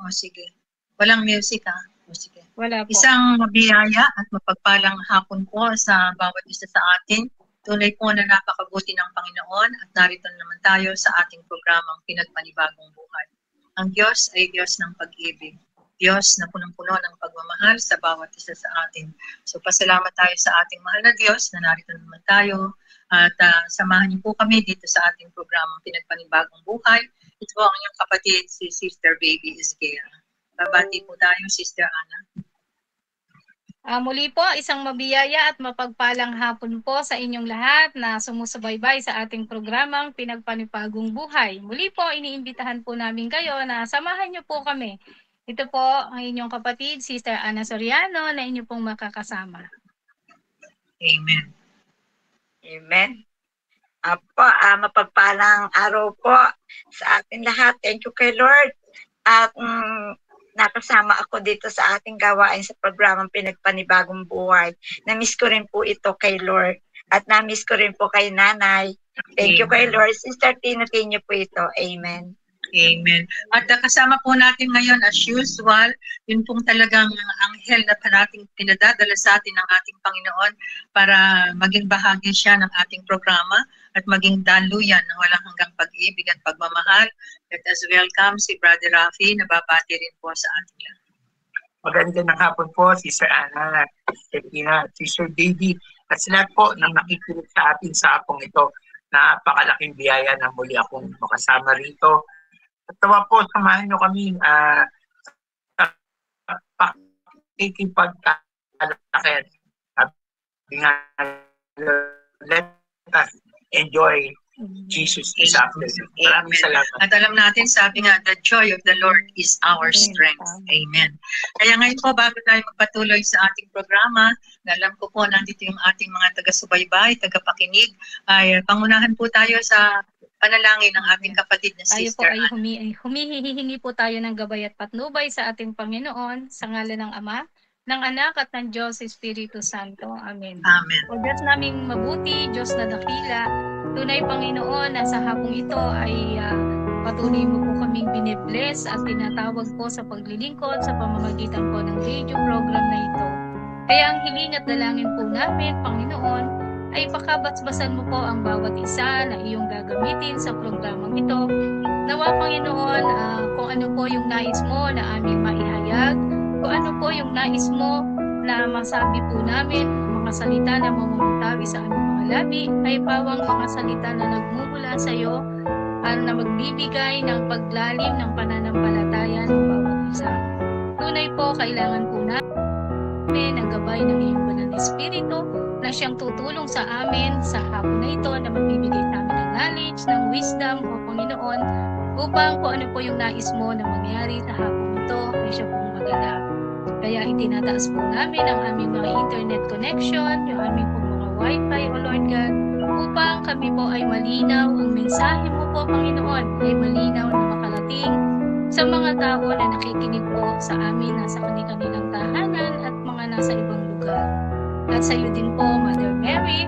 O sige. Walang music ha? O sige. Wala po. Isang mabiyaya at mapagpalang hapon po sa bawat isa sa atin. Tunay po na napakabuti ng Panginoon at narito naman tayo sa ating programang Pinagpanibagong Buhay. Ang Diyos ay Diyos ng pag-ibig. Diyos na punong-puno ng pagmamahal sa bawat isa sa atin. So pasalamat tayo sa ating mahal na Diyos na narito naman tayo at samahan niyo po kami dito sa ating programang Pinagpanibagong Buhay. Ito po ang inyong kapatid, si Sister Baby Isgea. Babati po tayo, Sister Ana. Muli po, isang mabiyaya at mapagpalang hapon po sa inyong lahat na sumusubaybay sa ating programang Pinagpanibagong Buhay. Muli po, iniimbitahan po namin kayo na samahan niyo po kami. Ito po ang inyong kapatid, Sister Ana Soriano, na inyo pong makakasama. Amen. Amen. Apo, mapagpalang araw po sa ating lahat. Thank you kay Lord. At nakasama ako dito sa ating gawain sa programang Pinagpanibagong Buhay. Na-miss ko rin po ito kay Lord. At na-miss ko rin po kay Nanay. Thank you kay Lord. Sister Tina po ito. Amen. Amen. At kasama po natin ngayon as usual, yun pong talagang anghel na parating pinadadala sa atin ng ating Panginoon para maging bahagi siya ng ating programa at maging daluyan ng walang hanggang pag-ibig at pagmamahal. Let us welcome si Brother Rafi, nababati rin po sa ating lahat. Magandang hapon po, Sister Ana, Sister Tina, Sister Baby, at sila po nang nakikinig sa atin sa apong ito. Napakalaking biyaya na muli akong makasama rito. At tawa po, samahan nyo kami pakikipagkalakit. Sabi nga, let us enjoy Jesus this afternoon. Maraming salamat. At alam natin, sabi nga, the joy of the Lord is our strength. Amen. Kaya ngayon po, bago tayo magpatuloy sa ating programa, alam ko po, nandito yung ating mga taga-subaybay, taga-pakinig, ay pangunahan po tayo sa panalangin ng ating kapatid na Sister Ana. Tayo po ay humihingi po tayo ng gabay at patnubay sa ating Panginoon, sa ngalan ng Ama, ng Anak at ng Diyos Espiritu Santo. Amen. Amen. O Diyos naming mabuti, Diyos na dakila, tunay Panginoon na sa hapong ito ay patuloy mo po kaming binibless at tinatawag po sa paglilingkod sa pamamagitan po ng radio program na ito. Kaya ang hiling at dalangin po namin, Panginoon, ay pakabatsbasan mo po ang bawat isa na iyong gagamitin sa programang ito. Nawa, Panginoon, kung ano po yung nais mo na aming maihayag, kung ano po yung nais mo na masabi po namin, mga salita na mamumutawi sa aming mga labi, ay pawang mga salita na nagmumula sa iyo na magbibigay ng paglalim ng pananampalataya ng bawat isa. Tunay po, kailangan po namin ang gabay ng iyong banal na Espiritu na siyang tutulong sa amin sa hapon na ito na magbibigay sa amin ng knowledge, ng wisdom, o Panginoon, upang kung ano po yung nais mo na mangyari sa hapon ito ay siya pong maganap. Kaya itinataas po namin ang aming mga internet connection, yung aming pong mga wifi, o Lord God, upang kami po ay malinaw, ang mensahe mo po, Panginoon, ay malinaw na makarating sa mga tao na nakikinig po sa amin nasa kanilang tahanan at mga nasa ibang lugar. At sa iyo din po, Mother Mary,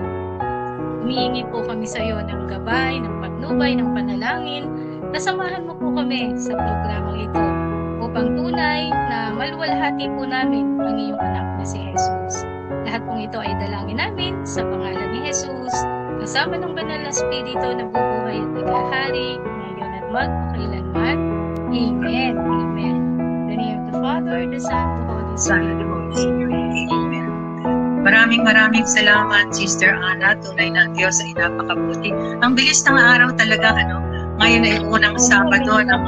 humihingi po kami sa iyo ng gabay, ng patnubay, ng panalangin, na samahan mo po kami sa programang ito upang tunay na maluwalhati po namin ang iyong anak na si Jesus. Lahat pong ito ay dalangin namin sa pangalan ni Jesus, kasama ng banal na Espiritu na bubuhay at naghahari ngayon at magpakailanman. Amen. Amen. In the name of the Father, the Son, the Holy Spirit. Amen. Maraming salamat, Sister Ana. Tunay na ang Diyos ay napakabuti. Ang bilis ng araw talaga, ngayon ay unang Sabado ng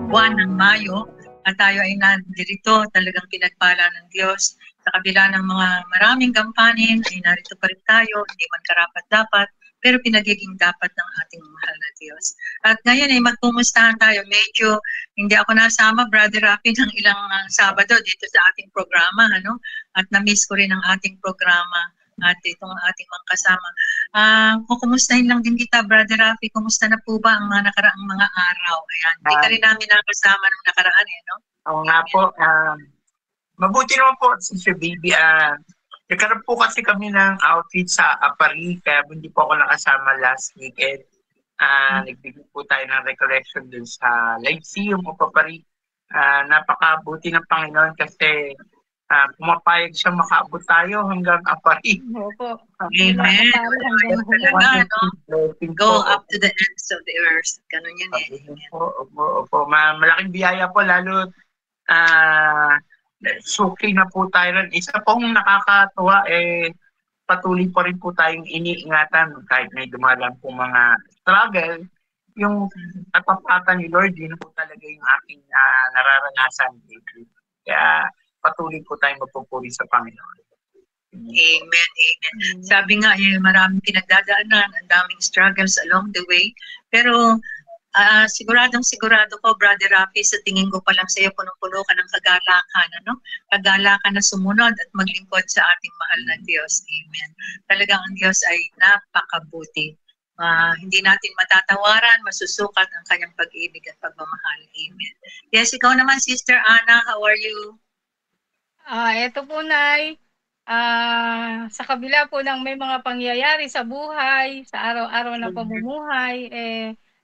buwan ng Mayo at tayo ay nandirito, talagang pinagpala ng Diyos. Sa kabila ng mga maraming gampanin, ay narito pa rin tayo, hindi man karapat-dapat, pero pinagiging dapat ng ating mahal na Diyos. At ngayon ay magpumustahan tayo. Medyo hindi ako nasama, Brother Rafi, ng ilang Sabado dito sa ating programa, At na-miss ko rin ang ating programa at itong ating mga kasama. Kukumustahin lang din kita, Brother Rafi, kumusta na po ba ang mga nakaraang mga araw? Ayan, hindi ka rin namin nakasama nung nakaraan, Oo nga po. Mabuti naman po, Sister Baby. Nagkaroon po kasi kami ng outfit sa Apari, kaya hindi po ako nakasama last weekend. Nagbigay po tayo ng recollection dun sa Lyceum of Apari. Napakabuti ng Panginoon kasi pumapayag siya makaabot tayo hanggang apari. Opo. Amen. Kapari hanggang Ayaw talaga, no? Blessing Go po. up to the ends of the earth. Ganun yun eh. Opo. Malaking biyaya po, lalo suki na po tayo rin. Isa pong nakakatuwa, patuloy pa rin po tayong iniingatan kahit may dumalang po mga struggle. Yung katapatan ni Lord, yun po talaga yung aking nararanasan lately. Kaya patuloy po tayong magpupuri sa Panginoon. Amen. Sabi nga, maraming pinagdadaanan, ang daming struggles along the way. Pero sigurado ko, Brother Rafi, sa tingin ko pa lang sa iyo, punong-puno ka ng kagalakan, kagalakan na sumunod at maglingkod sa ating mahal na Diyos. Amen. Talagang ang Diyos ay napakabuti. Hindi natin matatawaran, masusukat ang kanyang pag-ibig at pagmamahal. Amen. Yes, ikaw naman, Sister Ana, how are you? Eto po, Nay. Sa kabila po ng may mga pangyayari sa buhay, sa araw-araw na pamumuhay,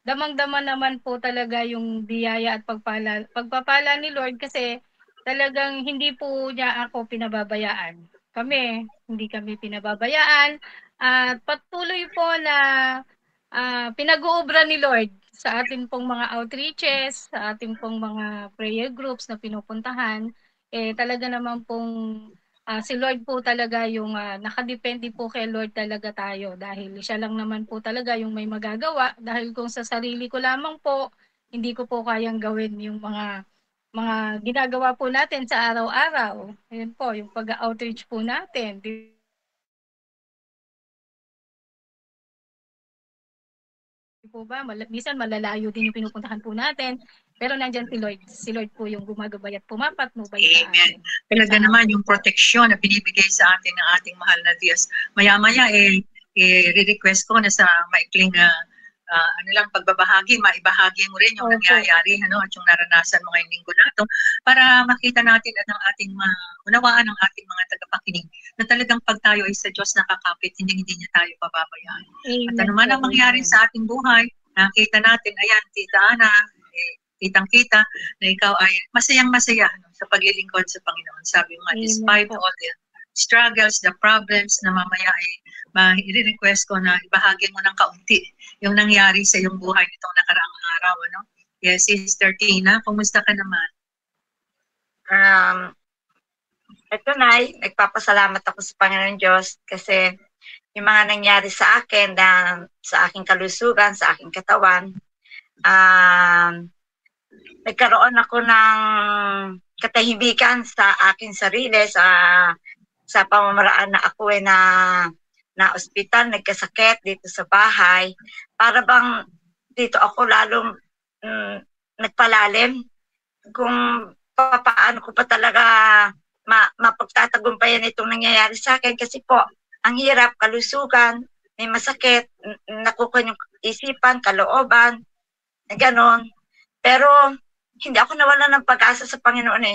damang-dama naman po talaga yung biyaya at pagpapala ni Lord kasi talagang hindi po niya ako pinababayaan. Hindi kami pinababayaan at patuloy po na pinag-uubra ni Lord sa ating pong mga outreaches, sa ating pong mga prayer groups na pinupuntahan. Talaga naman pong si Lord po talaga yung nakadepende po kay Lord talaga tayo dahil siya lang naman po talaga yung may magagawa dahil kung sa sarili ko lamang po hindi ko po kayang gawin yung mga ginagawa po natin sa araw-araw. Ayun po, yung pag-outreach po natin. Po ba? Minsan malalayo din yung pinupuntahan po natin. Pero nandyan si Lord. Si Lord po yung gumagabay at pumapatnubay sa atin. Talaga naman yung proteksyon na binibigay sa atin ng ating mahal na Diyos. Maya-maya re-request ko na sa maikling pagbabahagi, maibahagi mo rin yung nangyayari at yung naranasan mo ngayong linggo na ito para makita natin at ang ating unawaan ng ating mga tagapakinig na talagang pag tayo ay sa Diyos nakakapit, hindi niya tayo pababayaan. At ano man ang mangyari sa ating buhay, nakita natin, ayan, Tita Ana, kitang-kita na ikaw ay masayang-masaya sa paglilingkod sa Panginoon. Sabi mo nga, despite all the struggles, the problems na mamaya ay i-request ko na ibahagi mo ng kaunti yung nangyari sa iyong buhay nitong nakaraang araw. Yes, Sister Tina, kumusta ka naman? Ito, Nay, nagpapasalamat ako sa Panginoon Diyos kasi yung mga nangyari sa akin, sa aking kalusugan, sa aking katawan, nagkaroon ako ng katahimikan sa aking sarili, sa pamamaraan na ako na ospital, nagkasakit dito sa bahay. Para bang dito ako lalong nagpalalim kung paano ko pa talaga mapagtatagumpayan itong nangyayari sa akin. Kasi po, ang hirap, kalusugan, may masakit, nakukuha yung isipan, kalooban, ganon. Pero hindi ako nawalan ng pag-asa sa Panginoon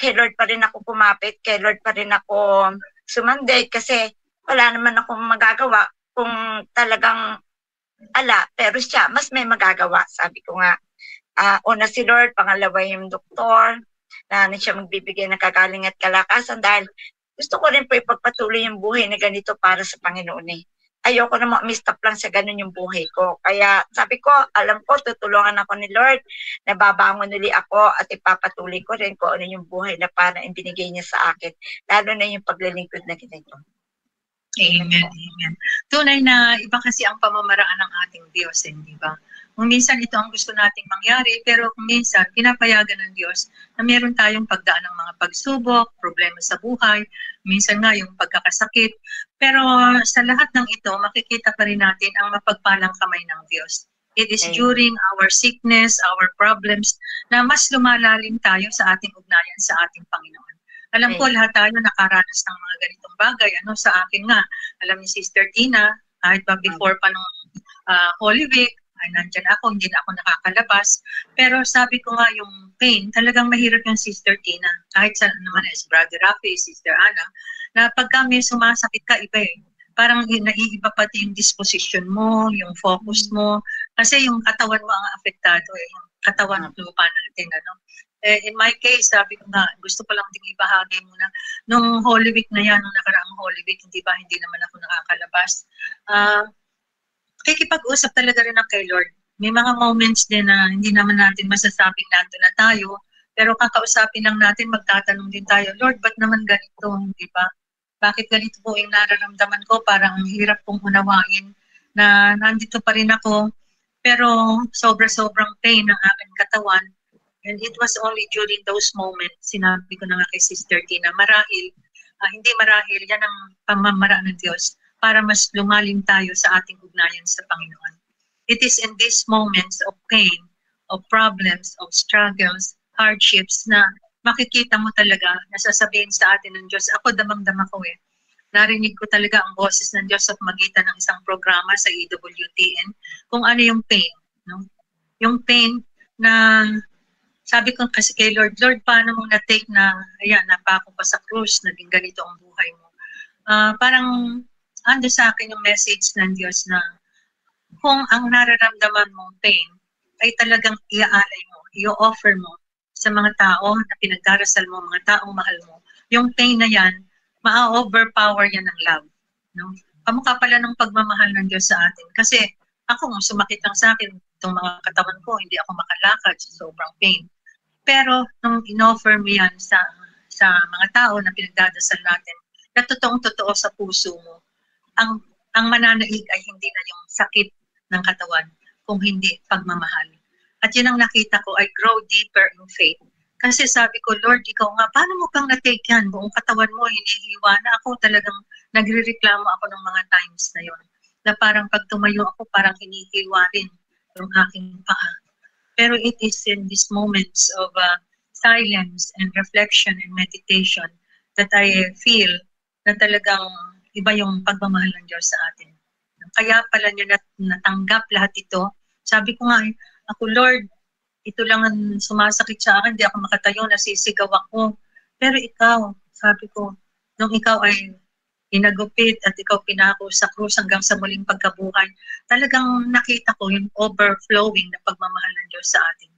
Kay Lord pa rin ako kumapit, kay Lord pa rin ako sumanday kasi wala naman akong magagawa kung talagang pero siya, mas may magagawa. Sabi ko nga, una si Lord, pangalawa yung doktor, na siya magbibigay ng kagaling at kalakasan dahil gusto ko rin po ipagpatuloy yung buhay na ganito para sa Panginoon Ayoko na ma-mistap lang sa ganun yung buhay ko. Kaya sabi ko, alam ko, tutulungan ako ni Lord, nababangon uli ako at ipapatuloy ko rin kung ano yung buhay na para ibinigay niya sa akin. Lalo na yung paglilingkod na ganito. Amen. Tunay na iba kasi ang pamamaraan ng ating Diyos, di ba? Kung minsan ito ang gusto nating mangyari, pero kung minsan pinapayagan ng Diyos na meron tayong pagdaan ng mga pagsubok, problema sa buhay, minsan nga yung pagkakasakit. Pero sa lahat ng ito, makikita pa rin natin ang mapagpalang kamay ng Diyos. It is during our sickness, our problems, na mas lumalalim tayo sa ating ugnayan sa ating Panginoon. Alam ko lahat tayo nakaranas ng mga ganitong bagay. Sa akin nga, alam ni Sister Tina, kahit pa before pa nung Holy Week, ay nandyan ako, hindi na ako nakakalabas. Pero sabi ko nga yung pain, talagang mahirap yung Sister Tina. Kahit sa naman Brother Rafi, Sister Ana, na pagka may sumasakit ka, iba parang naiiba pati yung disposition mo, yung focus mo. Kasi yung katawan mo ang apektado yung katawan ng lupa natin. In my case, sabi ko nga, gusto ko lang ding ibahagi muna. Nung Holy Week na yan, nung nakaraang Holy Week, hindi naman ako nakakalabas. Kikipag-usap talaga rin ako kay Lord. May mga moments din na hindi naman natin masasabing nandun na tayo, pero kakausapin lang natin, magtatanong din tayo, Lord, ba't naman ganito, di ba? Bakit ganito po yung nararamdaman ko? Parang hirap kong unawain na nandito pa rin ako, pero sobra-sobrang pain ng aking katawan. And it was only during those moments, sinabi ko na nga kay Sister Tina, marahil, hindi marahil, yan ang pamamaraan ng Diyos para mas lumalim tayo sa ating ugnayan sa Panginoon. It is in these moments of pain, of problems, of struggles, hardships na makikita mo talaga, nasasabihin sa atin ng Diyos, ako damang-dama ko eh. Narinig ko talaga ang boses ng Diyos sa magitan ng isang programa sa EWTN kung ano yung pain. No? Yung pain na sabi ko kasi kay Lord, paano mo na-take na, ayan, napako pa sa krus, naging ganito ang buhay mo. Parang ando sa akin yung message ng Diyos na kung ang nararamdaman mong pain ay talagang iaalay mo, i-offer mo sa mga tao na pinagdarasal mo, mga taong mahal mo, yung pain na yan, ma-overpower yan ng love. No? Kamukha pala ng pagmamahal ng Diyos sa atin. Kasi ako, sumakit lang sa akin itong mga katawan ko, hindi ako makalakad sa sobrang pain. Pero nung in-offer mo yan sa mga tao na pinagdadasal natin, na totoong-totoo sa puso mo, ang mananaig ay hindi na yung sakit ng katawan, kung hindi pagmamahal. At yun ang nakita ko, I grow deeper in faith. Kasi sabi ko, Lord, ikaw nga, paano mo kang na-take yan? Buong katawan mo, hinihiwa na ako, talagang nagre-reklamo ako ng mga times na yon. Na parang pag tumayo ako, parang hinihiwa rin yung aking paa. Pero it is in these moments of silence and reflection and meditation that I feel na talagang iba yung pagmamahal ng Diyos sa atin. Kaya pala niya natanggap lahat ito. Sabi ko nga, ako Lord, ito lang ang sumasakit sa akin, hindi ako makatayo, nasisigaw ako. Pero ikaw, sabi ko, nung ikaw ay inagupit at ikaw pinako sa krus hanggang sa muling pagkabuhay, talagang nakita ko yung overflowing na pagmamahal ng Diyos sa atin.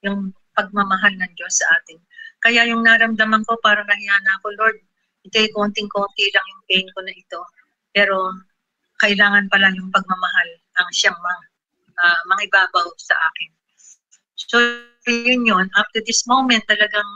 Yung pagmamahal ng Diyos sa atin. Kaya yung naramdaman ko, parang nahiya na ako, Lord, ito'y konting-konti lang yung pain ko na ito. Pero kailangan pala yung pagmamahal ang siyang mangibabaw sa akin. So yun, up to this moment talagang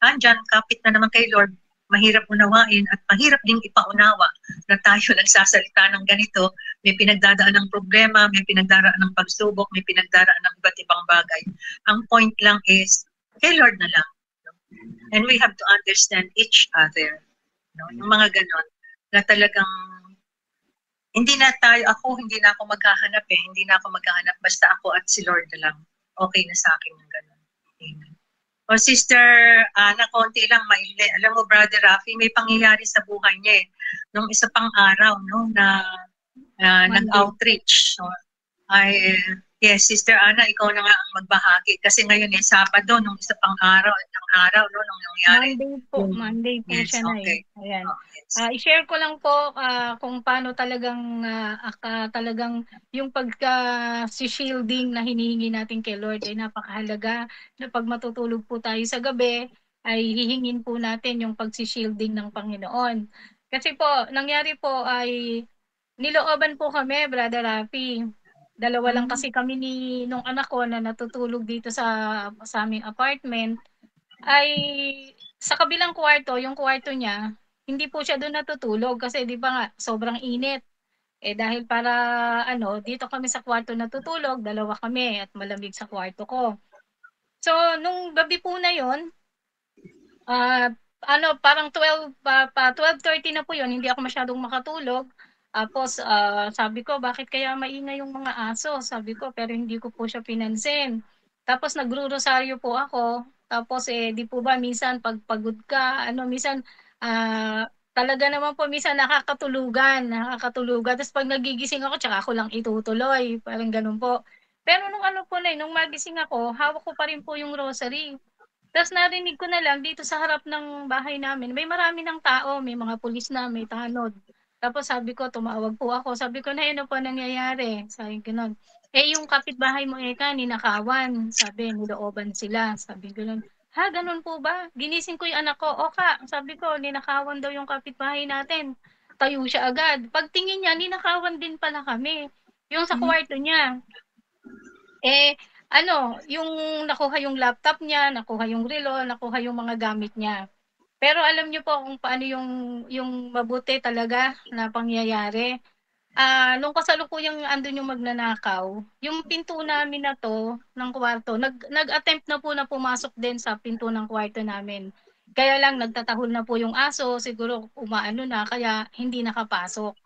andyan, kapit na naman kay Lord, mahirap unawain at mahirap ding ipaunawa na tayo nagsasalita ng ganito, may pinagdadaan ng problema, may pinagdaraan ng pagsubok, may pinagdaraan ng iba't ibang bagay. Ang point lang is, kay Lord na lang. And we have to understand each other. No? Yung mga ganon, na talagang hindi na ako maghahanap hindi na ako maghahanap, basta ako at si Lord na lang. Okay na sa akin yung gano'n. Amen. O Sister Ana, konti lang, alam mo Brother Rafi, may pangyayari sa buhay niya nung isa pang araw, no, na nag-outreach. So, yes, Sister Ana, ikaw na nga ang magbahagi. Kasi ngayon Sabado, nung isa pang araw, no, nung nangyari. Monday po yes, siya okay. na Ayan. Yes. I-share ko lang po kung paano talagang yung pagka-shielding na hinihingi natin kay Lord ay napakahalaga na pag matutulog po tayo sa gabi ay hihingin po natin yung pag-shielding ng Panginoon. Kasi po, nangyari po ay nilooban po kami, Brother Rafi. Dalawa lang kasi kami nung anak ko na natutulog dito sa aming apartment ay sa kabilang kwarto, yung kwarto niya, hindi po siya doon natutulog kasi di ba nga sobrang init. Dahil para dito kami sa kwarto natutulog, dalawa kami at malamig sa kwarto ko. So nung gabi po na 'yon, parang 12:30 na po 'yon, hindi ako masyadong makatulog. Tapos sabi ko, bakit kaya maingay yung mga aso? Sabi ko, pero hindi ko po siya pinansin. Tapos nagro-rosaryo po ako. Tapos di po ba minsan pag pagod ka, minsan talaga naman po minsan nakakatulugan. Tapos pag nagigising ako, tsaka ako lang itutuloy. Parang ganun po. Pero nung nung magising ako, hawak ko pa rin po yung rosary. Tapos narinig ko na lang dito sa harap ng bahay namin, may marami ng tao, may mga pulis na, may tanod. Tapos sabi ko, tumawag po ako. Sabi ko, na ano po nangyayari? Sabi ko yung kapitbahay mo ninakawan. Sabi, nilooban sila. Sabi ko Ha, ganun po ba? Ginising ko yung anak ko, Oka, sabi ko, ninakawan daw yung kapitbahay natin. Tayo siya agad. Pagtingin niya, ninakawan din pala kami. Yung sa kwarto niya. Eh, yung nakuha yung laptop niya, nakuha yung relo, nakuha yung mga gamit niya. Pero alam niyo po kung paano yung mabuti talaga na pangyayari. Nung kasalukuyang andun yung magnanakaw, yung pinto namin na 'to ng kwarto, nag-attempt na po na pumasok din sa pinto ng kwarto namin. Kaya lang nagtatahol na po yung aso, siguro umaano na kaya hindi nakapasok.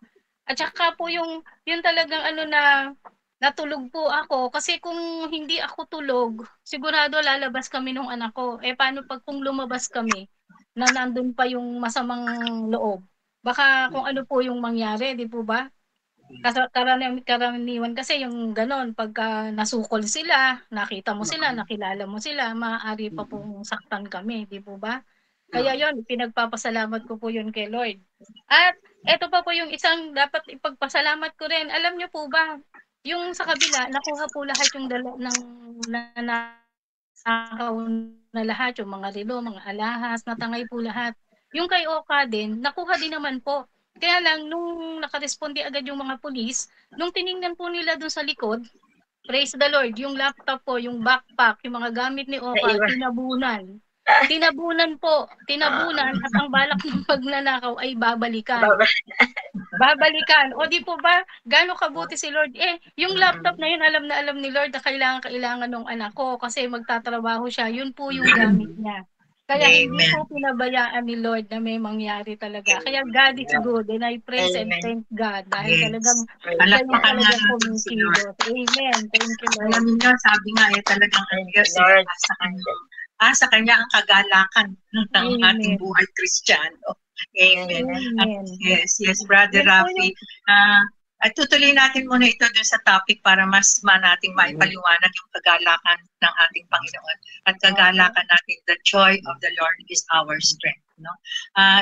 At saka po yung talagang na natulog po ako kasi kung hindi ako tulog, sigurado lalabas kami nung anak ko. Eh paano pag kung lumabas kami na nandun pa yung masamang loob? Baka kung ano po yung mangyari, di po ba? Karaniwan kasi yung gano'n pagka nasukol sila, nakita mo sila, nakilala mo sila, maaari pa pong saktan kami, 'di po ba? Kaya 'yon, pinagpapasalamat ko po 'yon kay Lord. At eto pa po yung isang dapat ipagpasalamat ko rin. Alam niyo po ba, yung sa kabila nakuha po lahat yung dala ng nanakaw na lahat, yung mga relo, mga alahas, natangay po lahat. Yung kay Oka din, nakuha din naman po. Kaya lang nung nakaresponde agad yung mga pulis, nung tiningnan po nila dun sa likod, praise the Lord, yung laptop po, yung backpack, yung mga gamit ni Oka, Naiwan. tinabunan. Tinabunan at ang balak ng magnanakaw ay babalikan. Babalikan. O di po ba, gaano kabuti si Lord? Yung laptop na yun, alam na alam ni Lord na kailangan ng anak ko kasi magtatrabaho siya. Yun po yung gamit niya. Kaya hindi Amen. po pinabayaan ni Lord na may mangyari talaga. Kaya God is good and I praise and Amen. thank God dahil Yes. talagang Palakpakan talagang natin si Lord. kumikilos. Amen. Thank you, Lord. Alam niyo, sabi nga talagang ang Thank you, Diyos Lord. sa kanya ang kagalakan ng Amen. ating buhay Kristiyano. Amen. Amen. Yes, Brother Yan po Rafi. At tutuloy natin muna ito dun sa topic para mas nating maipaliwanag yung kagalakan ng ating Panginoon. At kagalakan natin, the joy of the Lord is our strength. No?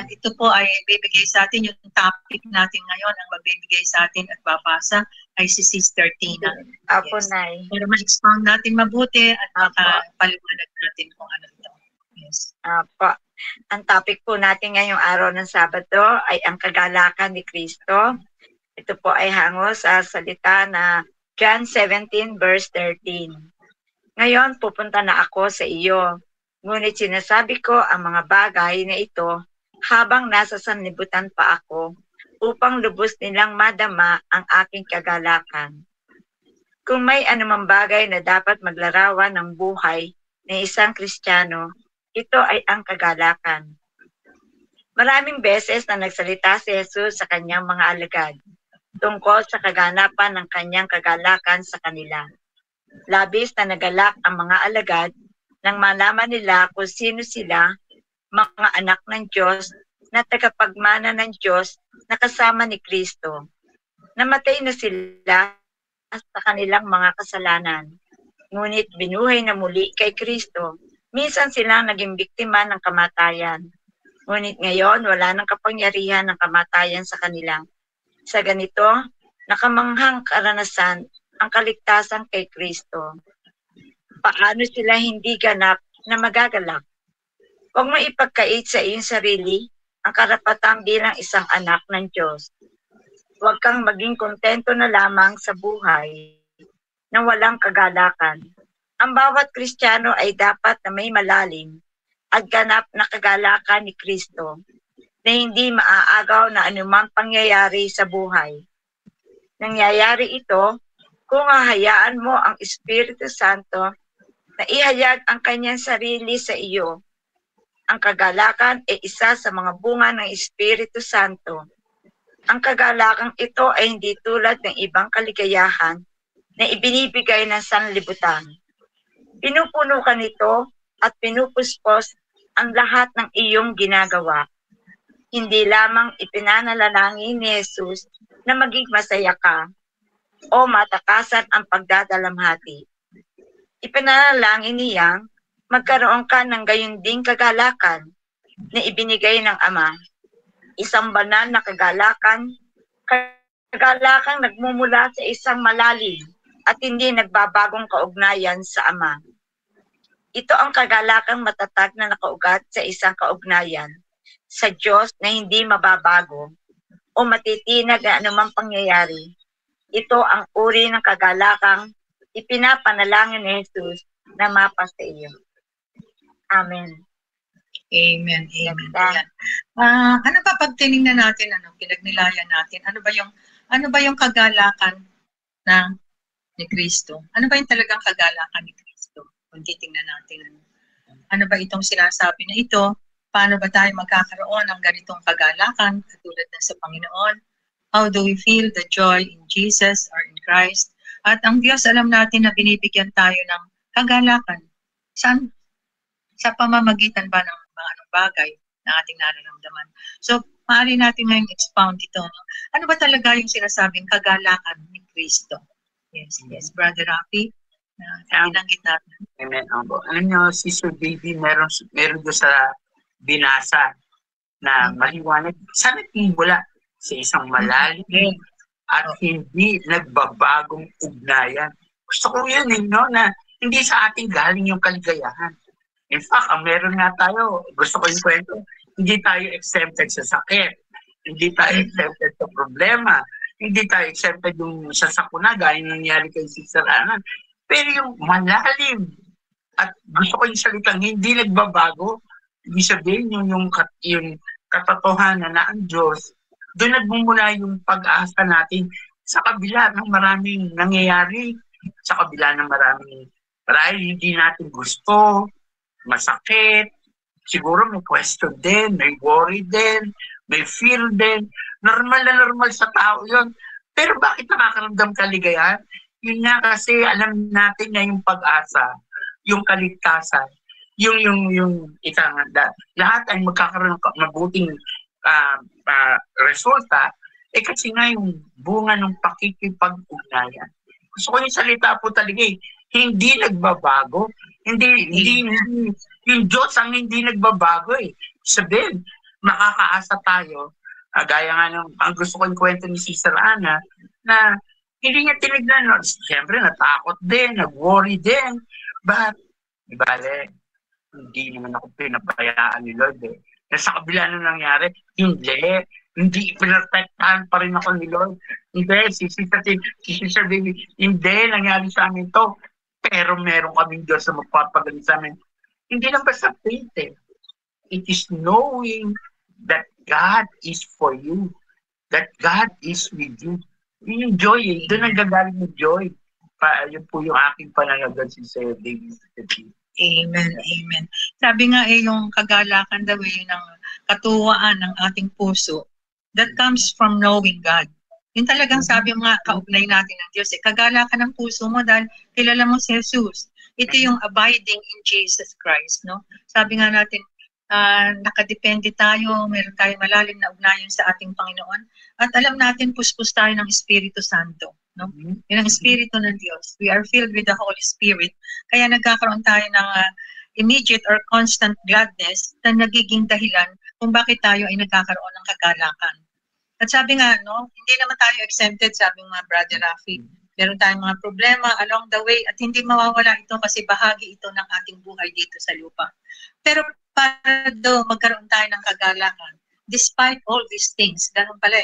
Ito po ay bibigay sa atin, yung topic natin ngayon, ang magbibigay sa atin at babasa ay si Sister Tina. Apo, Yes. Nay. Pero ma-expound natin mabuti at makapaliwanag natin kung ano ito. Yes. Apo. Ang topic po natin ngayong araw ng Sabado ay ang kagalakan ni Kristo. Ito po ay hango sa salita na John 17 verse 13. Ngayon, pupunta na ako sa iyo. Ngunit sinasabi ko ang mga bagay na ito habang nasa sanlibutan pa ako upang lubos nilang madama ang aking kagalakan. Kung may anumang bagay na dapat maglarawan ng buhay ng isang Kristiyano, ito ay ang kagalakan. Maraming beses na nagsalita si Jesus sa kanyang mga alagad tungkol sa kaganapan ng kanyang kagalakan sa kanila. Labis na nagalak ang mga alagad nang malaman nila kung sino sila, mga anak ng Diyos na tagapagmana ng Diyos na kasama ni Kristo. Namatay na sila sa kanilang mga kasalanan. Ngunit binuhay na muli kay Kristo. Minsan silang naging biktima ng kamatayan. Ngunit ngayon wala nang kapangyarihan ng kamatayan sa kanila. Sa ganito, nakamanghang karanasan ang kaligtasan kay Kristo. Paano sila hindi ganap na magagalak? Huwag mo ipagkait sa iyong sarili ang karapatan bilang isang anak ng Diyos. Huwag kang maging kontento na lamang sa buhay na walang kagalakan. Ang bawat Kristiyano ay dapat na may malalim at ganap na kagalakan ni Kristo na hindi maaagaw na anumang pangyayari sa buhay. Nangyayari ito kung hahayaan mo ang Espiritu Santo na ihayag ang kanyang sarili sa iyo. Ang kagalakan ay isa sa mga bunga ng Espiritu Santo. Ang kagalakang ito ay hindi tulad ng ibang kaligayahan na ibinibigay ng sanlibutan. Pinupuno ka nito at pinupuspos ang lahat ng iyong ginagawa. Hindi lamang ipinanalalangin ni Jesus na maging masaya ka o matakasan ang pagdadalamhati. Ipinanalangin niyang magkaroon ka ng gayon ding kagalakan na ibinigay ng Ama. Isang banal na kagalakan nagmumula sa isang malalim at hindi nagbabagong kaugnayan sa Ama. Ito ang kagalakang matatag na nakaugat sa isang kaugnayan sa Diyos na hindi mababago o matitinag na anumang pangyayari. Ito ang uri ng kagalakang ipinapanalangin ni Jesus na mapa sa iyo. Amen. Amen. Amen. Ganda. Ayan. Ano ba pag tinignan natin, pinagnilayan natin, ano ba yung kagalakan ni Kristo? Ano ba yung talagang kagalakan ni Kristo? Kung titingnan natin, ano ba itong sinasabi na ito? Paano ba tayo magkakaroon ng ganitong kagalakan katulad ng sa Panginoon? How do we feel the joy in Jesus or in Christ? At ang Diyos, alam natin na binibigyan tayo ng kagalakan. Saan? Sa pamamagitan ba ng mga anong bagay na ating nararamdaman? So, maaari natin ngayon expound ito. Ano ba talaga yung sinasabing kagalakan ni Kristo? Yes, Brother Rafi, binanggit natin. Amen. Alam nyo, Sister Baby, meron doon sa binasa na maliwanag. Sana mula sa isang malalim at hindi nagbabagong ugnayan. Gusto ko yun, no, na hindi sa ating galing yung kaligayahan. In fact, meron nga tayo, gusto ko yung kwento, hindi tayo exempted sa sakit, hindi tayo exempted sa problema, hindi tayo exempted yung sa sakuna, gaya nangyari kay Sister Ana. Pero yung malalim, at gusto ko yung salitang hindi nagbabago, ibig sabihin yung katotohanan na ang Diyos, doon nagmumula yung pag-asa natin sa kabila ng maraming nangyayari, sa kabila ng maraming marahil hindi natin gusto, masakit, siguro may question din, may worry din, may fear din. Normal na normal sa tao yun. Pero bakit nakakaramdam kaligayahan? Yun nga kasi alam natin na yung pag-asa, yung kaligtasan, yung ikanganda. Lahat ay magkakaroon ng mabuting resulta, kasi nga yung bunga ng pakikipag-ugnayan. Gusto ko yung salita po talaga hindi nagbabago. Hindi yung Diyos ang hindi nagbabago Sabihin, makakaasa tayo, gaya nga ang gusto ko yung kwento ni Sister Ana, na hindi niya tinignan, siyempre natakot din, nag-worry din, but, hindi naman ako pinapayaan ni Lord Na sa kabila na nangyari, hindi pinartektahan pa rin ako ni Lord. Hindi, si Sister Baby, hindi, nangyari sa amin to. Pero meron kaming Diyos na magpapagaling sa amin. Hindi lang basta faith It is knowing that God is for you. That God is with you. Yun yung joy Doon ang gagaling ng joy. Yun po yung aking pananagan si Sir David. Amen, amen. Sabi nga yung kagalakan daw ng katuwaan ng ating puso that comes from knowing God. Yun talagang sabi mga kaugnay natin ng Diyos. Kagalakan ng puso mo dahil kilala mo si Jesus. Ito yung abiding in Jesus Christ. No? Sabi nga natin, nakadepende tayo, meron tayong malalim na ugnayan sa ating Panginoon. At alam natin, puspos tayo ng Espiritu Santo. No? Yun ang Espiritu ng Diyos. We are filled with the Holy Spirit. Kaya nagkakaroon tayo ng immediate or constant gladness na nagiging dahilan kung bakit tayo ay nagkakaroon ng kagalakan. At sabi nga, hindi naman tayo exempted, sabi mga Brother Rafi. Meron tayong mga problema along the way at hindi mawawala ito kasi bahagi ito ng ating buhay dito sa lupa. Pero para magkaroon tayo ng kagalakan, despite all these things, ganun pala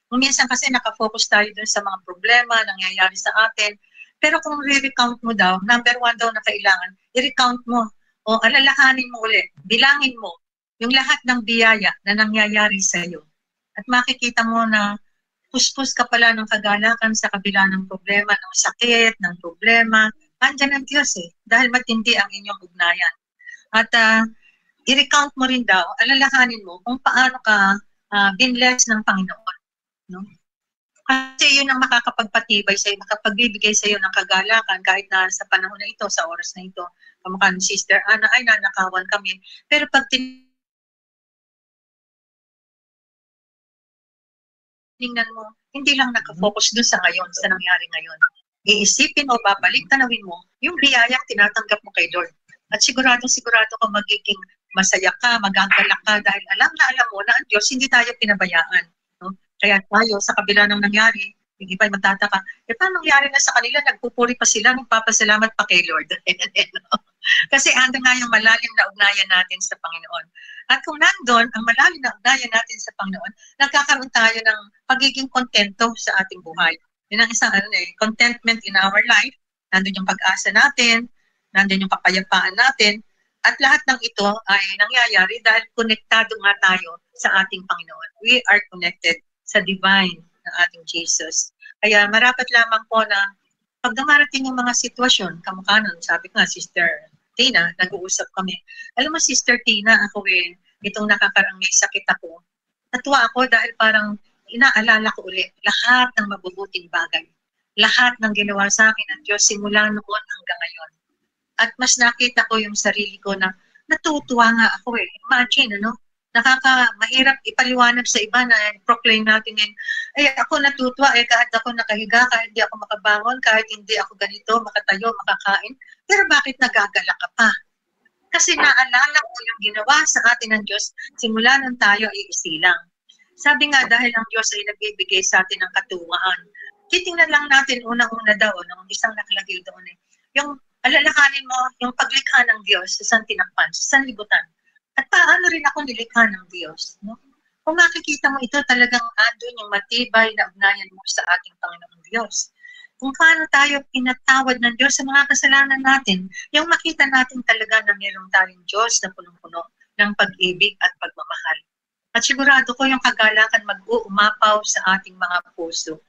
Kung minsan kasi nakafocus tayo dun sa mga problema, nangyayari sa atin, pero kung re-recount mo daw, number 1 daw na kailangan, i-recount mo o alalahanin mo ulit, bilangin mo yung lahat ng biyaya na nangyayari sa iyo. At makikita mo na puspos ka pala ng kagalakan sa kabila ng problema, ng sakit, ng problema. Andyan ang Diyos dahil matindi ang inyong ugnayan. At i-recount mo rin daw, alalahanin mo kung paano ka binless ng Panginoon. No? Kasi yun ang makakapagpatibay sa'yo, makapagbibigay sa'yo ng kagalakan kahit na sa panahon na ito, sa oras na ito. Kamukha ni Sister Ana, ay nanakawan kami. Pero pag tingnan mo, hindi lang nakafocus doon sa ngayon, sa nangyari ngayon. Iisipin mo, babalik, tanawin mo, yung biyayang tinatanggap mo kay Lord. At sigurado ka magiging masaya ka, magagalak ka, dahil alam mo na ang Diyos, hindi tayo pinabayaan. No? Kaya tayo, sa kabila ng nangyari, yung iba'y magtataka, paano nangyari na sa kanila, nagpupuri pa sila, nagpapasalamat pa kay Lord. Kasi andun nga yung malalim na ugnayan natin sa Panginoon. At kung nandun, ang malalim na ugnayan natin sa Panginoon, nagkakaroon tayo ng pagiging kontento sa ating buhay. Yun ang isang contentment in our life. Nandun yung pag-asa natin, nandun yung kapayapaan natin, at lahat ng ito ay nangyayari dahil konektado nga tayo sa ating Panginoon. We are connected sa divine ng ating Jesus. Kaya marapat lamang po na pag dumarating yung mga sitwasyon, kamukha nun, sabi ko nga, Sister Tina, nag-uusap kami. Alam mo, Sister Tina, ako itong nakakarang may sakit ako, natuwa ako dahil parang inaalala ko ulit lahat ng mabubuting bagay. Lahat ng ginawa sa akin ng Diyos simula noon hanggang ngayon. At mas nakita ko yung sarili ko na natutuwa nga ako Imagine, mahirap ipaliwanag sa iba na proclaim natin ngayon. Ako natutuwa kahit ako nakahiga, kahit hindi ako makabangon, kahit hindi ako ganito, makatayo, makakain. Pero bakit nagagala ka pa? Kasi naalala ko yung ginawa sa atin ng Diyos simula nung tayo ay isilang. Sabi nga dahil ang Diyos ay nagbibigay sa atin ng katuwaan. Titingnan lang natin unang-una daw, nung isang nakalagay doon yung alalahanin mo yung paglikha ng Diyos sa santinakpan, sa sanlibutan. At paano rin ako nilikha ng Diyos? No? Kung makikita mo ito, talagang andun yung matibay na ugnayan mo sa ating Panginoong Diyos. Kung paano tayo pinatawad ng Diyos sa mga kasalanan natin, yung makita natin talaga na mayroong tayong Diyos na punong-puno ng pag-ibig at pagmamahal. At sigurado ko yung kagalakan mag-uumapaw sa ating mga puso.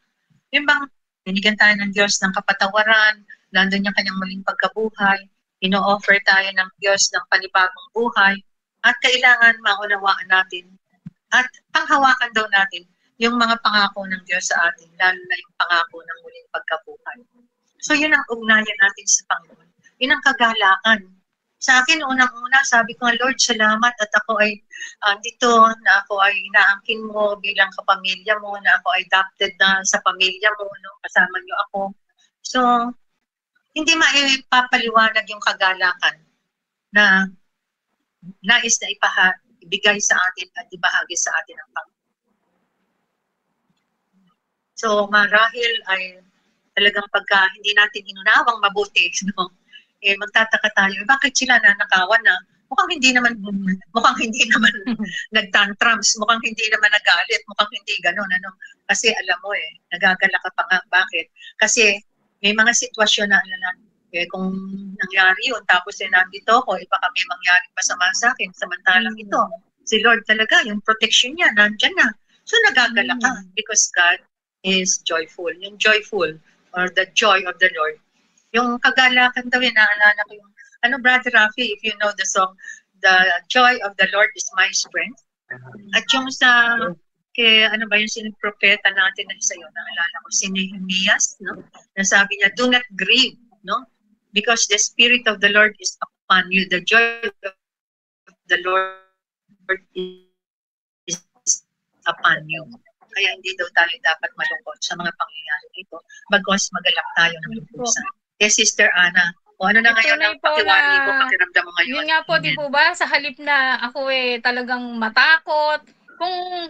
Yung bang binigyan tayo ng Diyos ng kapatawaran, nandun yung kanyang muling pagkabuhay, ino-offer tayo ng Diyos ng panibagong buhay, at kailangan maunawaan natin at panghawakan daw natin yung mga pangako ng Diyos sa atin, lalo na yung pangako ng muling pagkabuhay. So yun ang ugnayan natin sa Panginoon. Yun ang kagalakan. Sa akin, unang-una, sabi ko, Lord, salamat at ako ay dito, na ako ay inaangkin mo bilang kapamilya mo, na ako ay adopted na sa pamilya mo, kasama niyo ako. So, hindi maipapaliwanag yung kagalakan na nais na ibigay sa atin at ibahagi sa atin ang Panginoon. So marahil ay talagang pagka hindi natin inunawang mabuti, magtataka tayo, bakit sila nanakawan na? Mukhang hindi naman nagtantrums, mukhang hindi naman nagalit, mukhang hindi ganun. Kasi alam mo nagagala ka pa nga. Bakit? Kasi may mga sitwasyon na kung nangyari yun, tapos nandito ako, baka may mangyaring masama sa akin, samantalang ito. Si Lord talaga, yung protection niya, nandyan na. So nagagala ka because God is joyful. Yung joyful, or the joy of the Lord. Yung kagalakan daw, naalala ko yung, Brother Rafi, if you know the song, the joy of the Lord is my strength. At yung sa, yung sinipropeta natin na isa yun, naalala ko, si Nehemias, nasabi niya, do not grieve, because the Spirit of the Lord is upon you. The joy of the Lord is upon you. Kaya hindi daw tayo dapat malungkot sa mga pangyayari ito. Bagos magalak tayo ng lubusan. Yes, Sister Ana. O ano na ngayon ang pakiwari mo, pakiramdam mo ngayon? Yun nga po, di po ba, sa halip na ako talagang matakot,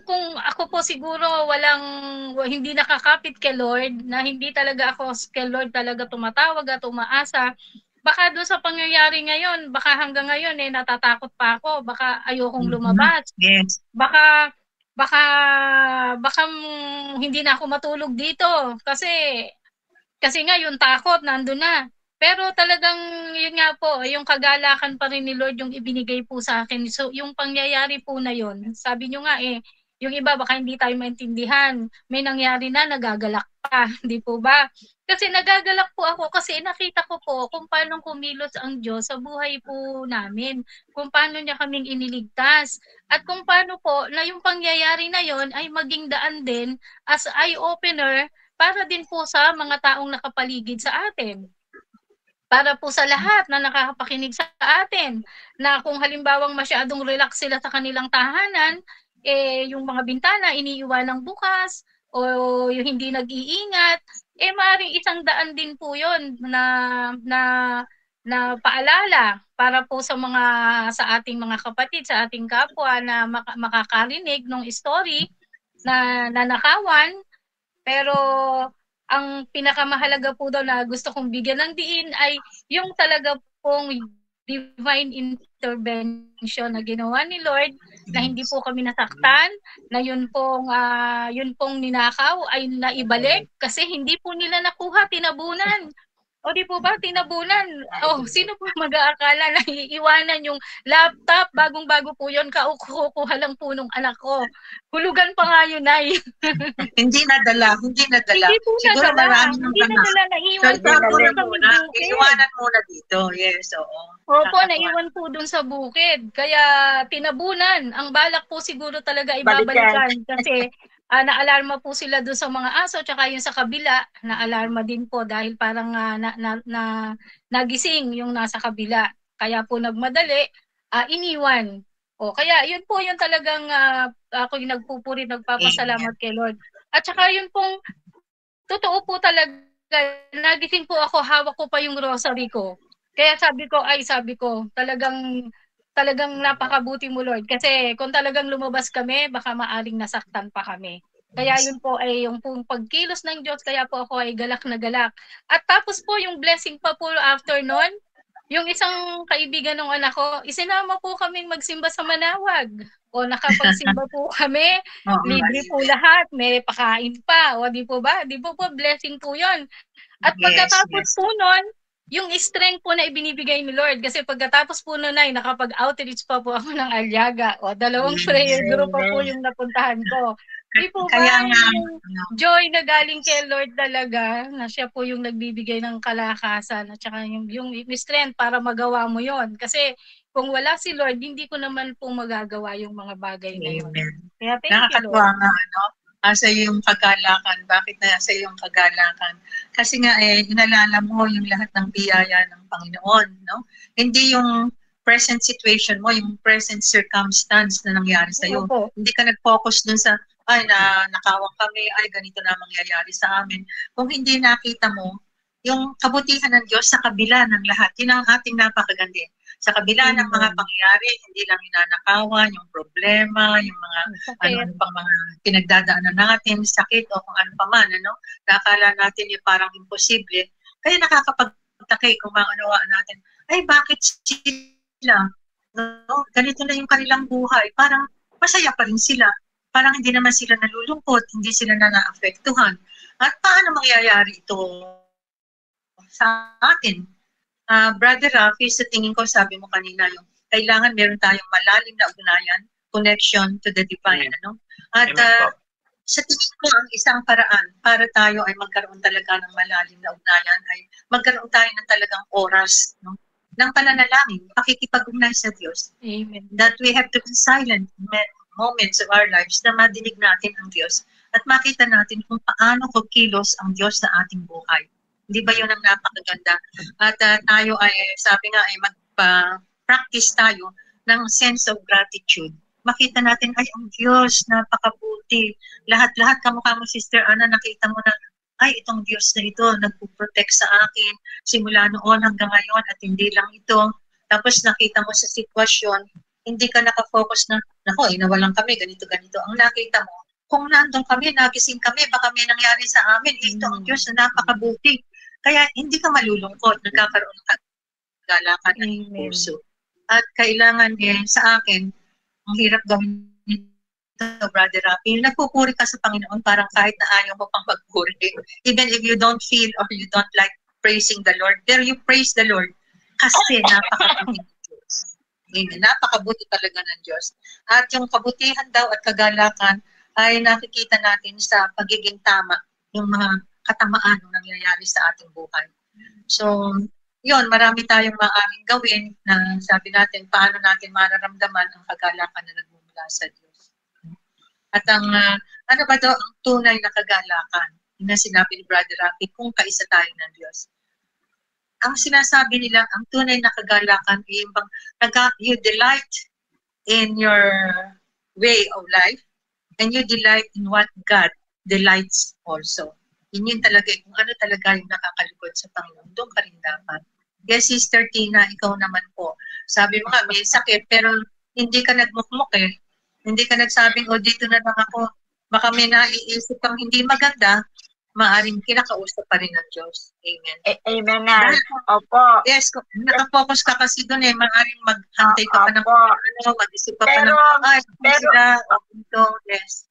kung ako po siguro hindi nakakapit kay Lord, na hindi talaga ako kay Lord talaga tumatawag at umaasa, baka doon sa pangyayari ngayon, baka hanggang ngayon natatakot pa ako, baka ayokong lumabas. Yes. Baka hindi na ako matulog dito kasi nga yung takot nandun na. Pero talagang yun nga po, yung kagalakan pa rin ni Lord yung ibinigay po sa akin. So yung pangyayari po na yun, sabi nyo nga yung iba baka hindi tayo maintindihan. May nangyari na, nagagalak pa, di po ba? Kasi nagagalak po ako kasi nakita ko po kung paano kumilos ang Diyos sa buhay po namin. Kung paano niya kaming iniligtas. At kung paano po na yung pangyayari na yon ay maging daan din as eye-opener para din po sa mga taong nakapaligid sa atin. Para po sa lahat na nakakapakinig sa atin, na kung halimbawang masyadong relax sila sa kanilang tahanan, yung mga bintana iniiwanang bukas, o yung hindi nag-iingat, maaaring isang daan din po yun na paalala para po sa ating mga kapatid, sa ating kapwa na makakarinig ng story na nanakawan. Pero ang pinakamahalaga po daw na gusto kong bigyan ng diin ay yung talaga pong divine intervention na ginawa ni Lord, na hindi po kami nasaktan, na yun pong ninakaw ay naibalik kasi hindi po nila nakuha, tinabunan. O di po ba, tinabunan. Oh, sino po mag-aakala na iiwanan yung laptop, bagong-bago po yun, kukuha lang po nung anak ko. Hulugan pa nga yun, Nay. Hindi nadala. Hindi po Siguro nadala. marami ng Hindi nadala, naiwan po doon sa bukid. Iiwanan muna dito. Yes, oo. Opo, naiwan po doon sa bukid. Kaya tinabunan. Ang balak po siguro talaga ibabalikan kasi naalarma po sila doon sa mga aso, tsaka yung sa kabila, naalarma din po dahil parang nagising yung nasa kabila. Kaya po nagmadali, iniwan. O, kaya yun po yung talagang ako yung nagpupuri, nagpapasalamat kay Lord. At saka yun pong, totoo po talaga, nagising po ako, hawak ko pa yung rosary ko. Kaya sabi ko, talagang napakabuti mo, Lord. Kasi kung talagang lumabas kami, baka maaring nasaktan pa kami. Kaya yun po ay yung pagkilos ng Diyos, kaya po ako ay galak na galak. At tapos po yung blessing pa po after nun, yung isang kaibigan ng anak ko, isinama po kaming magsimba sa Manawag. O nakapagsimba po kami, libre po lahat, may pakain pa. O di po ba? Di po blessing po yun. At pagkatapos po nun, yung strength po na ibinibigay ni Lord. Kasi pagkatapos po nun ay nakapag-outreach pa po ako ng Aliaga. O 2 prayer group pa po yung napuntahan ko. Di po ba yung joy na galing kay Lord talaga, na siya po yung nagbibigay ng kalakasan at saka yung strength para magawa mo yon. Kasi kung wala si Lord, hindi ko naman po magagawa yung mga bagay na yun. Kaya thank you, Lord. Nakakatuwa nga, asa yung kagalakan. Bakit nasa yung kagalakan? Kasi nga inalala mo yung lahat ng biyaya ng Panginoon, no? Hindi yung present situation mo, yung present circumstance na nangyari sa iyo. Hindi ka nag-focus dun sa nakawang kami, ganito na mangyayari sa amin. Kung hindi nakita mo yung kabutihan ng Diyos sa kabila ng lahat, yun ang ating napakaganda. Sa kabila ng mga pangyayari, hindi lang ninanakawan, yung problema, yung mga ano pang mga pinagdadaanan natin, sakit o kung ano pa man, nakakala natin yung parang imposible. Kaya nakakapagtakay kung maunawaan natin, bakit sila? No? Ganito na yung kanilang buhay. Parang masaya pa rin sila. Parang hindi naman sila nalulungkot, hindi sila na-naapektuhan. At paano mangyayari ito sa atin? Brother Rafi, sa tingin ko, sabi mo kanina, yung kailangan meron tayong malalim na ugnayan, connection to the divine. At sa tingin ko, ang isang paraan para tayo ay magkaroon talaga ng malalim na ugnayan ay magkaroon tayo ng talagang oras, ng pananalangin, pakikipag-ugnay sa Diyos. Amen. That we have to be silent moments of our lives na madinig natin ang Diyos at makita natin kung paano kukilos ang Diyos sa ating buhay. Hindi ba yun ang napakaganda? At tayo ay, sabi nga, ay magpa-practice tayo ng sense of gratitude. Makita natin, ang Diyos, napakabuti. Lahat-lahat, kamukha mo, Sister Ana, nakita mo na, itong Diyos na ito, nagpo-protect sa akin, simula noon hanggang ngayon, at hindi lang ito. Tapos nakita mo sa sitwasyon, hindi ka nakafocus na, nawalan kami, ganito. Ang nakita mo, kung nandun kami, nagising kami, baka may nangyari sa amin, ito ang Diyos na napakabuti. Kaya hindi ka malulungkot, nagkakaroon ng kagalakan ng puso. At kailangan sa akin, ang hirap gawin ito, Brother Rafi, nagpupuri ka sa Panginoon parang kahit na ayaw mo pang magpuri. Even if you don't feel or you don't like praising the Lord, there you praise the Lord kasi napakabuti ng Diyos. Napakabuti talaga ng Diyos. At yung kabutihan daw at kagalakan ay nakikita natin sa pagiging tama, yung mga katamaan na nangyayari sa ating buhay. So, yun, marami tayong maaaring gawin na sabi natin, paano natin mararamdaman ang kagalakan na nagmumula sa Diyos. At ang, ano ba daw ang tunay na kagalakan? Yung na sinabi ni Brother Rafi, kung kaisa tayo ng Diyos. Ang sinasabi nila, ang tunay na kagalakan ay yung you delight in your way of life and you delight in what God delights also. Yun talaga, kung ano talaga yung nakakalikod sa Panginoon, doon ka rin dapat. Yes, Sister Tina, ikaw naman po. Sabi mo nga, may sakit, pero hindi ka nagmukmuk Hindi ka nagsabing, dito na lang ako. Baka may naiisip kang hindi maganda, maaaring kinakausap pa rin ng Diyos. Amen. Amen na. Dahil, Opo. yes, kung nakafocus ka kasi doon maaaring maghantay ka pa ng mag-isip ka pa ng, sila, yes.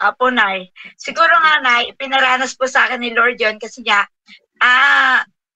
Opo, Nay. Siguro nga, Nay, pinaranas po sa akin ni Lord yun kasi nga,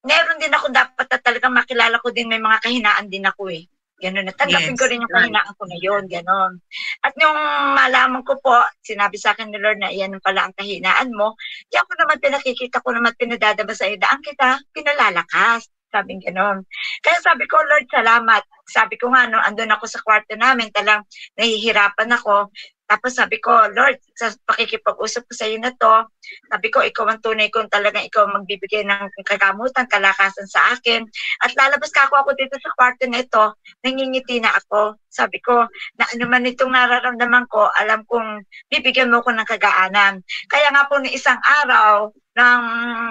meron din ako dapat na talagang makilala ko din may mga kahinaan din ako eh. Gano'n, natanggapin ko rin yung kahinaan ko na yun, gano'n. At yung malaman ko po, sinabi sa akin ni Lord na iyan pala ang kahinaan mo, di ako naman pinakikita ko naman pinadadaba sa iyo, daan kita, pinalalakas. Sabi gano'n. Kaya sabi ko, Lord, salamat. Sabi ko nga, no, andun ako sa kwarto namin, talang nahihirapan ako. Tapos sabi ko, Lord, sa pakikipag-usap ko sa iyo na to, sabi ko, ikaw ang tunay kung talagang ikaw magbibigay ng kagamutan, kalakasan sa akin. At lalabas ka ako dito sa kwarto na ito, nangingiti na ako. Sabi ko, na ano man itong nararamdaman ko, alam kong bibigyan mo ko ng kagaanan. Kaya nga po ni isang araw, nang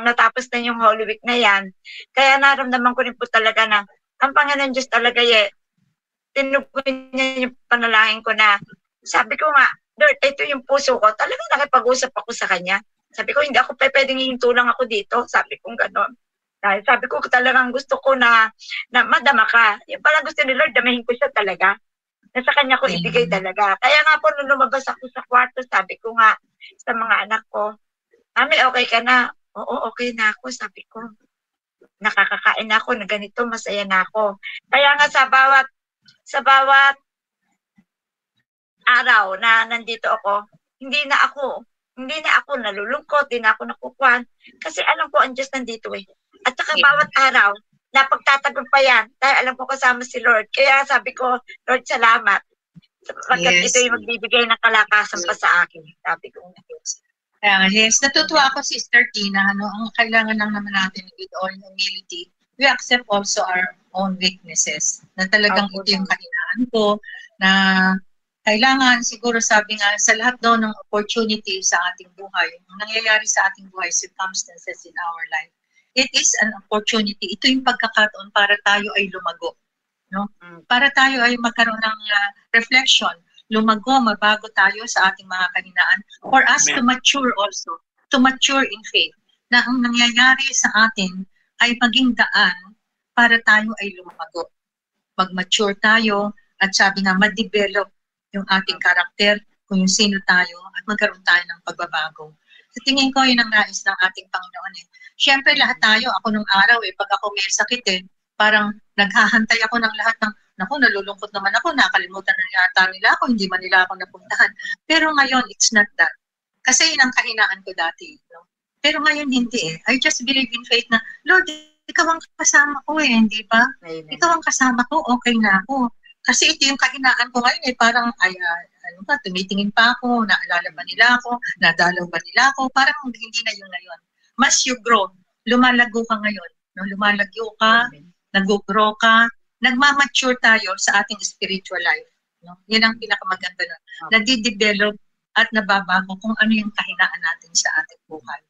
natapos na yung Holy Week na yan, kaya naramdaman ko rin po talaga na, ang Panginoon Diyos talaga tinugon niya yung panalangin ko na, sabi ko nga, Lord, ito yung puso ko. Talagang nakipag-usap ako sa kanya. Sabi ko, hindi ako pwedeng hihinto lang ako dito. Sabi ko gano'n. Dahil sabi ko talagang gusto ko na madama ka. Yung parang gusto ni Lord, damahin ko siya talaga. Na sa kanya ko ibigay talaga. Kaya nga po, nung lumabas ako sa kwarto, sabi ko nga sa mga anak ko, Mami, okay ka na? Oo, okay na ako. Sabi ko, nakakakain na ako na ganito, masaya na ako. Kaya nga sa bawat araw na nandito ako, hindi na ako nalulungkot, hindi na ako nakukuhan, kasi alam ko ang Diyos nandito eh. At saka bawat araw, napagtatagumpayan, dahil alam ko kasama si Lord. Kaya sabi ko, Lord, salamat. Sapagkat ito yung magbibigay ng kalakasan pa sa akin. Sabi ko. Yes, natutuwa ako, Sister Tina, ang kailangan lang naman natin with all humility, we accept also our own weaknesses. Na talagang ito yung kahinaan ko, na kailangan, siguro sabi nga, sa lahat daw ng opportunity sa ating buhay, yung nangyayari sa ating buhay, circumstances in our life, it is an opportunity. Ito yung pagkakataon para tayo ay lumago. No? Para tayo ay magkaroon ng reflection, lumago, mabago tayo sa ating mga kahinaan, for us to mature also, to mature in faith, na ang nangyayari sa atin ay maging daan para tayo ay lumago. Mag-mature tayo, at sabi nga, ma-develop yung ating karakter, kung yung sino tayo, at magkaroon tayo ng pagbabago. Sa tingin ko, yun ang nais ng ating Panginoon eh. Siyempre, lahat tayo, ako nung araw pag ako may sakit parang naghahantay ako ng lahat ng, nalulungkot naman ako, nakalimutan na yata nila ako, hindi man nila ako napuntahan. Pero ngayon, it's not that. Kasi yun ang kahinaan ko dati. No? Pero ngayon, hindi I just believe in faith na, Lord, ikaw ang kasama ko hindi ba? Ikaw ang kasama ko, okay na ako. Kasi ito yung kahinaan ko ngayon parang, tumitingin pa ako, naalala ba nila ako, nadalaw ba nila ako, parang hindi na yun ngayon. Mas you grow, lumalago ka ngayon. No? Lumalago ka, nag-grow ka, nagmamature tayo sa ating spiritual life. No? Yan ang pinakamaganda nun. Nadidevelop at nababago kung ano yung kahinaan natin sa ating buhay.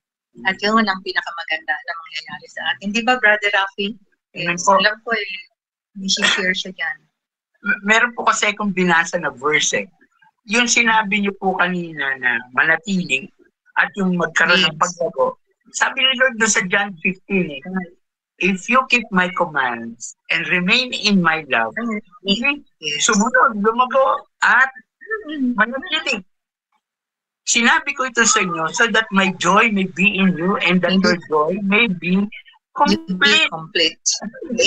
At yun ang pinakamaganda na mangyayari sa atin. Di ba, Brother Rafi? Alam ko i-share siya dyan. Meron po kasi akong binasa na verse Yung sinabi niyo po kanina na manatili at yung magkaroon ng pagbago. Sabi ni Lord doon sa John 15 if you keep my commands and remain in my love, sumunod, lumago, at manatili. Sinabi ko ito sa inyo so that my joy may be in you and that your joy may be complete.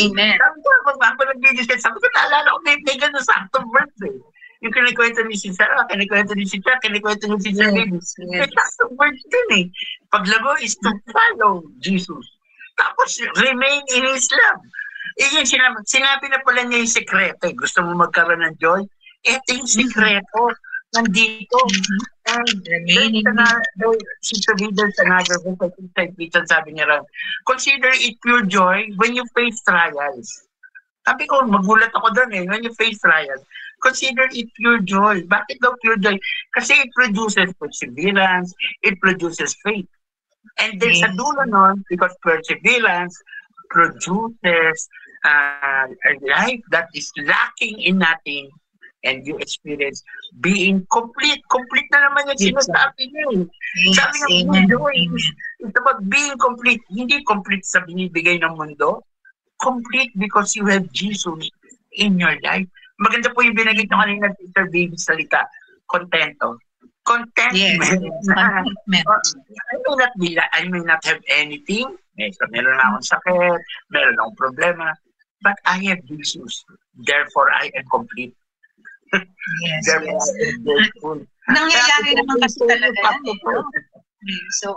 Amen. Ako nag-discuss. Sabi ko, naalala ko, may ganun sa active words Yung kinikwento ni si Sarah, kinikwento ni si Chuck, kinikwento ni si Sir David. May active words din Paglago is to follow Jesus. Tapos, remain in His love. Yung sinabi na pala niya yung sekreto. Gusto mo magkaroon ng joy? Ito yung sekreto. Nandito. Remain in Si David sa another book, sabi niya rin, consider it pure joy when you face trials. Sabi ko, magulat ako doon when you face trials. Consider it pure joy. Bakit daw pure joy? Kasi it produces perseverance, it produces faith. And then sa dulo nun, because perseverance produces a life that is lacking in nothing, and you experience being complete. Complete na naman yung sinasabi niya. Sabi niya, it's about being complete. Hindi complete sa binibigay ng mundo. Complete because you have Jesus in your life. Maganda po yung binagit nyo kanina, Sister Baby, salita. Contento. Contentment. Yes, contentment. I may not have anything. Meron na akong sakit, meron akong problema. But I have Jesus. Therefore, I am complete. Yes, Therefore, yes. I am grateful. Nangyayari naman kasi talaga yan eh. No? So,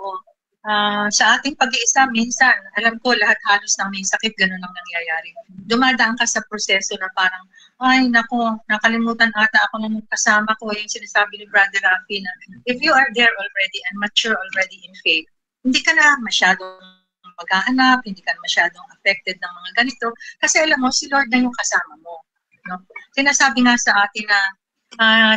sa ating pag-iisa, minsan, alam ko lahat halos ng may sakit, ganun ang nangyayari. Dumadaan ka sa proseso na parang, ay nako, nakalimutan ata ako ng kasama ko, yung sinasabi ni Brother Rafi na, if you are there already and mature already in faith, hindi ka na masyadong maghahanap, hindi ka na masyadong affected ng mga ganito, kasi alam mo, si Lord na yung kasama mo. No? Sinasabi nga sa atin na,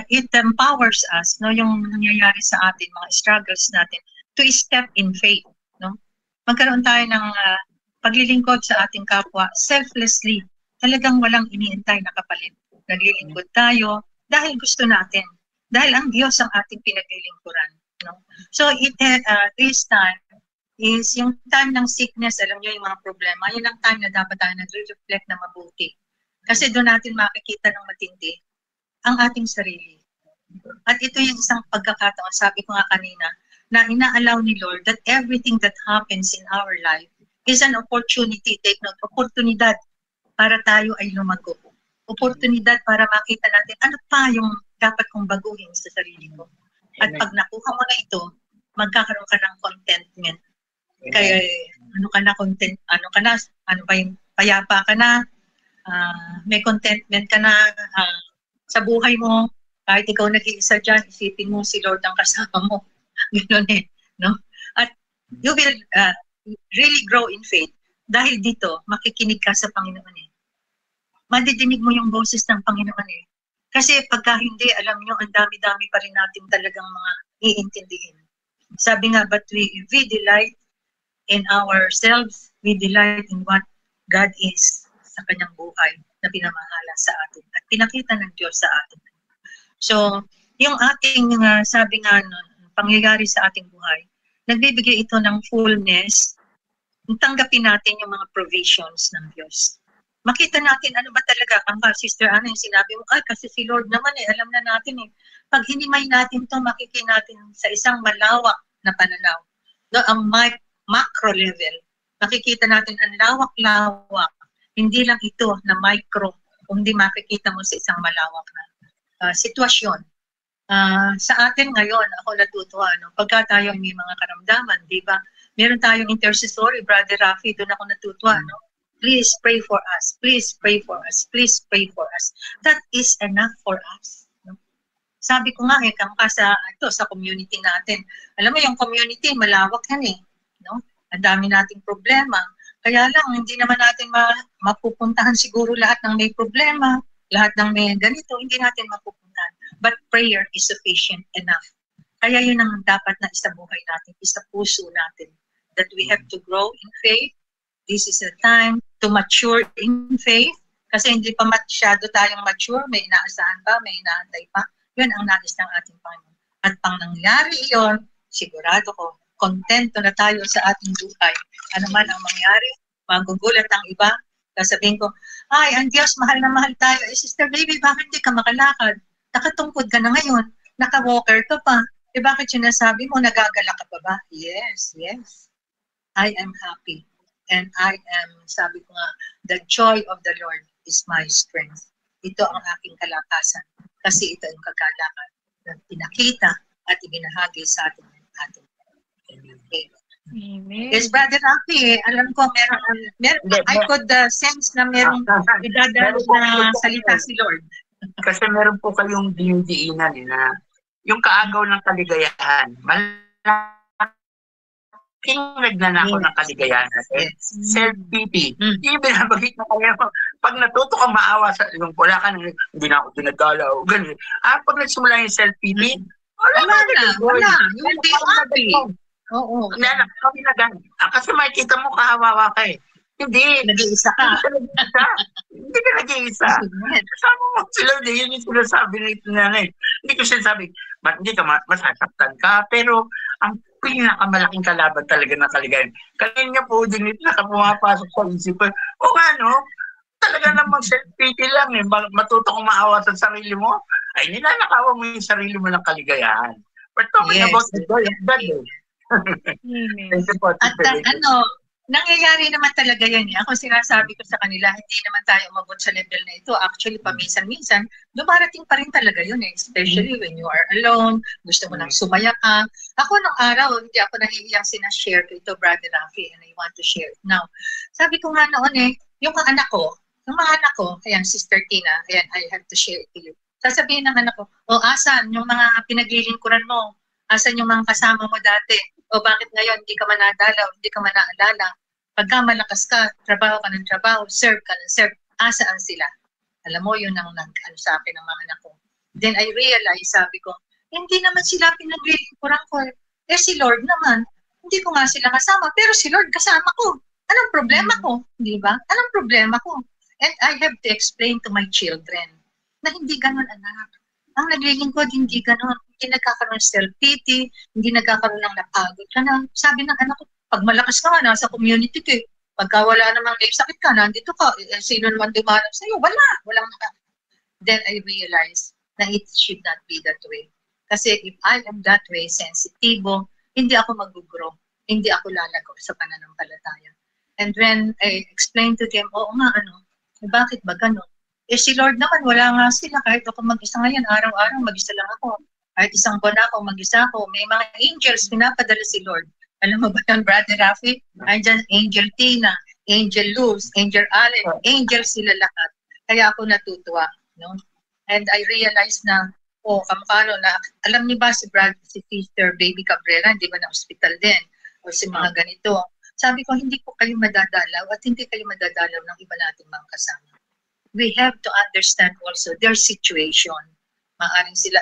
it empowers us, no, yung nangyayari sa atin, mga struggles natin, to step in faith, no? Magkaroon tayo ng paglilingkod sa ating kapwa selflessly. Talagang walang iniintay na kapalit. Naglilingkod tayo dahil gusto natin. Dahil ang Diyos ang ating pinaglilingkuran, no? So this time is yung time ng sickness, alam niyo yung mga problema, yun ang time na dapat tayo nagre-reflect na mabuti. Kasi doon natin makikita ng matindi ang ating sarili. At ito yung isang pagkakataon, sabi ko nga kanina, na ina-allow ni Lord that everything that happens in our life is an opportunity, take note, oportunidad para tayo ay lumago. Oportunidad para makita natin ano pa yung dapat kong baguhin sa sarili ko. At pag nakuha mo na ito, magkakaroon ka ng contentment. Kaya ano ka na, ano ba yung payapa ka na, may contentment ka na sa buhay mo, kahit ikaw nag-iisa dyan, isipin mo si Lord ang kasama mo. Gano'n eh, no? At you will really grow in faith dahil dito, makikinig ka sa Panginoon eh. Madidinig mo yung boses ng Panginoon eh. Kasi pagka hindi, alam nyo, ang dami-dami pa rin natin talagang mga iintindihin. Sabi nga, but we delight in ourselves, we delight in what God is sa kanyang buhay na pinamahala sa atin at pinakita ng Diyos sa atin. So, yung ating, sabi nga nun, pangyayari sa ating buhay, nagbibigay ito ng fullness, tanggapin natin yung mga provisions ng Diyos. Makita natin ano ba talaga, ang Sister Ana, yung sinabi mo, ay kasi si Lord naman eh, alam na natin eh. Pag hinimay natin to, makikita natin sa isang malawak na pananaw. No, ang macro level, makikita natin ang lawak-lawak. Hindi lang ito na micro, kundi makikita mo sa isang malawak na sitwasyon. Sa atin ngayon, ako natutuwa, no? Pagka tayo may mga karamdaman, di ba? Meron tayong intercessory, Brother Rafi, doon ako natutuwa, no? Please pray for us. Please pray for us. Please pray for us. That is enough for us. No? Sabi ko nga, sa community natin. Alam mo, yung community, malawak yan eh. No? Ang dami nating problema. Kaya lang, hindi naman natin mapupuntahan siguro lahat ng may problema, lahat ng may ganito, hindi natin mapupuntahan. But prayer is sufficient enough. Kaya yun ang dapat na isabuhay natin, isa puso natin. That we have to grow in faith. This is a time to mature in faith. Kasi hindi pa masyado tayong mature, may inaasahan pa, may inaantay pa. Yun ang nais ng ating Panginoon. At pang nangyari iyon, sigurado ko, kontento na tayo sa ating buhay. Ano man ang mangyari, magugulat ang iba. Sasabihin ko, ay, ang Diyos, mahal na mahal tayo. Eh, Sister Baby, bakit hindi ka makalakad? Nakatungkod ka na ngayon. Naka-walker ka pa. Eh, bakit sinasabi mo, nagagala ka pa ba? Yes, yes. I am happy. And I am, sabi ko nga, the joy of the Lord is my strength. Ito ang aking kalakasan. Kasi ito ang kagalakan na pinakita at ibinahagi sa ating. Okay. Amen. Yes, Brother Rafi, alam ko meron I could sense na merong idadalo na salita si Lord. Kasi meron po kayong dinudiinan na yung kaagaw ng kaligayahan, malaking nagnanakaw ng kaligayahan natin. Self-pity. Yung binabagit na kayo, pag natuto kang maawa sa yung wala ka, hindi na ako dinagalaw, ganun. Pag nagsimula yung self-pity, wala. Hindi happy. Oo. Kami na ganun. Kasi makikita mo kahawawa ka eh. Hindi. Nag-iisa ka. Hindi ka nag-iisa. Kasama mo sila, yun yung sinasabi nito nanay. Hindi ko sinasabi, hindi ka masasaktan ka, pero ang pinakamalaking kalaban talaga ng kaligayahan. Kanina po din ito, pumapasok sa isip ko, o nga no, talaga namang self-pity lang eh. Matuto kong maawa sa sarili mo, ay nilalakawan mo yung sarili mo ng kaligayahan. We're talking about the joy of God eh. Thank you po, At nangyayari naman talaga yan eh. Ako sinasabi ko sa kanila, hindi naman tayo umabot sa level na ito. Actually, paminsan-minsan, dumarating pa rin talaga yun eh. Especially when you are alone, gusto mo nang sumaya ka. Ako nung araw, hindi ako nahihiyang sinashare ko ito, Brother Rafi, and I want to share it now. Sabi ko nga noon eh, yung mga anak ko, ayan, Sister Tina, ayan, I have to share it to you. Sasabihin ng anak ko, asan yung mga pinaglilingkuran mo? Asan yung mga kasama mo dati? O bakit ngayon hindi ka manadalaw, hindi ka manaalala? Pagka malakas ka, trabaho ka ng trabaho, serve ka ng serve, asaan sila? Alam mo, yun ang nag-ano sa akin ng mga anak ko. Then I realized, sabi ko, hindi naman sila pinaglilingkuran ko. Eh si Lord naman, hindi ko nga sila kasama, pero si Lord kasama ko. Anong problema ko? Di ba? Anong problema ko? And I have to explain to my children na hindi ganun, anak. Ang naglilingkod, hindi ganun. Hindi nagkakaroon ng self-pity, hindi nagkakaroon ng napagod ka na. Sabi ng anak ko, pag malakas ka nga, nasa community ka eh. Pagka wala namang sakit ka, nandito ka. Sino naman dumarang sa'yo? Walang naka. Then I realized na it should not be that way. Kasi if I am that way, sensitibo, hindi ako mag-grow. Hindi ako lalago sa pananampalataya. And when I explained to them, oo nga, bakit ba ganun? Eh si Lord naman, wala nga sila. Kahit ako mag-isa ngayon, araw-araw mag-isa lang ako. Kahit isang buwan ako, mag-isa ako. May mga angels, pinapadala si Lord. Alam mo ba yan, Brother Rafi? Andiyan, Angel Tina, Angel Luz, Angel Allen, angel sila lahat. Kaya ako natutuwa. No? And I realized na, kamukha na, alam niyo ba si Sister Baby Cabrera, hindi ba na hospital din? O si mga ganito. Sabi ko, hindi ko kayo madadalaw at hindi kayo madadalaw ng iba nating mga kasama. We have to understand also their situation. Maaring sila,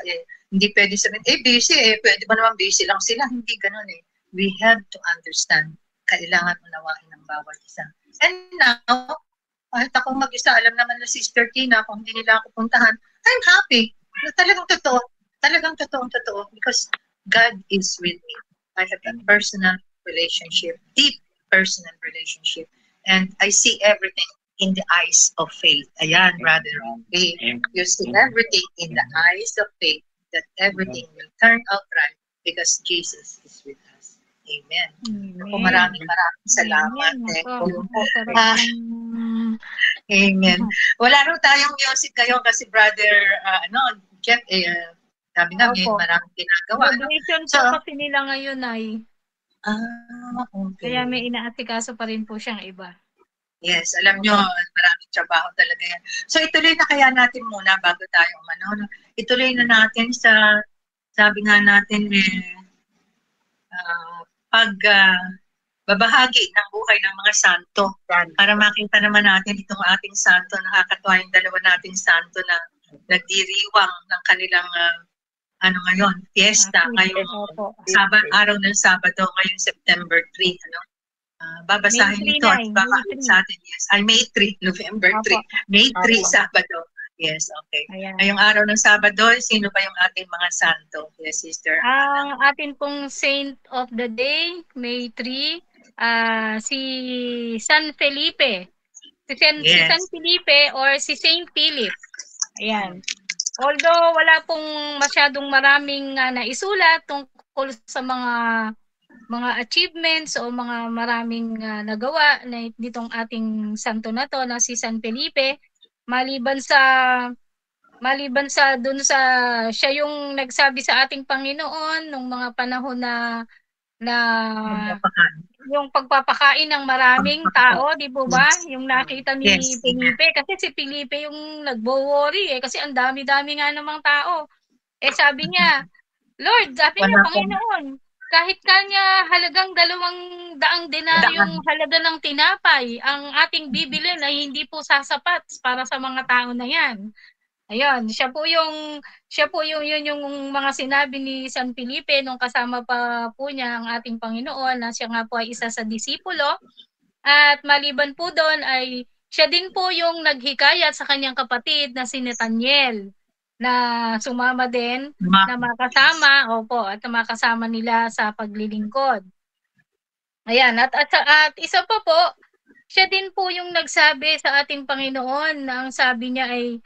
hindi pwede sabihin, busy, pwede ba naman busy lang sila? Hindi ganun eh. We have to understand. Kailangan unawain ng bawat isa. And now, kahit ako mag-isa, alam naman na Sister Tina, kung hindi nila ako puntahan, I'm happy. Talagang totoo. Talagang totoo. Because God is with me. I have a personal relationship, deep personal relationship. And I see everything in the eyes of faith. Ayan, Brother Rafi. You see everything in the eyes of faith, that everything will turn out right because Jesus is with us. Amen. Ako, maraming salamat. Amen. Wala rin tayong music kayo kasi Brother Jeff, sabi nga, may maraming ginagawa. Graduation po kasi nila ngayon ay. Okay. Kaya may inaasikaso pa rin po siyang iba. Yes, alam nyo, maraming trabaho talaga yan. So ituloy na kaya natin muna bago tayo umano. Ituloy na natin sa, sabi nga natin, babahagi ng buhay ng mga santo. Para makita naman natin itong ating santo, nakakatuwa yung dalawa nating santo na nagdiriwang ng kanilang ngayon, fiesta, ngayong araw ng Sabado, ngayong September 3, babasahin ito at babahagi sa atin. Yes, May 3, November 3. May 3, Sabado. Yes, okay. Ayan. Ngayong araw ng Sabado, sino ba yung ating mga santo? Yes, Sister. Ang atin pong Saint of the Day, May 3, si San Felipe. Si San Felipe or si Saint Philip. Ayan. Although wala pong masyadong maraming naisulat tungkol sa mga achievements o mga maraming nagawa na nitong ating santo na to na si San Felipe, maliban sa dun sa siya yung nagsabi sa ating Panginoon nung mga panahon na yung pagpapakain ng maraming tao, di po ba? Yung nakita ni Felipe, kasi si Felipe yung nagbo-worry kasi ang dami-dami nga namang tao. Sabi niya, Lord, sabi niya, Panginoon, kahit kanya halagang 200 denaryong halaga ng tinapay, ang ating bibilin ay hindi po sasapat para sa mga tao na yan. Ayun, siya po yung mga sinabi ni San Felipe nung kasama pa po niya ang ating Panginoon na siya nga po ay isa sa disipulo. At maliban po doon ay siya din po yung naghikayat sa kanyang kapatid na si Nathaniel na sumama din na makasama, opo, at makasama nila sa paglilingkod. Ayan, at isa pa po, siya din po yung nagsabi sa ating Panginoon na ang sabi niya ay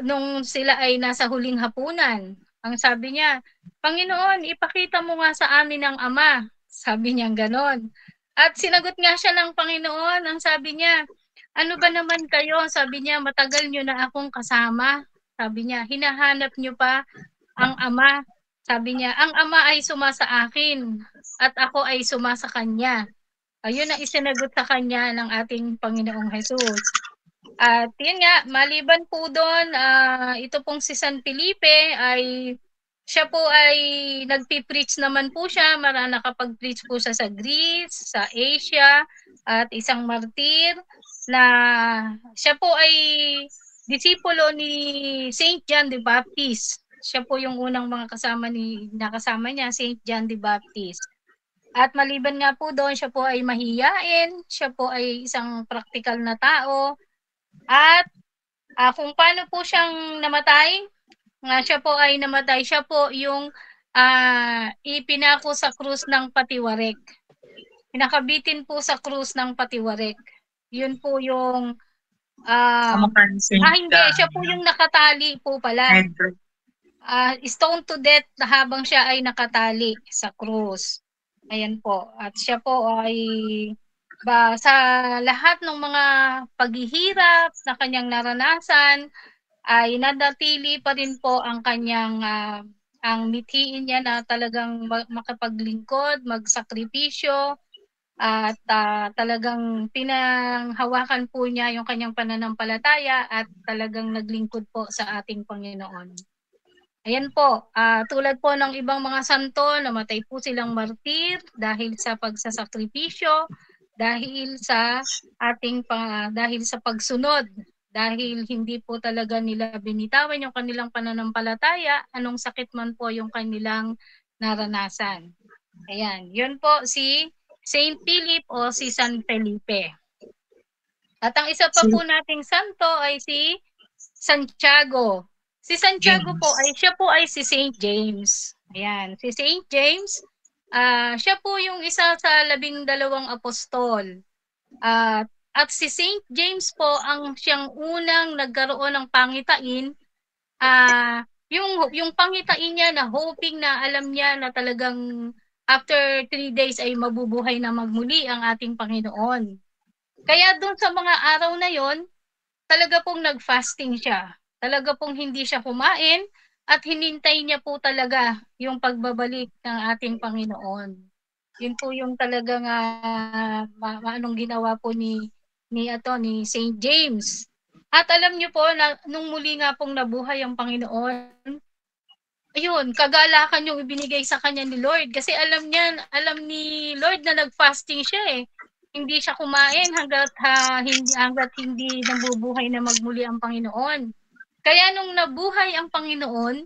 nung sila ay nasa huling hapunan. Ang sabi niya, Panginoon, ipakita mo nga sa amin ang Ama. Sabi niya ganon. At sinagot nga siya ng Panginoon, ang sabi niya, ano ba naman kayo? Sabi niya, matagal niyo na akong kasama. Sabi niya, hinahanap niyo pa ang Ama. Sabi niya, ang Ama ay sumasa akin at ako ay sumasa kanya. Ayun ang isinagot sa kanya ng ating Panginoong Jesus. At yun nga, maliban po doon, ito pong si San Felipe ay siya po ay nagpi-preach naman po siya. Nakapag-preach po siya sa Greece, sa Asia, at isang martir na siya po ay disipulo ni Saint John the Baptist. Siya po yung unang mga nakasama niya, Saint John the Baptist. At maliban nga po doon, siya po ay mahiyain, siya po ay isang praktikal na tao. At kung paano po siyang namatay, siya po ay namatay, siya po yung ipinako sa krus ng patiwarek. Pinakabitin po sa krus ng patiwarek. Yun po yung hindi, siya po yung nakatali po pala. Stone to death habang siya ay nakatali sa krus. Ayan po. At siya po ay sa lahat ng mga paghihirap na kanyang naranasan ay nanatili pa rin po ang kanyang ang mithiin niya na talagang makapaglingkod, magsakripisyo at talagang pinanghawakan po niya yung kanyang pananampalataya at talagang naglingkod po sa ating Panginoon. Ayan po, tulad po ng ibang mga santo, namatay po silang martir dahil sa pagsasakripisyo, dahil sa pagsunod, dahil hindi po talaga nila binitawan yung kanilang pananampalataya, anong sakit man po yung kanilang naranasan. Ayan, yun po si Saint Philip o si San Felipe. At ang isa pa po nating santo ay si Santiago. Si Santiago po ay siya po ay si Saint James. Ayan, si Saint James, siya po yung isa sa 12 apostol. At si Saint James po ang siyang unang nagkaroon ng pangitain. Yung pangitain niya na hoping na alam niya na talagang after 3 days ay mabubuhay na magmuli ang ating Panginoon. Kaya doon sa mga araw na yon, talaga pong nag-fasting siya. Talaga pong hindi siya kumain at hinintay niya po talaga yung pagbabalik ng ating Panginoon. Yun po yung talagang anong ginawa po ni Saint James. At alam niyo po na nung muli nga pong nabuhay ang Panginoon, ayun, kagalakan yung ibinigay sa kanya ni Lord kasi alam ni Lord na nag-fasting siya eh. Hindi siya kumain hanggat hindi nabubuhay na magmuli ang Panginoon. Kaya nung nabuhay ang Panginoon,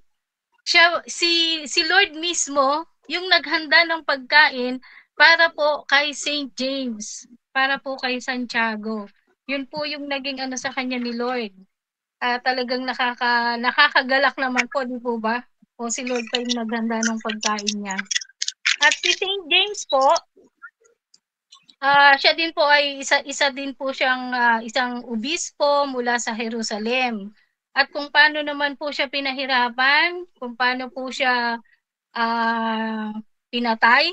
si Lord mismo yung naghanda ng pagkain para po kay Saint James, para po kay Santiago. Yun po yung naging sa kanya ni Lord. Talagang nakakagalak naman po, di po ba? O si Lord pa yung naghanda ng pagkain niya. At si Saint James po, siya din po ay isa din po siyang isang obispo mula sa Jerusalem. At kung paano naman po siya pinahirapan, kung paano po siya pinatay,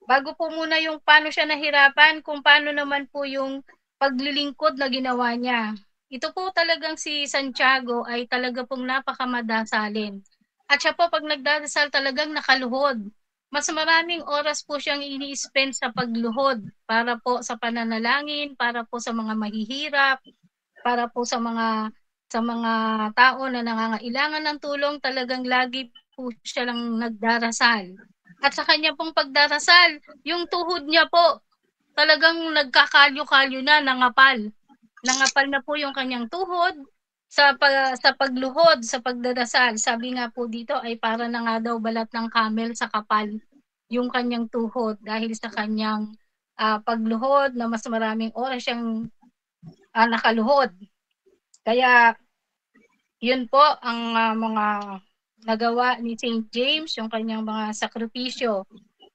bago po muna yung paano siya nahirapan, kung paano naman po yung paglilingkod na ginawa niya. Ito po talagang si Santiago ay talaga pong napakamadasalin. At siya po pag nagdadasal talagang nakaluhod. Mas maraming oras po siyang ini-spend sa pagluhod para po sa pananalangin, para po sa mga mahihirap, para po sa mga tao na nangangailangan ng tulong, talagang lagi po siya lang nagdarasal. At sa kanya pong pagdarasal, yung tuhod niya po talagang nagkakalyo-kalyo na, nangapal. Nangapal na po yung kanyang tuhod sa pagluhod, sa pagdarasal. Sabi nga po dito ay para na nga daw balat ng camel sa kapal yung kanyang tuhod dahil sa kanyang pagluhod na mas maraming oras siyang nakaluhod. Kaya yun po ang mga nagawa ni St. James, yung kanyang mga sakripisyo.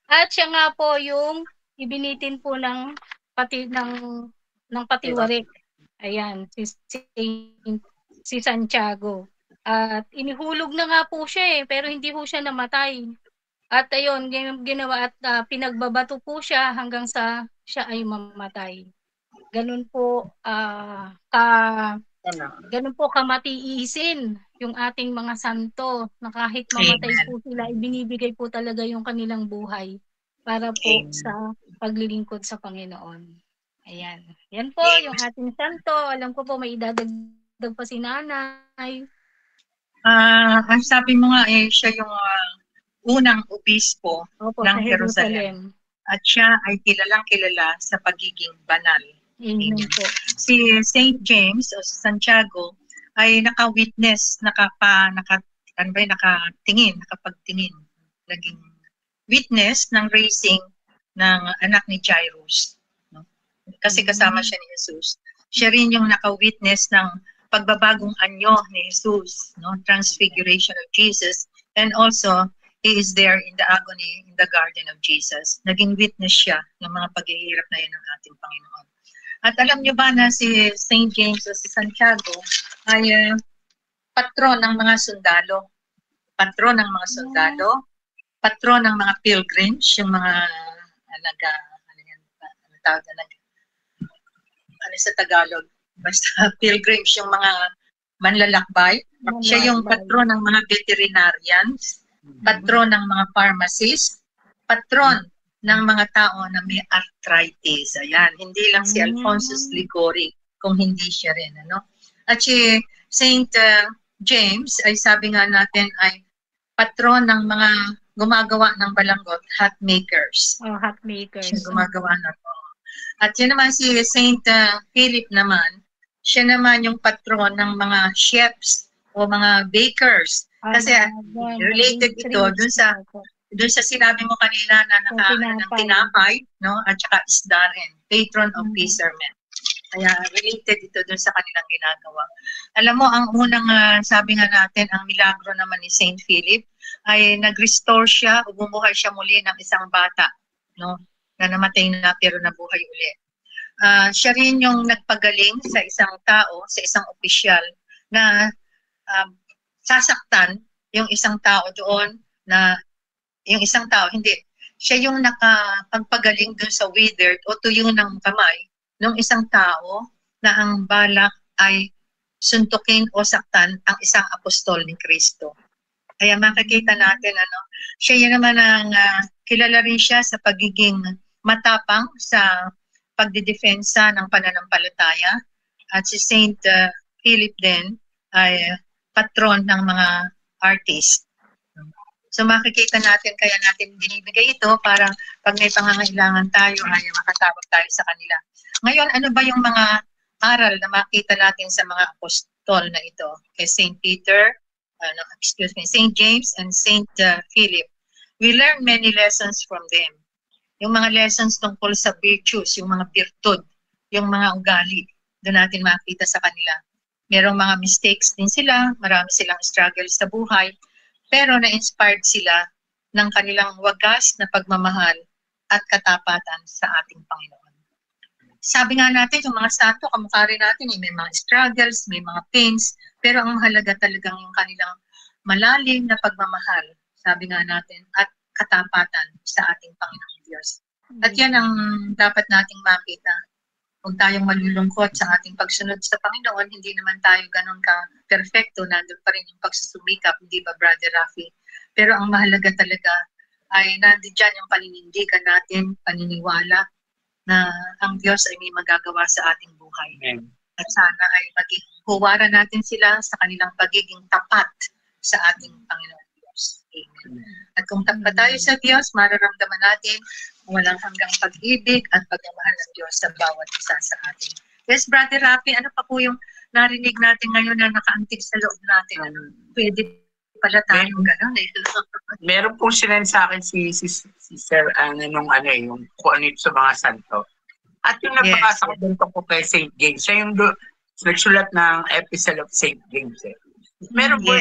At siya nga po yung ibinitin po ng patiwari. Ayan, si Santiago. At inihulog na nga po siya pero hindi po siya namatay. At ayun, ginawa at pinagbabato po siya hanggang sa siya ay mamatay. Ganun po ganun po kamatiisin yung ating mga santo na kahit mamatay po sila, ibinibigay po talaga yung kanilang buhay para po sa paglilingkod sa Panginoon. Ayan. Yan po yung ating santo. Alam ko po may idadagdag pa si nanay. Ang sabi mo nga siya yung unang obispo ng Jerusalem. At siya ay kilalang-kilala sa pagiging banal. Amen po. Si St. James o Santiago ay naka-witness, nakapagtingin, naging witness ng raising ng anak ni Jairus. No? Kasi kasama siya ni Jesus. Siya rin yung naka-witness ng pagbabagong anyo ni Jesus, no? Transfiguration of Jesus, and also he is there in the agony in the garden of Jesus. Naging witness siya ng mga paghihirap na yun ng ating Panginoon. At alam niyo ba na si St. James o si Santiago ay patron ng mga sundalo. Patron ng mga sundalo, patron ng mga pilgrims, yung mga ano sa Tagalog, basta pilgrims, yung mga manlalakbay. Siya yung patron ng mga veterinarians, patron ng mga pharmacists, patron ng mga tao na may arthritis. Ayan, hindi lang si Alphonsus Liguori, kung hindi siya rin. Ano? At si St. James, ay sabi nga natin, ay patron ng mga gumagawa ng balanggot, hat makers. Hat makers. Siya gumagawa na po. At yun naman si St. Philip naman, siya naman yung patron ng mga chefs o mga bakers. Kasi related ito dun sa sinabi mo kanina na nakaano ng tinapay, no? At saka isda rin, patron of fishermen. Kaya related ito dun sa kanilang ginagawa. Alam mo, ang unang sabi nga natin, ang milagro naman ni St. Philip ay nag-restore siya o bumuhay siya muli ng isang bata, no? Na namatay na pero nabuhay uli. Siya rin yung nagpagaling sa isang tao, sa isang opisyal na sasaktan yung isang tao doon na yung isang tao, hindi. Siya yung nakapagpagaling doon sa withered o tuyo ng kamay ng isang tao na ang balak ay suntukin o saktan ang isang apostol ni Kristo. Kaya makikita natin, siya yun naman ang kilala rin siya sa pagiging matapang sa pagdidefensa ng pananampalataya. At si St. Philip din ay patron ng mga artist. So makikita natin, kaya natin binibigay ito para pag may pangangailangan tayo ay makatawag tayo sa kanila. Ngayon, ano ba yung mga aral na makita natin sa mga apostol na ito? Kay St. Peter, St. James and St. Philip. We learn many lessons from them. Yung mga lessons tungkol sa virtues, yung mga virtud, yung mga ugali, doon natin makita sa kanila. Merong mga mistakes din sila, marami silang struggles sa buhay, pero na-inspired sila ng kanilang wagas na pagmamahal at katapatan sa ating Panginoon. Sabi nga natin, yung mga santo, kamukha rin natin, may mga struggles, may mga pains, pero ang mahalaga talagang yung kanilang malalim na pagmamahal, sabi nga natin, at katapatan sa ating Panginoon Diyos. At yan ang dapat nating makita. Huwag tayong malulungkot sa ating pagsunod sa Panginoon, hindi naman tayo ganun ka-perfecto, nandun pa rin yung pagsusumikap, hindi ba, Brother Rafi? Pero ang mahalaga talaga ay nandun dyan yung paninindigan natin, paniniwala na ang Diyos ay may magagawa sa ating buhay. Amen. At sana ay maging huwaran natin sila sa kanilang pagiging tapat sa ating Panginoon Diyos. Amen. At kung tapat tayo sa Diyos, mararamdaman natin walang hanggang pag-ibig at pagmamahal ng Diyos sa bawat isa sa atin. Yes, Brother Rafi, ano pa po yung narinig natin ngayon na nakaantig sa loob natin? Pwede pala tayong gano'n eh. Meron pong sinend sa akin si Sir Ana nung yung kung ano sa mga santo. At yung nabasa ko dito po kay St. James, siya yung nagsulat ng Epistle of St. James. Meron po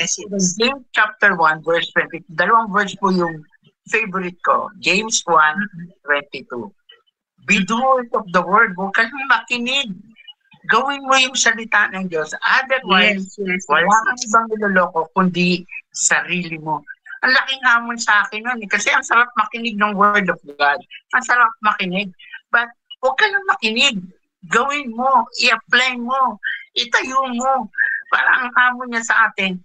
James chapter 1 verse 22. Dalawang verse po yung favorite ko. James 1:22. Be doers of the word. Huwag kayong makinig. Gawin mo yung salita ng Diyos. Otherwise, wala kang ibang niloloko kundi sarili mo. Ang laking hamon sa akin nun. Kasi ang sarap makinig ng word of God. Ang sarap makinig. But huwag ka lang makinig. Gawin mo. I-apply mo. Itayo mo. Parang ang hamon niya sa atin.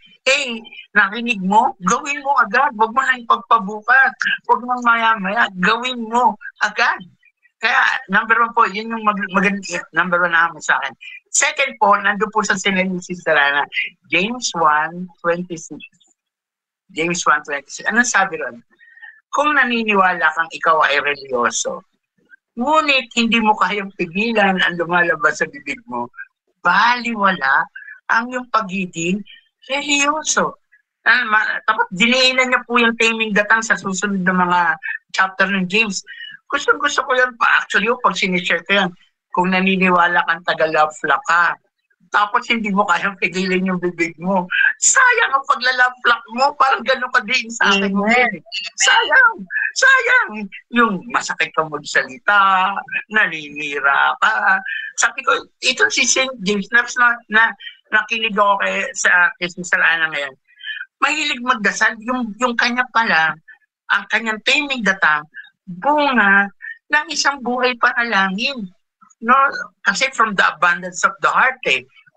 Nakinig mo? Gawin mo agad. Huwag mo lang pagpabukas. Huwag mo maya-maya. Gawin mo agad. Kaya, number 1 po, yun yung maganda, number 1 na hamon sa akin. Second po, nandun po sa sinend ni Sister Ana, James 1:26. James 1:26. Anong sabi ron? Kung naniniwala kang ikaw ay religyoso, ngunit hindi mo kayang pigilan ang lumalabas sa bibig mo, baliwala ang iyong pagiging religyoso. Tapos diniinan niya po yung taming datang sa susunod na mga chapter ng James. Gusto ko yan pa. Actually, pag sinishare ko yan, kung naniniwala kang taga-love flock ka, tapos hindi mo kayang pigilin yung bibig mo, sayang ang pagla-love flock mo. Parang gano'n ka din sa akin. Sayang. Yung masakit kang magsalita, naninira ka. Sabi ko, ito si St. James, na nakinig ako kay Sister Ana ngayon. Mahilig magdasal, yung kanya pala, ang kanyang taming datang, bunga ng isang buhay panalangin. No? Kasi from the abundance of the heart,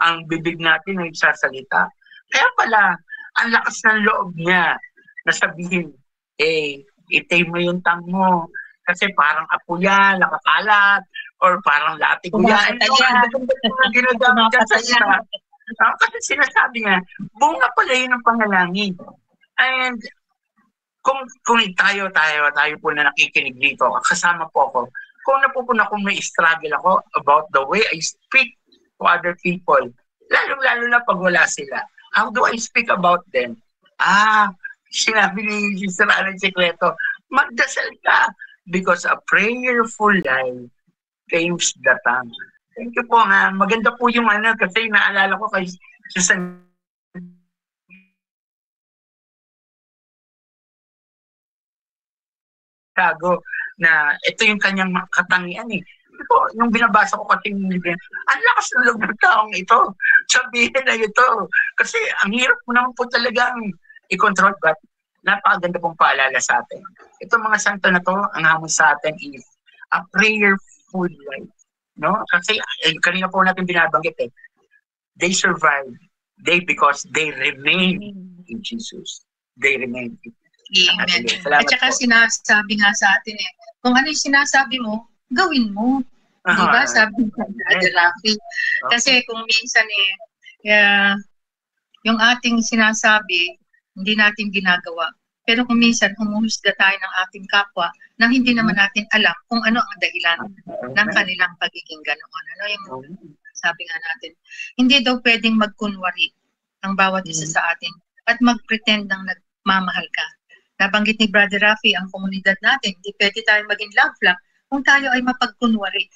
ang bibig natin ay sasalita. Kaya pala, ang lakas ng loob niya na sabihin, itay mo yung tang mo. Kasi parang apo yan, nakakalat, or parang latigo yan. Ginagamit yan sa isa. Kasi sinasabi niya, bunga pala yun ang panalangin. And kung tayo po na nakikinig dito, kasama po ako, kung napupuna kung may struggle ako about the way I speak to other people, lalo na pag wala sila, how do I speak about them? Sinabi ni Sister Ana Secreto, magdasal ka because a prayerful life claims the tongue. Thank you po nga. Maganda po yung kasi naalala ko kay Sister na ito yung kanyang katangian Ito, yung binabasa ko kasi ang lakas ng loob ng taong ito. Sabihin na ito. Kasi ang hirap mo naman po talagang i-control, but napakaganda pong paalala sa atin. Ito mga santo na to, ang hamon sa atin is a prayerful life. No? Kasi kanina po natin binabanggit they survive. Because they remain in Jesus. They remain in Amen. At saka sinasabi nga sa atin kung ano yung sinasabi mo, gawin mo. Diba? Sabi ng Rafi. Kasi kung minsan yung ating sinasabi, hindi natin ginagawa. Pero kung minsan humuhusga tayo ng ating kapwa nang hindi naman natin alam kung ano ang dahilan ng kanilang pagiging ganoon. Ano yung sabi nga natin? Hindi daw pwedeng magkunwari ang bawat isa sa atin at mag-pretend ng nagmamahal ka. Nabanggit ni Brother Rafi, ang komunidad natin, hindi pwede tayo maging love flock kung tayo ay mapagkunwari.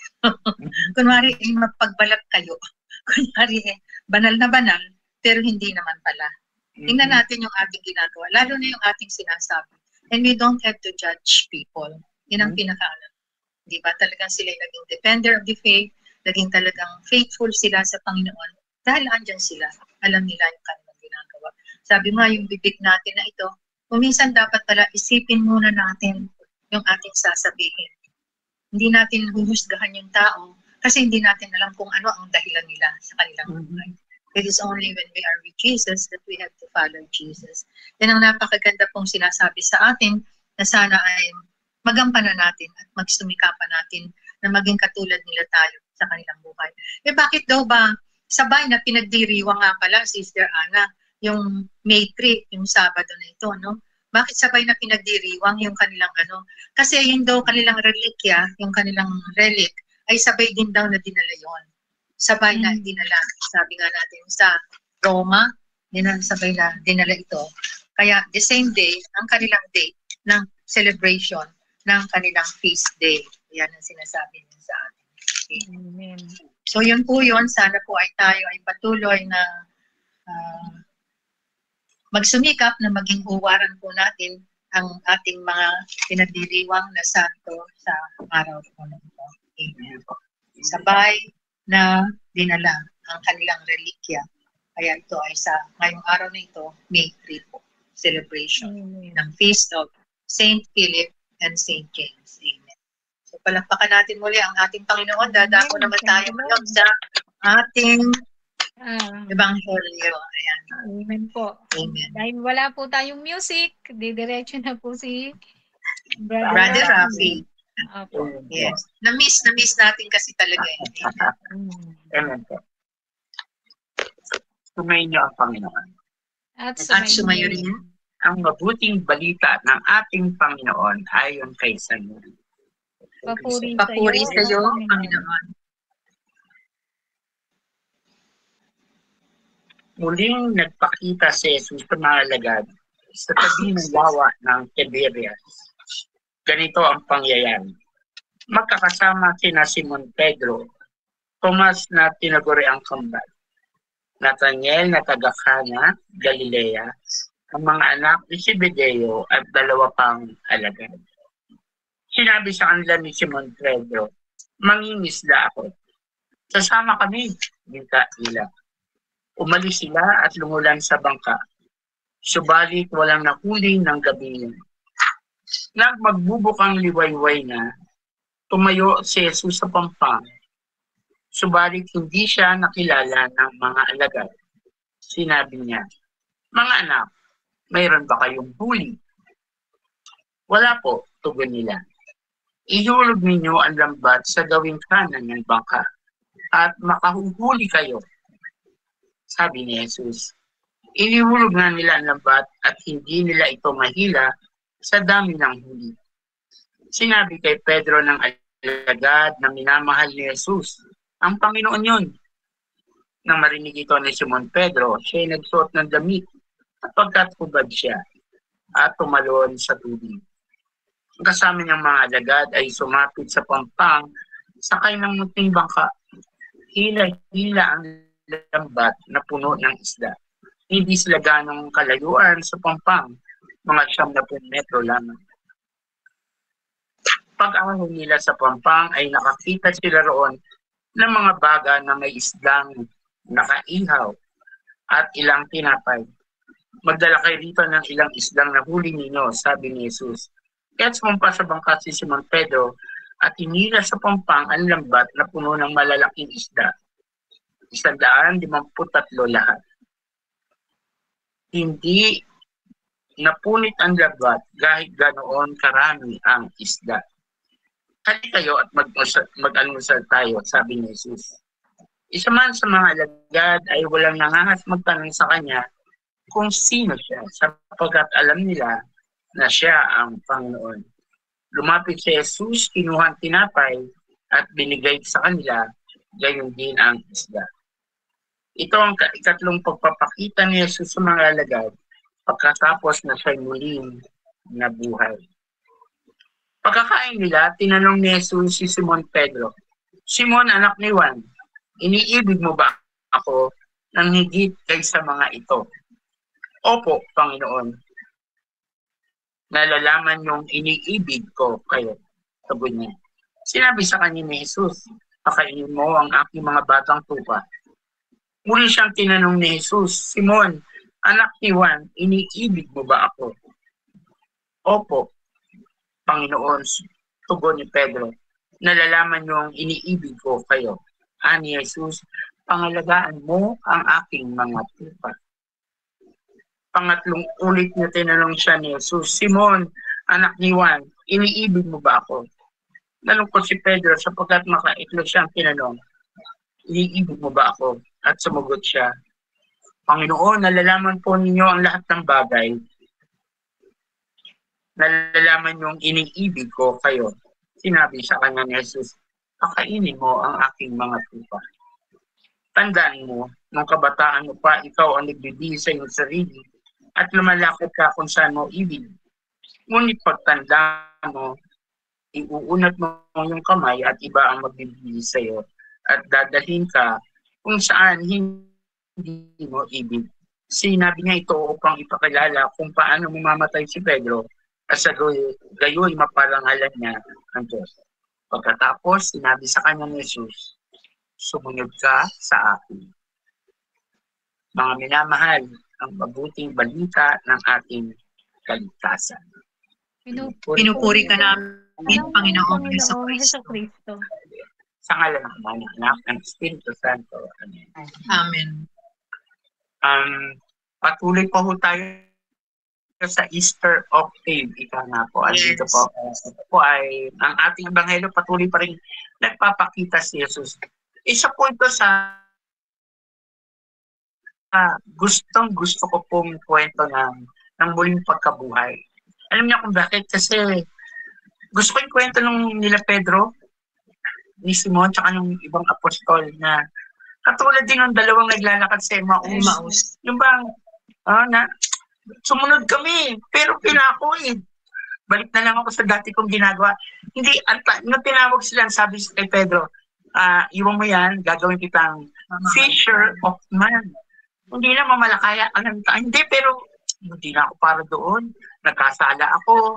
Kunwari ay mapagbalat kayo. Kunwari banal na banal, pero hindi naman pala. Tingnan natin yung ating ginagawa, lalo na yung ating sinasabi. And we don't have to judge people. Yun ang pinakaalam. Di ba? Talagang sila yung naging defender of the faith, naging talagang faithful sila sa Panginoon. Dahil andyan sila, alam nila yung kanilang ginagawa. Sabi nga, yung bibig natin na ito, kung minsan dapat pala isipin muna natin yung ating sasabihin. Hindi natin huhusgahan yung tao kasi hindi natin alam kung ano ang dahilan nila sa kanilang buhay. It is only when we are with Jesus that we have to follow Jesus. Yan ang napakaganda pong sinasabi sa atin na sana ay magampanan natin at magsumikapan natin na maging katulad nila tayo sa kanilang buhay. Bakit daw ba sabay na pinagdiriwang nga pala, Sister Ana, yung May 3, yung Sabado na ito, no? Bakit sabay na pinagdiriwang yung kanilang Kasi yun daw kanilang relikya, yung kanilang relic, ay sabay din daw na dinala yon. Sabay na dinala. Sabi nga natin sa Roma, sabay na dinala ito. Kaya the same day, ang kanilang date ng celebration ng kanilang feast day. Yan ang sinasabi niya sa atin. Okay. Amen. So yun po yun. Sana po ay tayo ay patuloy na magsumikap na maging huwaran po natin ang ating mga pinagdiriwang na santo sa araw po na ito. Amen. Sabay na dinala ang kanilang relikya. Kaya ito ay sa ngayong araw na ito, May 3 po, celebration ng Feast of St. Philip and St. James. Amen. So palakpakan natin muli ang ating Panginoon. Dadako naman tayo ngayon sa ating Ebanghelyo. Ayan. Amen po. Amen. Dahil wala po tayong music, didiretso na po si Brother Rafi. Opo. Yes. Na-miss natin kasi talaga yun. Amen po. Sumayin niyo ang Panginoon. At sumayo rin. Ang mabuting balita ng ating Panginoon ayon kay San Mary. Papuri sa iyo, Panginoon. Muling nagpakita si Jesus sa mga alagad sa tabi ng lawa ng Tiberias. Ganito ang pangyayari. Magkakasama sina Simon Pedro, Tomas na tinaguri ang kambal, Nathaniel na taga Cana, Galilea, ang mga anak ni Zebedeo at dalawa pang alagad. Sinabi sa kanila ni Simon Pedro, mangingisda ako. Sasama kami, ginta nila. Umalis sila at lumulan sa bangka. Subalit walang nahuli ng gabi yun. Nang magbubukang liwayway na, tumayo si Jesus sa pampang. Subalit hindi siya nakilala ng mga alagad. Sinabi niya, mga anak, mayroon ba kayong huli? Wala po, tugon nila. Ihulog ninyo ang lambat sa gawing kanan ng bangka at makahuhuli kayo. Sabi ni Jesus, inihulog na nila ang lambat at hindi nila ito mahila sa dami ng huli. Sinabi kay Pedro ng alagad na minamahal ni Jesus, ang Panginoon yun. Nang marinig ito ni Simon Pedro, siya ay nagsuot ng damit at pagkatubad siya at tumalon sa tubig. Ang kasama niyang mga alagad ay sumapit sa pampang sakay ng munting bangka. Hila-hila ang lambat na puno ng isda. Hindi sila ganong kalayuan sa pampang, mga 70 metro lamang. Pag-ahon nila sa pampang ay nakakita sila roon ng mga baga na may isdang nakaihaw at ilang tinapay. Magdala kayo dito ng ilang isdang nahuli ninyo, sabi ni Jesus. Kaya sumampa sa bangka si Simon Pedro at inila sa pampang ang lambat na puno ng malalaking isda. 153 lahat. Hindi napunit ang lambat kahit ganoon karami ang isda. Halika kayo at mag-almusal tayo, sabi ni Jesus. Isa man sa mga alagad ay walang nangahas magtanong sa kanya kung sino siya, sapagkat alam nila na siya ang Panginoon. Lumapit si Jesus, kinuha ang tinapay at binigay sa kanila, gayon din ang isda. Ito ang ikatlong pagpapakita ni Jesus sa mga alagad pagkatapos na siya'y muling nabuhay. Pagkakain nila, tinanong ni Jesus si Simon Pedro, Simon, anak ni Juan, iniibig mo ba ako ng higit kaysa mga ito? Opo, Panginoon. Nalalaman yung iniibig ko kayo. Sabi niya. Sinabi sa kanya ni Jesus, pakainin mo ang aking mga batang tupa. Muli siyang tinanong ni Jesus, Simon, anak ni Juan, iniibig mo ba ako? Opo, Panginoon, tugon ni Pedro. Nalalaman yung iniibig ko kayo. Ani Jesus, pangalagaan mo ang aking mga tupa. Pangatlong ulit na tinanong siya ni Jesus, Simon, anak ni Juan, iniibig mo ba ako? Nalungkot si Pedro sapagkat makaitlo siyang tinanong, iniibig mo ba ako? At sumagot siya, Panginoon, nalalaman po ninyo ang lahat ng bagay. Nalalaman yung iniibig ko kayo. Sinabi sa kanya ni Jesus, pakainin mo ang aking mga tupa. Tandaan mo, nung kabataan mo pa, ikaw ang nagbibigay sa iyong sarili at lumalakad ka kung saan mo ibig. Ngunit pagtanda mo, iuunat mo yung kamay at iba ang magbibigay sa'yo at dadalhin ka kung saan hindi mo ibig. Sinabi niya ito upang ipakilala kung paano mamamatay si Pedro at sa gayoy maparangalan niya ang Diyos. Pagkatapos, sinabi sa kanya ni Jesus, sumunod ka sa akin. Mga minamahal, ang mabuting balita ng ating kaligtasan. Pinupuri ka namin, Panginoong Jesucristo. Sa ngalan ng Ama, ng Anak, ng Espiritu Santo. Amen. Amen. Patuloy po tayo sa Easter Octave. Ika nga po. Yes. Dito po ay ang ating ebanghelyo patuloy pa rin nagpapakita si Jesus. Isa po ito sa gusto ko pong kwento ng muling pagkabuhay. Alam niyo kung bakit? Kasi gusto ko yung kwento nung nila Pedro, ni Simon, tsaka ng ibang apostol na katulad din ng dalawang naglalakad sa Emmaus. Yung bang, sumunod kami, pero pinakoy. Balik na lang ako sa dati kong ginagawa. Hindi, nung tinawag sila, sabi kay Pedro, iwan mo yan, gagawin kitang fisher of man. Hindi na mamalakaya. Hindi, pero hindi na ako para doon. Nagkasala ako.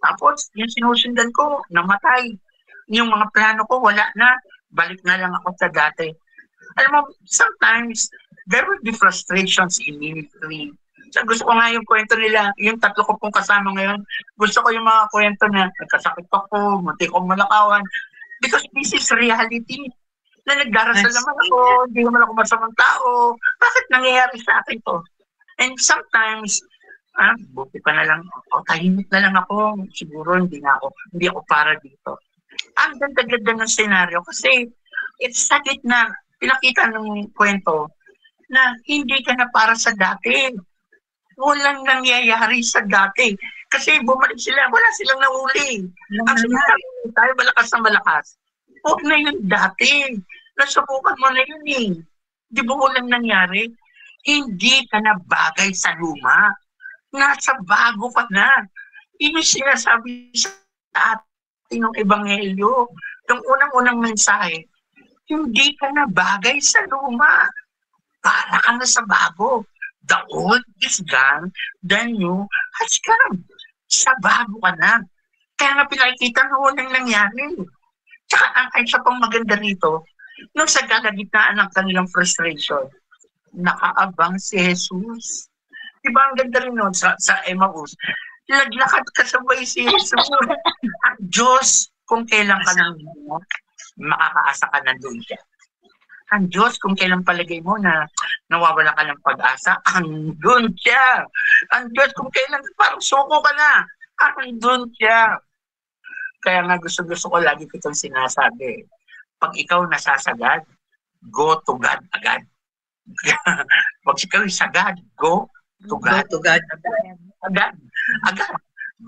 Tapos, yung sinusundan ko, namatay. Yung mga plano ko, wala na. Balik na lang ako sa dati. Alam mo, sometimes, there will be frustrations in ministry. So, gusto ko nga yung kwento nila, yung tatlo ko pong kasama ngayon, gusto ko yung mga kwento na nagkasakit ako, munti kong malakawan. Because this is reality. Na nagdarasal naman ako, hindi naman ako masamang tao. Bakit nangyayari sa akin to? And sometimes, buti pa na lang, tahimik na lang ako. Siguro hindi ako para dito. Ang ganda-ganda ng senaryo kasi it's sa gitna, pinakita ng kwento na hindi ka na para sa dati. Walang nangyayari sa dati. Kasi bumalik sila, wala silang nahuli. Ang sinasabi tayo, malakas na malakas. Huwag na yung dati. Nasubukan mo na yun eh. Di ba walang nangyari? Hindi ka na bagay sa luma. Nasa bago ka na. Yung sinasabi sa atin ng ebanghelyo, yung unang-unang mensahe, hindi ka na bagay sa luma. Para ka na sa bago. The old is gone, the new has come. Sa bago ka na. Kaya nga pinakikita na walang nangyari. Tsaka ang isa pang maganda rito, nung sa kalagitnaan ng kanilang frustration, nakaabang si Jesus. Diba ang ganda rin nun sa Emmaus? Laglakad kasabay si Jesus. Ang Diyos, kung kailan ka nang makakaasa ka nandun siya. Ang Diyos, kung kailan palagay mo na nawawala ka ng pag-asa, andun siya. Ang Diyos, kung kailan parang suko ka na, andun siya. Kaya nga gusto ko lagi kitong sinasabi. Pag ikaw nasasagad, go to God agad. Pag ikaw sagad, go to God. Go to God. Agad.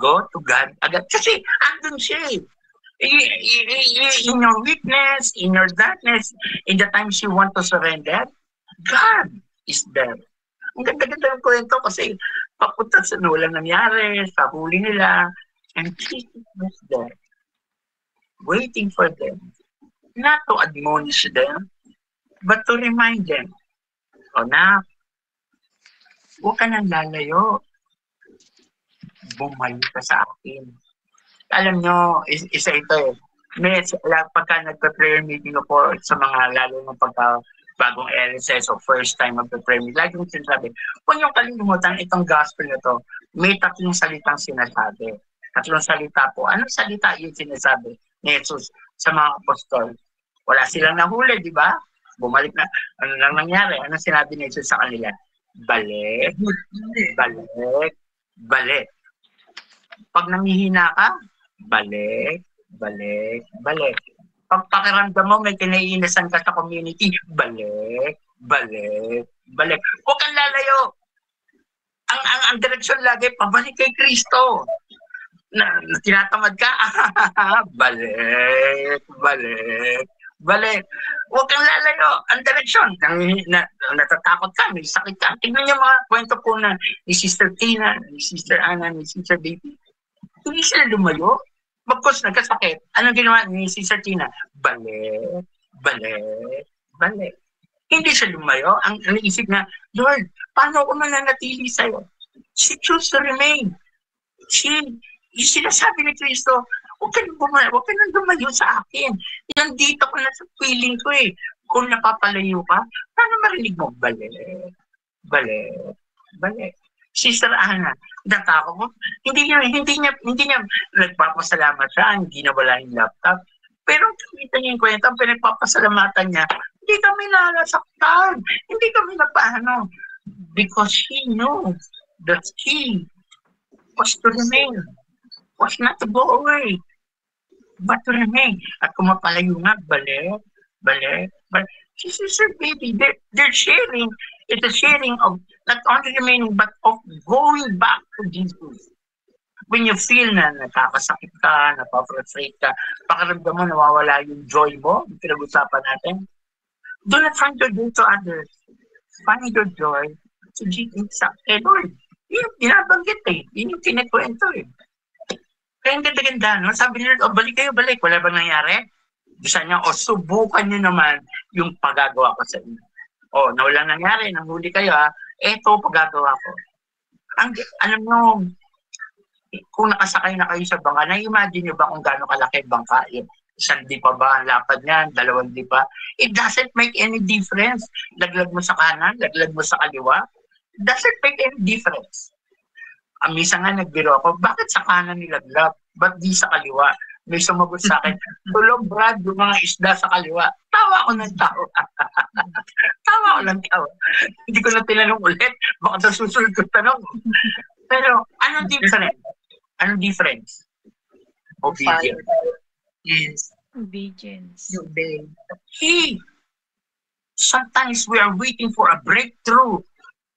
Go to God agad. Kasi andun siya eh. In your weakness, in your darkness, in the times you want to surrender, God is there. Ang ganda-ganda ng kwento kasi papunta sa walang nangyari, sa huli nila, and Jesus was there, waiting for them. Not to admonish them, but to remind them, na, huwag ka nang lalayo. Bumalik ka sa akin. Alam nyo, isa ito eh. Pagka nagpa-prayer meeting ako sa mga lalo ng bagong LSS o first time magpa-prayer meeting, lagi kong sinasabi, huwag nyo kalimutan itong gospel na to, may tatlong salitang sinasabi. Tatlong salita po. Anong salita yung sinasabi ni Jesus sa mga apostol? Wala silang nahuli, di ba? Bumalik na. Ano lang nangyari? Anong sinabi ni Jesus sa kanila? Balik. Balik. Balik. Pag nangihina ka, balik. Balik. Balik. Pag pakiramdam mo may kinaiinasan ka sa community, balik. Balik. Balik. Huwag kang lalayo. Ang direksyon lagi, pabalik kay Kristo. Na tinatamad ka, balik, balik, balik. Huwag kang lalayo. Ang direksyon. Natatakot ka, may sakit ka. Tingnan niyo mga kwento po na ni Sister Tina, ni Sister Anna, ni Sister Baby. Hindi sila lumayo. Bagkos nagkasakit. Anong ginawa ni Sister Tina? Balik, balik, balik. Hindi siya lumayo. Ang naisip na, Lord, paano ako mananatili sa'yo? She chose to remain. Yung sinasabi ni Kristo, huwag ka nang lumayo sa akin. Nandito ko na sa feeling ko eh. Kung napapalayo ka, paano marinig mo? Balik, balik, balik. Sister Anna, natako ko. Hindi niya nagpapasalamat siya, hindi na wala yung laptop. Pero kita niya yung kwento, ang pinagpapasalamatan niya, hindi kami nalasaktan, hindi kami napaano. Because he knew that he was to remain, was not to go away, but to remain. At kung mapalayo nga, balik. Sister Baby, they're sharing. It's a sharing of not only remaining, but of going back to Jesus. When you feel na nakakasakit ka, napafrustrate ka, pakiramdam mo, nawawala yung joy mo, yung pinag-usapan natin, do not find your joy to others. Find your joy to Jesus. Eh, Lord, yun yung binabanggit eh. Yun yung kinikwento eh. Kaya ang ganda-ganda, no? Sabi ni Lord, balik kayo, balik. Wala bang nangyari? Gusto niya, subukan niyo naman yung pagagawa ko sa inyo. Na walang nangyari, nanghuli kayo ha, eto pagagawa ko. Alam nyo, kung nakasakay na kayo sa bangka, na-imagine nyo ba kung gaano kalaki bangka? Isang di pa ba ang lapad niyan? 2 di pa? It doesn't make any difference. Laglag mo sa kanan, laglag mo sa kaliwa. It doesn't make any difference. Minsan nga nagbiro ako, bakit sa kanan nilaglag? Ba't di sa kaliwa? May sumagot sa akin, tulog Brad, yung mga isda sa kaliwa. Tawa ko ng tawa. Hindi ko na tinanong ulit. Baka sa susunod ko tanong. Pero, anong difference? Obedience. Yes. Obedience. Sometimes we are waiting for a breakthrough.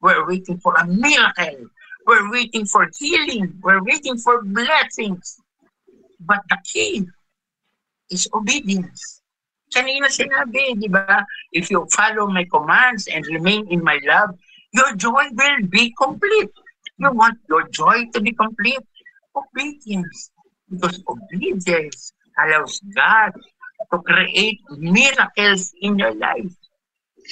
We're waiting for a miracle. We're waiting for healing. We're waiting for blessings. But the key is obedience. Kanina sinabi, di ba? If you follow my commands and remain in my love, your joy will be complete. You want your joy to be complete? Obedience. Because obedience allows God to create miracles in your life.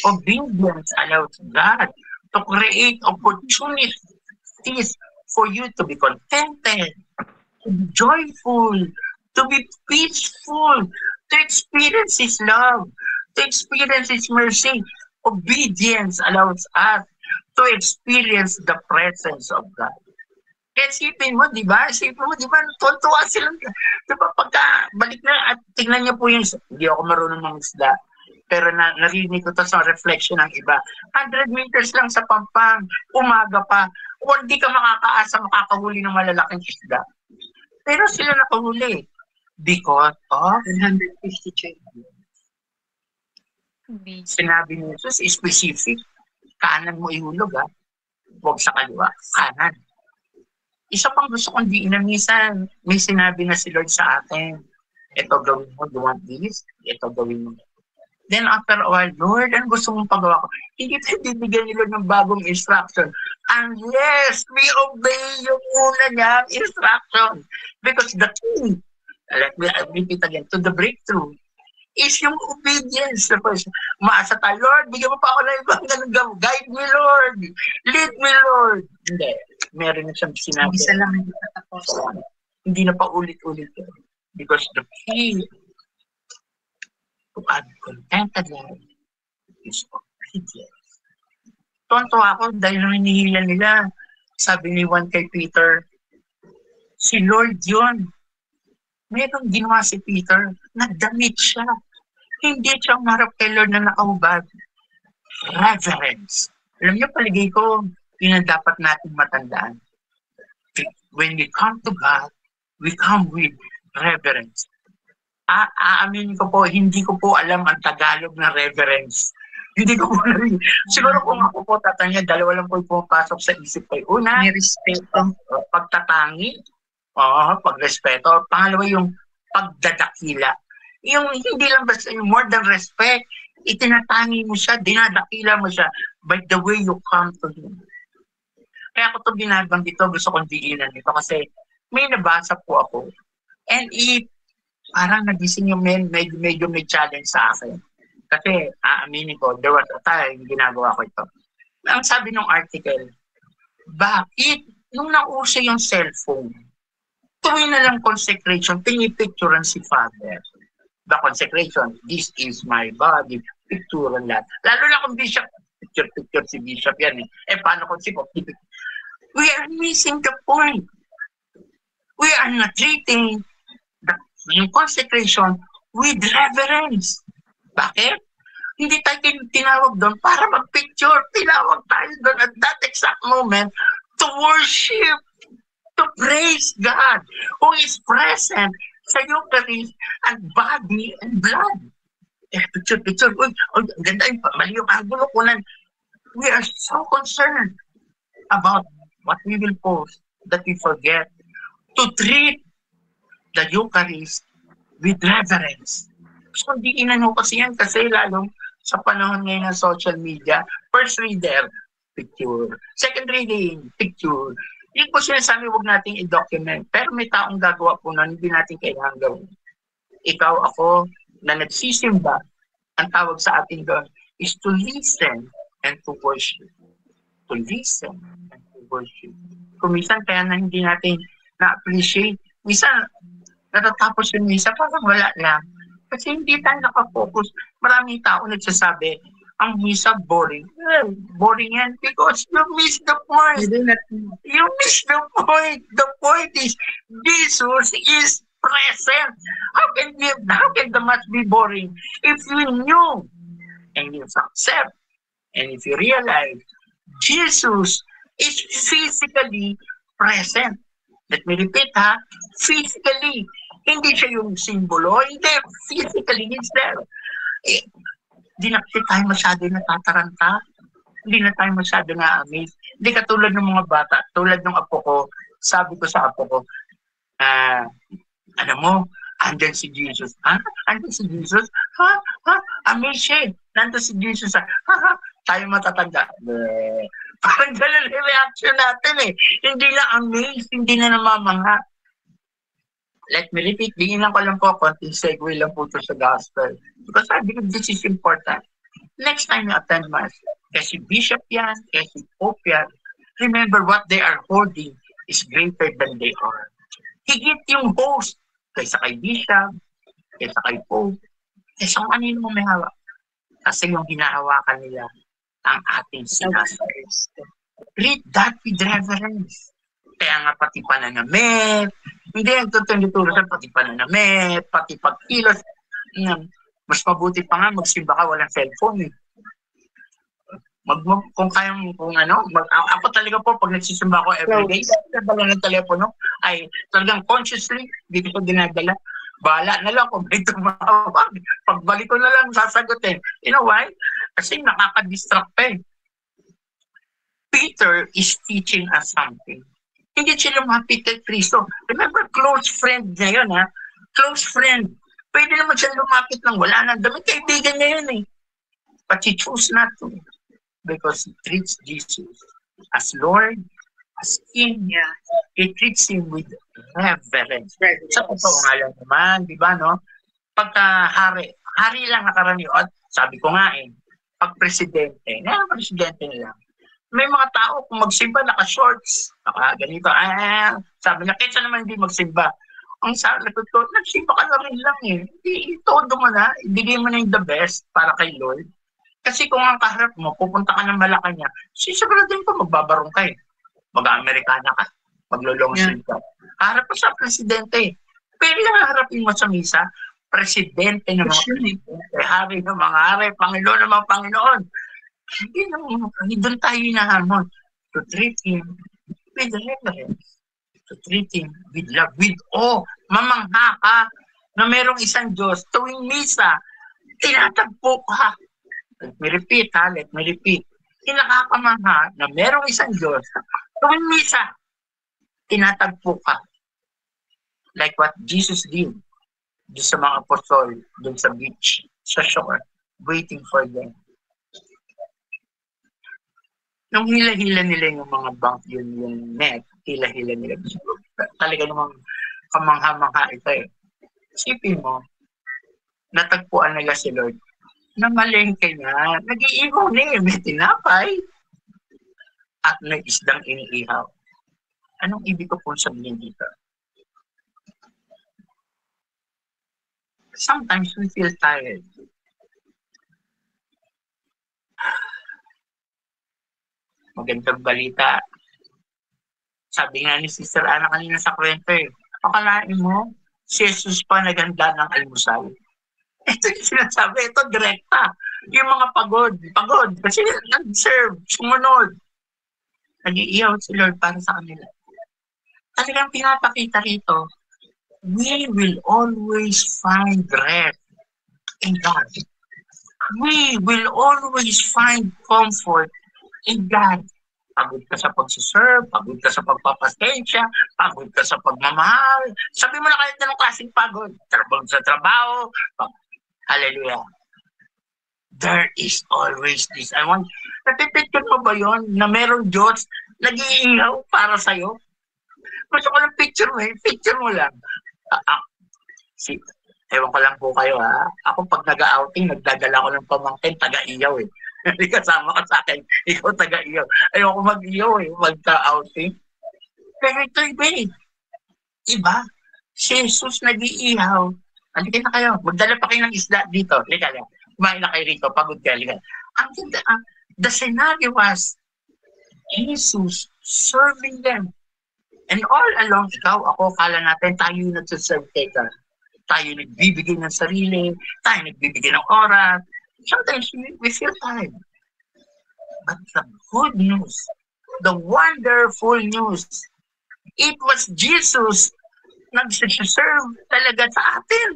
Obedience allows God to create opportunities for you to be contented, to be joyful, to be peaceful, to experience His love, to experience His mercy. Obedience allows us to experience the presence of God. Kaya isipin mo, di ba? Tuwa silang, di ba, pagka balik na at tingnan niyo po yung, hindi ako marunong ng isda, pero narinig ko to sa reflection ng iba. 100 meters lang sa Pampang, umaga pa, hindi ka makakaasa makakahuli ng malalaking isda. Pero sila nakahuli because of 150 checkpoints. Sinabi ni Jesus, specific. Kanan mo ihulog ha. Huwag sa kaliwa. Kanan. Isa pang gusto kong diin na minsan, may sinabi na si Lord sa atin, ito gawin mo, you want this? Ito gawin mo. Then after a while, Lord, ano gusto mong pagawa ko? Hindi tayo bibigyan ni Lord ng bagong instruction. Unless we obey yung una niyang instruction. Because the key, let me repeat again, to the breakthrough, is yung obedience. Maasa tayo, Lord, bigyan mo pa ako ng ibang ganun. Guide me, Lord. Lead me, Lord. Hindi. Meron na siyang sinabi. Isa lang hindi patapos. Hindi na pa ulit-ulit. Because the key to a contented life is obedience. Tonto ako dahil hinihilan nila. Sabi ni Juan kay Peter, si Lord yun. Mayroong ginawa si Peter, nagdamit siya. Hindi siya marap kay Lord na nakahubad. Reverence. Alam niyo, paligay ko, yun ang dapat natin matandaan. When we come to God, we come with reverence. Aamin ko po, hindi ko po alam ang Tagalog na reverence. Hindi ko po alam. Siguro kung ako po tatanya, dalawa lang po pumapasok sa isip ko. Una, may respeto. Pagtatangi. Pagrespeto. Pangalawa yung pagdadakila. Yung hindi lang basta yung more than respect, itinatangi mo siya, dinadakila mo siya by the way you come to Him. Kaya ako ito binabanggit ito, gusto kong diinan ito kasi may nabasa po ako. And parang nagising yung medyo may challenge sa akin. Kasi, aaminin ko, there was a time ginagawa ko ito. Ang sabi ng article, bakit nung nauso yung cellphone, tuwing na lang consecration, pinipicturean si Father. The consecration, this is my body, picturean lahat. Lalo na kung bishop, picture si bishop yan eh. Paano kung si Pope? We are missing the point. We are not treating yung consecration with reverence. Bakit? Hindi tayo tinawag doon para mag-picture. Tinawag tayo doon at that exact moment to worship, to praise God who is present sa Eucharist and body and blood. Picture. Uy, ganda yung mali yung angulo ko na. We are so concerned about what we will post that we forget to treat the Eucharist with reverence. So, hindi inano kasi yan kasi lalong sa panahon ngayon ng social media, first reader, picture. Second reading, picture. Yung po sinasabi, huwag nating i-document. Pero may taong gagawa po na hindi natin kailangan gawin. Ikaw, ako, na nagsisimba, ang tawag sa atin doon is to listen and to worship. To listen and to worship. Kung minsan kaya na hindi natin na-appreciate, minsan natatapos yung misa, parang wala lang. Kasi hindi tayo nakafocus. Maraming tao nagsasabi, ang misa boring. Well, boring yan because you miss the point. You miss the point. The point is, Jesus is present. How can the mass be boring? If you knew and you accept and if you realize Jesus is physically present. Let me repeat physically. Hindi siya yung simbolo, hindi, physically, he's there. Hindi na tayo masyado natataranta, hindi na tayo masyado na-amaze. Hindi katulad ng mga bata, tulad ng apo ko, sabi ko sa apo ko, ano mo, andyan si Jesus. Andyan si Jesus? Amaze siya. Nandun si Jesus. Tayo matatanda. Parang ganun yung reaction natin eh. Hindi na amaze, hindi na namamanga. Let me repeat, diinan ko lang po, konting segue lang po ito sa gospel. Because I believe this is important. Next time you attend Mass, kasi Bishop yan, kasi Pope yan, remember what they are holding is greater than they are. Higit yung host kaysa kay Bishop, kaysa kay Pope, kaysa kung ano mo may hawak. Kasi yung hinahawakan nila ang ating sinasabi. Treat that with reverence. Kaya nga pati pananamit, hindi nagtuturo sa pati pananamit, pati pagkilos. Mas mabuti pa nga, magsimba ka, walang cellphone eh. Kung kayang, ako talaga po, pag nagsisimba ako everyday, dala ng telepono, ay talagang consciously, dito ko dinadala. Bahala na lang kung may tumawag. Pagbalik ko na lang, sasagutin. You know why? Kasi nakaka-distract pa eh. Peter is teaching us something. Hindi siya lumapit kay Kristo. Remember, close friend niya yun, Close friend. Pwede naman siya lumapit ng wala na damit. Kaibigan niya yun eh. But he chose not to. Because he treats Jesus as Lord, as King. Yeah. He treats him with reverence. Sa totoo nga lang naman, di ba, no? Pagka hari lang nakaraniwan. Sabi ko nga pag presidente na lang. May mga tao kung magsimba, naka-shorts, naka-ganito, sabi niya, kaysa naman hindi magsimba. Ang sabi ko, nagsimba ka na rin lang Itodo mo na, ibigay mo na yung the best para kay Lord. Kasi kung ang kaharap mo, pupunta ka ng Malacanang, siguraduhin ko, magbabarong ka Mag-Amerikana ka, maglolongsin ka. Harap mo sa presidente. Pero yung harapin mo sa misa, presidente ng mga presidente, hari ng mga hari, Panginoon ng mga Panginoon. Hindi doon tayo hinahamon to treat him with reverence, to treat him with love, with awe. Mamangha ka na merong isang Diyos tuwing misa, tinatagpo ka. Let me repeat. Kinakakamangha na merong isang Diyos tuwing misa, tinatagpo ka. Like what Jesus did. doon sa mga apostol, doon sa beach, sa shore, waiting for them. Nung hila-hila nila yung mga bank, yung net, hila-hila nila. Talaga namang kamangha-mangha ito eh. Isipin mo, natagpuan nila si Lord na malengke niya, nag-iihaw na may tinapay at may isdang iniihaw. Anong ibig ko pong sabihin dito? Sometimes we feel tired. Magandang balita. Sabi nga ni Sister Ana kanina sa kwento eh, akalain mo, si Jesus pa naganda ng almusal. Ito yung sinasabi, ito direkta. Yung mga pagod, kasi nag-serve, sumunod. Nag-iiyaw si Lord para sa kanila. Talagang pinapakita rito, we will always find rest in God. We will always find comfort in God. Pagod ka sa pagsiserve, pagod ka sa pagpapasensya, pagod ka sa pagmamahal. Sabi mo na kahit anong klaseng pagod. Trabaho sa trabaho. Hallelujah. There is always this. Napipicture mo ba yon na merong Diyos nag-iingaw para sa'yo? Gusto ko ng picture mo lang. Ewan ko lang po kayo ha. Ako pag nag-outing, nagdadala ko ng pamangkin, taga-iyaw eh. Hindi kasama ka sa akin, ikaw taga-iyaw. Ayoko mag-iyaw eh, magka-outing. Pero ito iba eh. Iba. Si Jesus nag-iihaw. Halika na kayo, magdala pa kayo ng isda dito. Halika lang. Kumain na kayo rito, pagod ka. Halika. The scenario was Jesus serving them. And all along, ikaw, ako, kala natin, tayo nagsaserve taker. Tayo nagbibigay ng sarili, tayo nagbibigay ng oras. Sometimes we feel tired. But the good news, the wonderful news, it was Jesus nagsiserve talaga sa atin.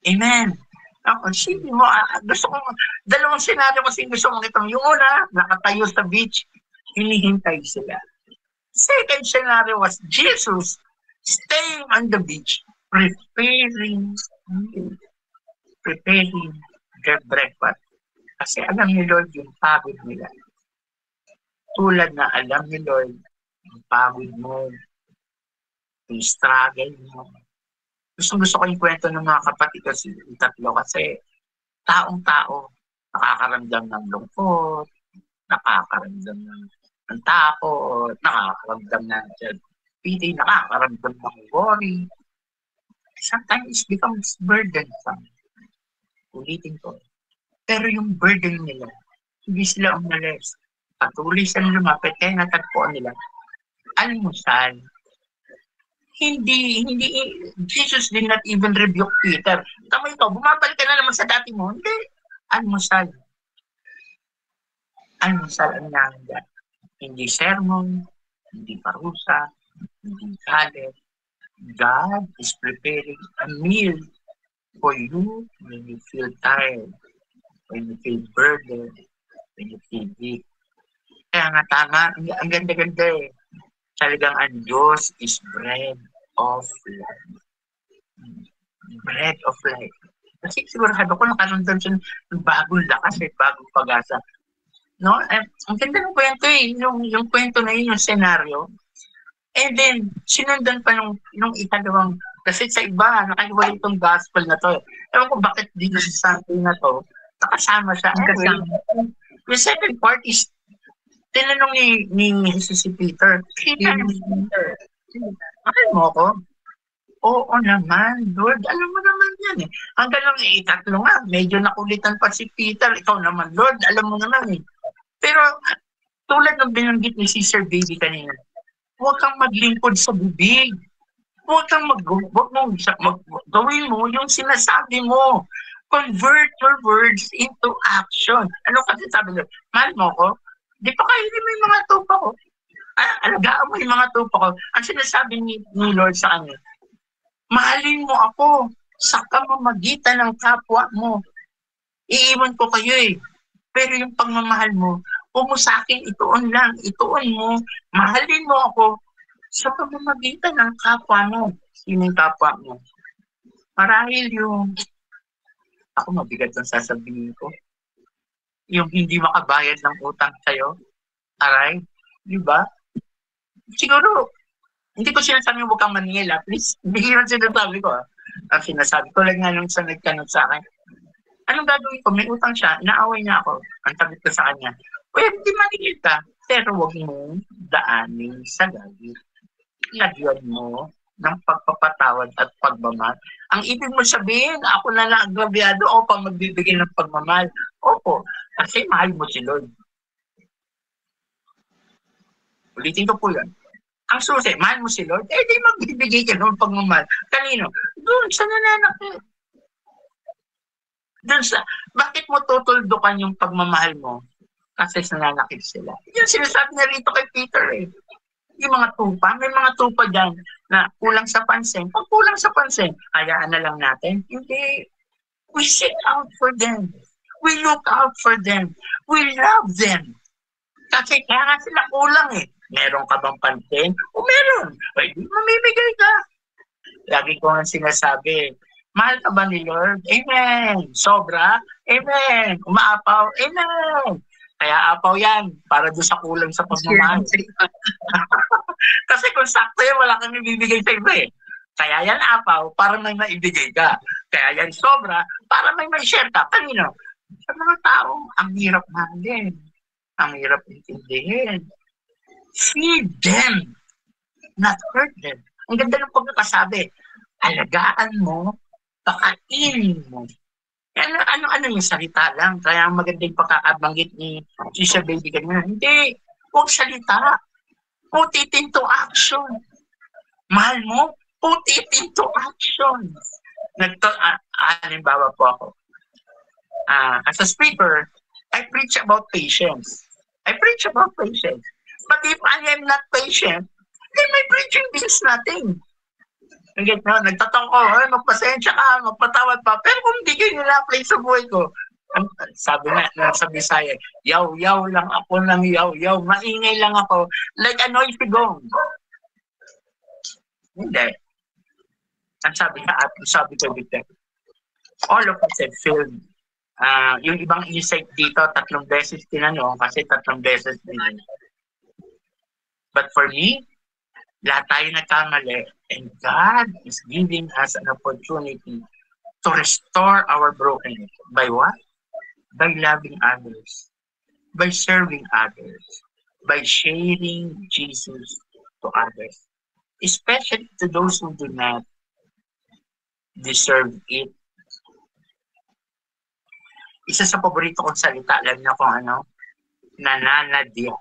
Amen. Ako, sige mo, gusto ko, dalawang senaryo kasi gusto mong itong yung una, nakatayo sa beach, hinihintay sila. Second scenario was Jesus staying on the beach, preparing their breakfast. Kasi alam ni Lord yung pagod nila. Tulad na alam ni Lord yung pagod mo, yung struggle mo. Gusto ko yung kwento ng mga kapatid kasi yung tatlo kasi taong-tao nakakaramdam ng lungkot, nakakaramdam ng takot, nakakaramdam ng pity, nakakaramdam ng worry. Sometimes it becomes burdensome. Ulitin ko. Pero yung burden nila, hindi sila umalis. Patuloy sila lumapit, kaya natagpuan nila. Almusal. Hindi, Jesus did not even rebuke Peter. Tama ito, bumabalik ka na naman sa dati mo. Hindi. Almusal. Almusal ang nangga. Hindi sermon, hindi parusa, hindi galit. God is preparing a meal for you when you feel tired, when you feel burdened, when you feel weak. Kaya nga tama, ang ganda-ganda eh. Talagang ang Diyos is bread of life. Bread of life. Kasi sigurado ko nakaramdam siya ng bagong lakas at bagong pag-asa. No? Ang ganda ng kwento eh. Yung kwento na yun, yung senaryo. And then, sinundan pa nung ikalawang, kasi sa iba, nakahiwalay itong gospel na to. Ewan ko bakit dito sa Sunday na to, nakasama siya. The second part is, tinanong ni Jesus si Peter, mahal mo ko? Oo naman, Lord. Alam mo naman yan eh. Hanggang lang itatlo nga, medyo nakulitan pa si Peter. Ikaw naman, Lord. Alam mo naman eh. Pero tulad ng binanggit ni Sister Baby kanina, huwag kang maglingkod sa bibig. Huwag kang gawin mo yung sinasabi mo. Convert your words into action. Ano kasi sabi nyo? Mahal mo ko? Di pa kainin mo yung mga tupa ko. Alagaan mo yung mga tupa ko. Ang sinasabi ni Lord sa kanya, mahalin mo ako sa kamamagitan ng kapwa mo. Iiwan ko kayo eh. Pero yung pagmamahal mo, huwag mo sa akin, ituon lang. Ituon mo. Mahalin mo ako sa pamamagitan ng kapwa mo. Sino yung kapwa mo? Marahil yung, ako mabigat ang sasabihin ko, yung hindi makabayad ng utang sa'yo, aray, di ba? Siguro, hindi ko sinasabi huwag kang maningil, please. Hindi yun sinasabi ko. Ang sinasabi ko lang nga nung sa nagtanong sa akin, anong gagawin ko? May utang siya, inaaway niya ako. Ang sabi ko sa kanya, hindi maningil ka, pero huwag mo daanin sa galit. Lagyan mo ng pagpapatawad at pagmamahal. Ang ibig mo sabihin, ako na lang agrabyado o pa magbibigay ng pagmamahal. Opo, kasi mahal mo si Lord. Ulitin ko po yan. Ang susi, mahal mo si Lord, di magbibigay ka ng pagmamahal. Kanino? Doon sa nananakit. Doon sa, bakit mo tutuldukan yung pagmamahal mo? Kasi nananakit sila. Yan sinasabi na rito kay Peter eh. Yung mga tupa, may mga tupa dyan na kulang sa pansin. Pag kulang sa pansin, hayaan na lang natin. Hindi. We seek out for them. We look out for them. We love them. Kasi kaya nga sila kulang eh. Meron ka bang pansin? O meron. Ay, mamimigay ka. Lagi ko nga sinasabi, mahal ka ba ni Lord? Amen. Sobra? Amen. Umaapaw? Amen. Kaya apaw yan para doon sa kulang sa pagmamahal. Kasi kung sakto yan, wala kang ibibigay sa iba eh. Kaya yan apaw para may maibigay ka. Kaya yan sobra para may share ka. Kanino? Sa mga taong ang hirap natin. Ang hirap intindihin. Feed them, not hurt them. Ang ganda ng pagkakasabi. Alagaan mo, pakainin mo. Ano yung salita lang? Kaya ang magandang pagkakabanggit ni Sister Baby kanina. Hindi, huwag salita. Put it into action. Mahal mo, put it into action. Halimbawa po ako. As a speaker, I preach about patience. But if I am not patient, then my preaching means nothing. Nagtatong ko, magpasensya ka, magpatawad pa. Pero kung hindi kayo nila-apply sa buhay ko, sabi nga sa Bisaya, yaw lang ako ng yaw, maingay lang ako, like a noisy gong. Hindi. Ang sabi ko dito, all of us have failed. Yung ibang insight dito, 3 beses tinanong, kasi 3 beses din. But for me, lahat tayo nagkamali, and God is giving us an opportunity to restore our brokenness. By what? By loving others, by serving others, by sharing Jesus to others, especially to those who do not deserve it. Isa sa paborito kong salita, alam niyo kung ano? Nananadya.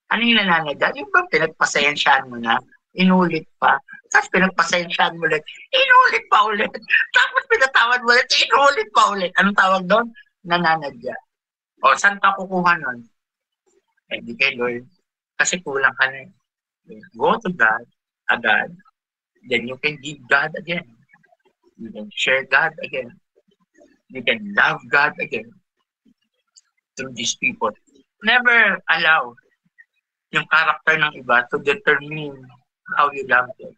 Ano yung nananadya? Yung ba pinagpasensyahan mo na, inulit pa, tapos pinagpasensyahan mo ulit, inulit pa ulit, tapos pinatawad mo ulit, inulit pa ulit. Anong tawag doon? Nananadya. O, saan ka kukuha nun? Di kay Lord. Kasi kulang ka na. Go to God, agad. Then you can give God again. You can share God again. You can love God again through these people. Never allow yung character ng iba to determine how you love them.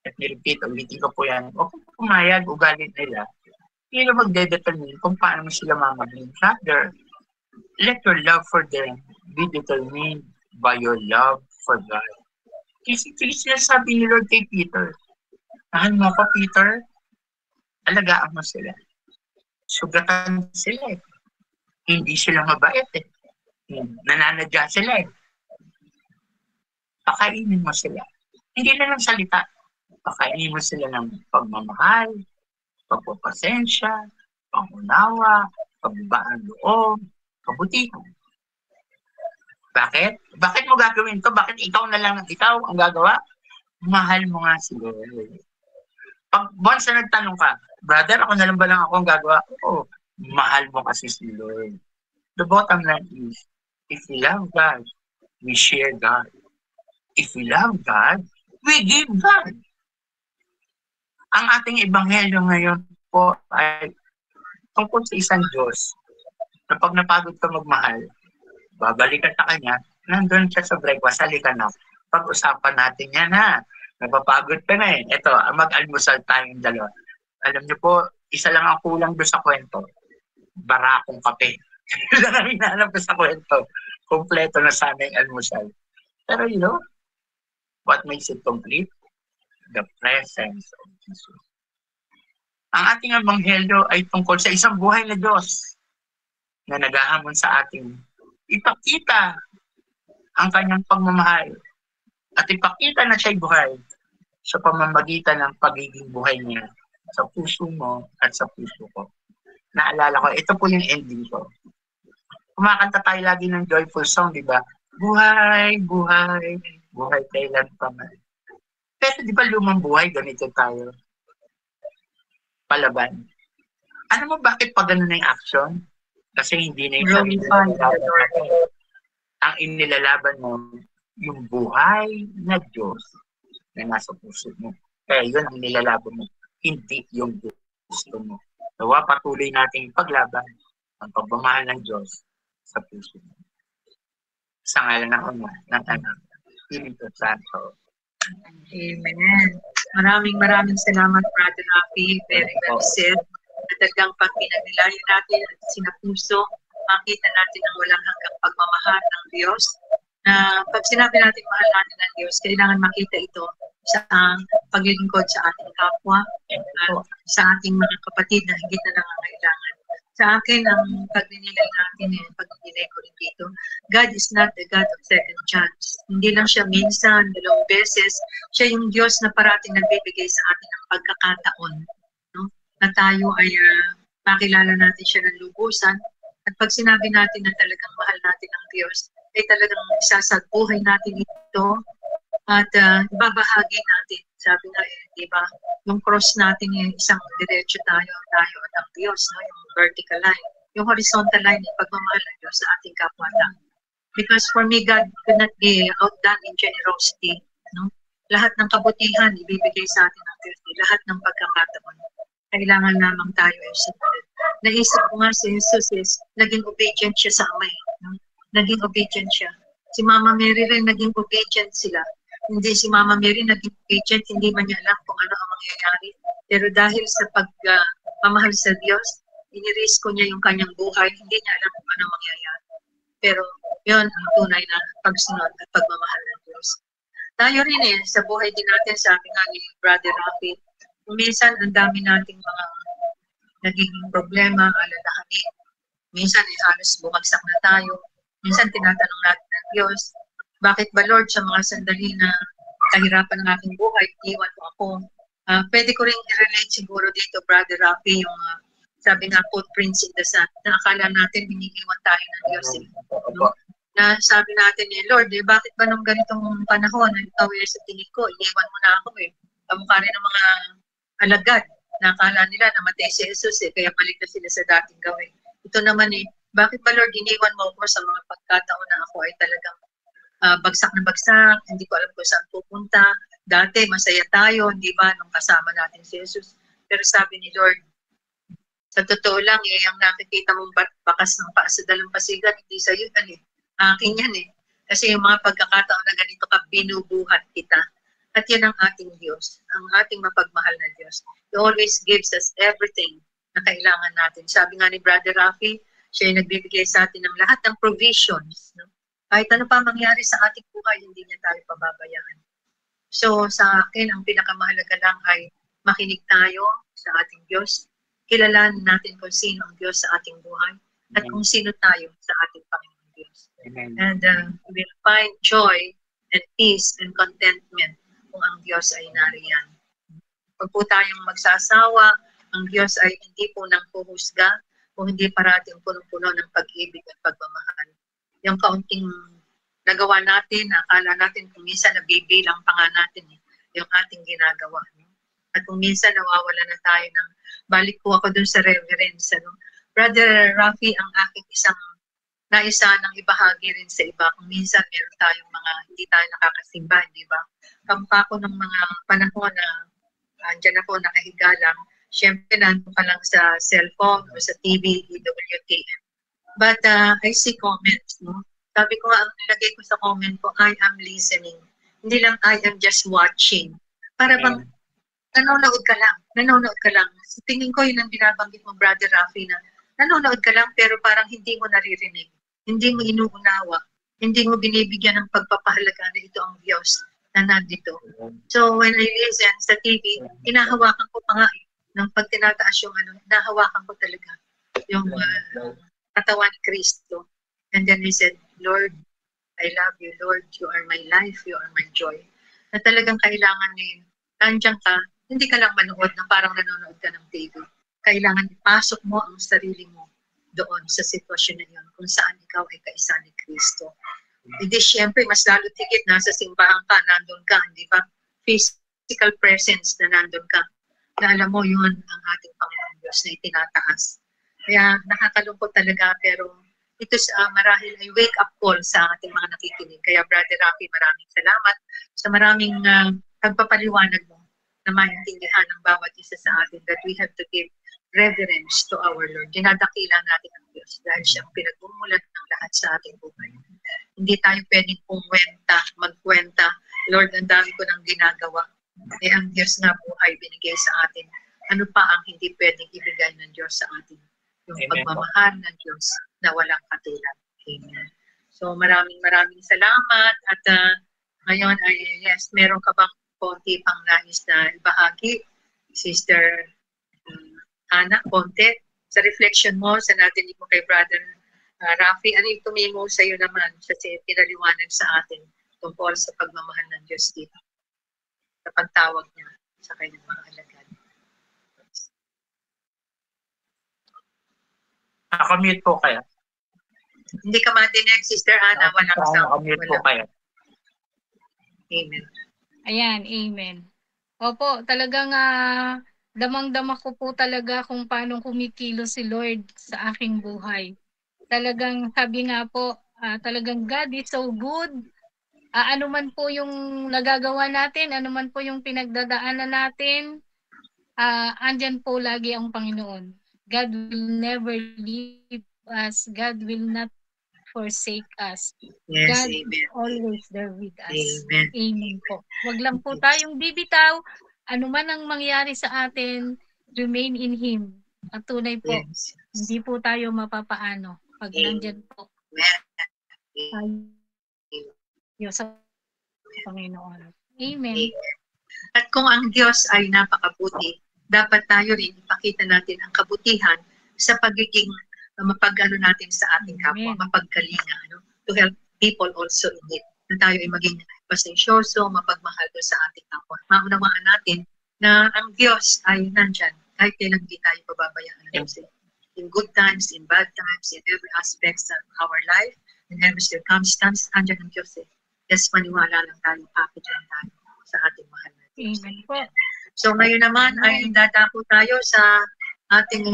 At nirepeat, ulitin ko po yan. O kung pumayag, ugalit nila, yun ang magdedetermine kung paano mo sila mamahalin. Rather, let your love for them be determined by your love for God. Kasi sinasabi ni Lord kay Peter, mahal mo pa, Peter, alagaan mo sila. Sugatan sila eh. Hindi sila mabait eh. Nananadya sila eh. Pakainin mo sila. Hindi na ng salita. Pakainin mo sila ng pagmamahal, pagpapasensya, pangunawa, pagbabaan loob, kabutihan. Bakit? Bakit mo gagawin ito? Bakit ikaw na lang ikaw ang gagawa? Mahal mo nga si Lord. Pag once na nagtanong ka, brother, ako na lang ba lang ako ang gagawa? Oo, mahal mo kasi si Lord. The bottom line is, if we love God, we share God. If we love God, we give God. Ang ating ebanghelyo ngayon po ay tungkol sa isang Diyos na pag napagod ka magmahal, babalik ka sa Kanya, nandun siya sa breakfast, halika na. Pag-usapan natin yan ha. Napapagod ka na eh. Ito, mag-almusal tayong dalawa. Alam niyo po, isa lang ang kulang doon sa kwento. Barakong kape. Yun lang ang hinahanap ko sa kwento. Kompleto na sana yung almusal. Pero you know, what makes it complete? The presence of Jesus. Ang ating ebanghelyo ay tungkol sa isang buhay na Diyos na naghahamon sa ating ipakita ang kanyang pagmamahal at ipakita na siya'y buhay sa pamamagitan ng pagiging buhay niya sa puso mo at sa puso ko. Naalala ko, ito po yung ending ko. Kumakanta tayo lagi ng joyful song, di ba? Buhay, buhay, buhay kailan pa man. Pero di ba lumang buhay, ganito tayo. Palaban. Ano mo bakit pa ganun na yung action? Kasi hindi na yung sarili mo. Ang inilalaban mo, yung buhay na Diyos na nasa puso mo. Kaya yun ang nilalaban mo, hindi yung gusto mo. Nawa patuloy natin paglaban ang pagmamahal ng Diyos sa puso mo. Sa ngalan ng Ama, ng Anak, Espiritu Santo. Amen. Maraming salamat, Brother Rafi. Very well said. Talagang pag pinagnilayan natin at sinapuso, makita natin ang walang hanggang pagmamahal ng Diyos. Na pag sinabi natin mahal natin ng Diyos, kailangan makita ito sa paglilingkod sa ating kapwa, sa ating mga kapatid na higit na nangangailangan. Sa akin, ang pagninilay natin, pagninilay ko rin dito, God is not the God of second chance. Hindi lang siya minsan, dalawang beses, siya yung Diyos na parating nagbibigay sa atin ng pagkakataon. No? Na tayo ay makilala natin siya ng lubusan. At pag sinabi natin na talagang mahal natin ang Diyos, ay talagang isasabuhay natin ito at ibabahagi natin. Sabi nga, di ba, yung cross natin yung isang diretso tayo at ang Diyos, no? Yung vertical line. Yung horizontal line, yung pagmamahal ng Diyos sa ating kapwa-tao. Because for me, God could not be outdone in generosity. No? Lahat ng kabutihan, ibibigay sa atin ng Diyos. Lahat ng pagkakataon. Kailangan lamang tayo ay sumunod. Naisip ko nga si Jesus is, naging obedient siya sa Ama. No? Naging obedient siya. Si Mama Mary rin, naging obedient sila. Hindi si Mama Mary naging obedient, hindi man niya alam kung ano ang mangyayari. Pero dahil sa pagmamahal sa Diyos, inirisko niya yung kanyang buhay, hindi niya alam kung ano mangyayari. Pero yun ang tunay na pagsunod at pagmamahal ng Diyos. Tayo rin sa buhay din natin, sabi nga ni Brother Rafi, minsan ang dami nating mga nagiging problema, alalahanin. Minsan halos bumagsak na tayo. Minsan tinatanong natin ng Diyos, bakit ba Lord sa mga sandali na kahirapan ng aking buhay, iwan mo ako? Pwede ko rin i-relate siguro dito, Brother Rafi, yung sabi nga footprints in the sand, na akala natin hinihiwan tayo ng Diyos. No? Na sabi natin Lord, bakit ba nung ganitong panahon, ikaw sa tingin ko, iniwan mo na ako Kamukha rin ng mga alagad na akala nila namatay si Jesus kaya balik na sila sa dating gawin. Ito naman bakit ba Lord iniwan mo ako sa mga pagkataon na ako ay talagang bagsak na bagsak, hindi ko alam kung saan pupunta. Dati masaya tayo, hindi ba, nung kasama natin si Jesus. Pero sabi ni Lord, sa totoo lang, ang nakikita mong bakas ng paa sa dalampasigan, hindi sa'yo yan akin yan Kasi yung mga pagkakataon na ganito ka, binubuhat kita. At yan ang ating Diyos, ang ating mapagmahal na Diyos. He always gives us everything na kailangan natin. Sabi nga ni Brother Rafi, siya yung nagbibigay sa atin ng lahat ng provisions. No? Kahit ano pa mangyari sa ating buhay, hindi niya tayo pababayaan. So sa akin, ang pinakamahalaga lang ay makinig tayo sa ating Diyos. Kilalanin natin kung sino ang Diyos sa ating buhay at kung sino tayo sa ating Panginoon Diyos. And we'll find joy and peace and contentment kung ang Diyos ay nariyan. Pag po tayong magsasawa, ang Diyos ay hindi po nang puhusga kung hindi parating punong-puno ng pag-ibig at pagmamahal. Yung kaunting nagawa natin, akala natin kung minsan nabibilang pa nga natin yung ating ginagawa. At kung minsan nawawala na tayo ng, balik po ako dun sa reverence. Brother Rafi, ang aking isang naisa ng ibahagi rin sa iba. Kung minsan meron tayong mga hindi tayo nakakasimba, di ba? Kampa ko ng mga panahon na andyan ako nakahiga lang, syempre nandun ka lang sa cellphone o sa TV, EWTN. But I see comments, no? Sabi ko ang nilagay ko sa comment ko, I am listening. Hindi lang I am just watching. Para bang nanonood ka lang. So, tingin ko yun ang binabanggit mo, Brother Rafi, na nanonood ka lang pero parang hindi mo naririnig, hindi mo inuunawa, hindi mo binibigyan ng pagpapahalaga na ito ang Diyos na nandito. So when I listen sa TV, hinahawakan ko pa nga ng pag tinataas yung hinahawakan ko talaga yung katawan ni Kristo. And then he said, Lord, I love you, Lord, you are my life, you are my joy. Na talagang kailangan nandiyan ka, hindi ka lang manood na parang nanonood ka ng TV. Kailangan ipasok mo ang sarili mo doon sa sitwasyon na yun, kung saan ikaw ay kaisa ni Kristo. Hindi siyempre, mas lalo tigit nasa simbahan ka, nandun ka, hindi ba? Physical presence na nandun ka. Na alam mo, yun ang ating Panginoon Diyos na itinataas. Kaya nakakalungkot talaga, pero ito marahil ay wake-up call sa ating mga nakikinig. Kaya Brother Rafi, maraming salamat sa maraming pagpapaliwanag mo na maintindihan ng bawat isa sa atin that we have to give reverence to our Lord. Dinadakila natin ang Diyos dahil siyang pinagmumulat ng lahat sa ating buhay. Hindi tayo pwedeng magkwenta. Lord, ang dami ko nang ginagawa. Ang Diyos nga buhay binigay sa atin. Ano pa ang hindi pwedeng ibigay ng Diyos sa atin? Yung pagmamahal ng Diyos na walang katulad. Amen. So maraming salamat at ngayon ay yes, meron ka bang konti pang nais na ibahagi, Sister Ana, konti sa reflection mo sa natinig mo kay Brother Rafi, ano yung tumimo sa iyo naman sa pinaliwanag sa atin tungkol sa pagmamahal ng Diyos dito sa pagtawag niya sa kanyang mga alagad? Nakamute po kaya? Hindi ka matinig, Sister Ana, walang sound. Nakamute po kaya? Amen. Ayan, amen. Opo, talagang damang-dama ko po talaga kung paano kumikilos si Lord sa aking buhay. Talagang sabi nga po, talagang God is so good. Ano man po yung nagagawa natin, ano man po yung pinagdadaanan natin, andyan po lagi ang Panginoon. God will never leave us. God will not forsake us. Yes, God amen. is always there with us. Amen. Amen po. Wag lang po tayong bibitaw. Ano man ang mangyari sa atin, remain in Him. At tunay po, Yes. hindi po tayo mapapaano pag nandyan po. Diyos sa Panginoon. Amen. At kung ang Diyos ay napakabuti, dapat tayo rin ipakita natin ang kabutihan sa pagiging mapag-ano natin sa ating kapwa, mapagkalinga, to help people also in need. Na tayo ay maging pasensyoso, mapagmahal do sa ating kapwa. Maunawaan natin na ang Diyos ay nandyan kahit kailan hindi tayo pababayaan ng Diyos. In good times, in bad times, in every aspects of our life, in every circumstance, andyan ang Diyos eh. Yes, maniwala lang tayo, kapit lang tayo sa ating mahal na Diyos. Amen po. So ngayon naman ay dadako tayo sa ating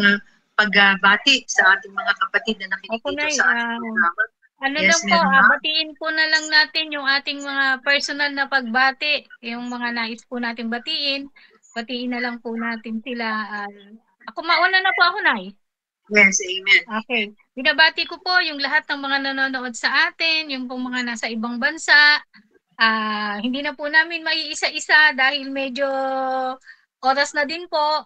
pagbati sa ating mga kapatid na nakinig dito sa ating programa. Ano Yes, lang po, batiin po na lang natin yung ating mga personal na pagbati, yung mga nais po natin batiin na lang po natin sila. Ako mauna na po ako, Nay. Yes, amen. Okay. Binabati ko po yung lahat ng mga nanonood sa atin, yung pong mga nasa ibang bansa. Hindi na po namin maiisa-isa dahil medyo oras na din po.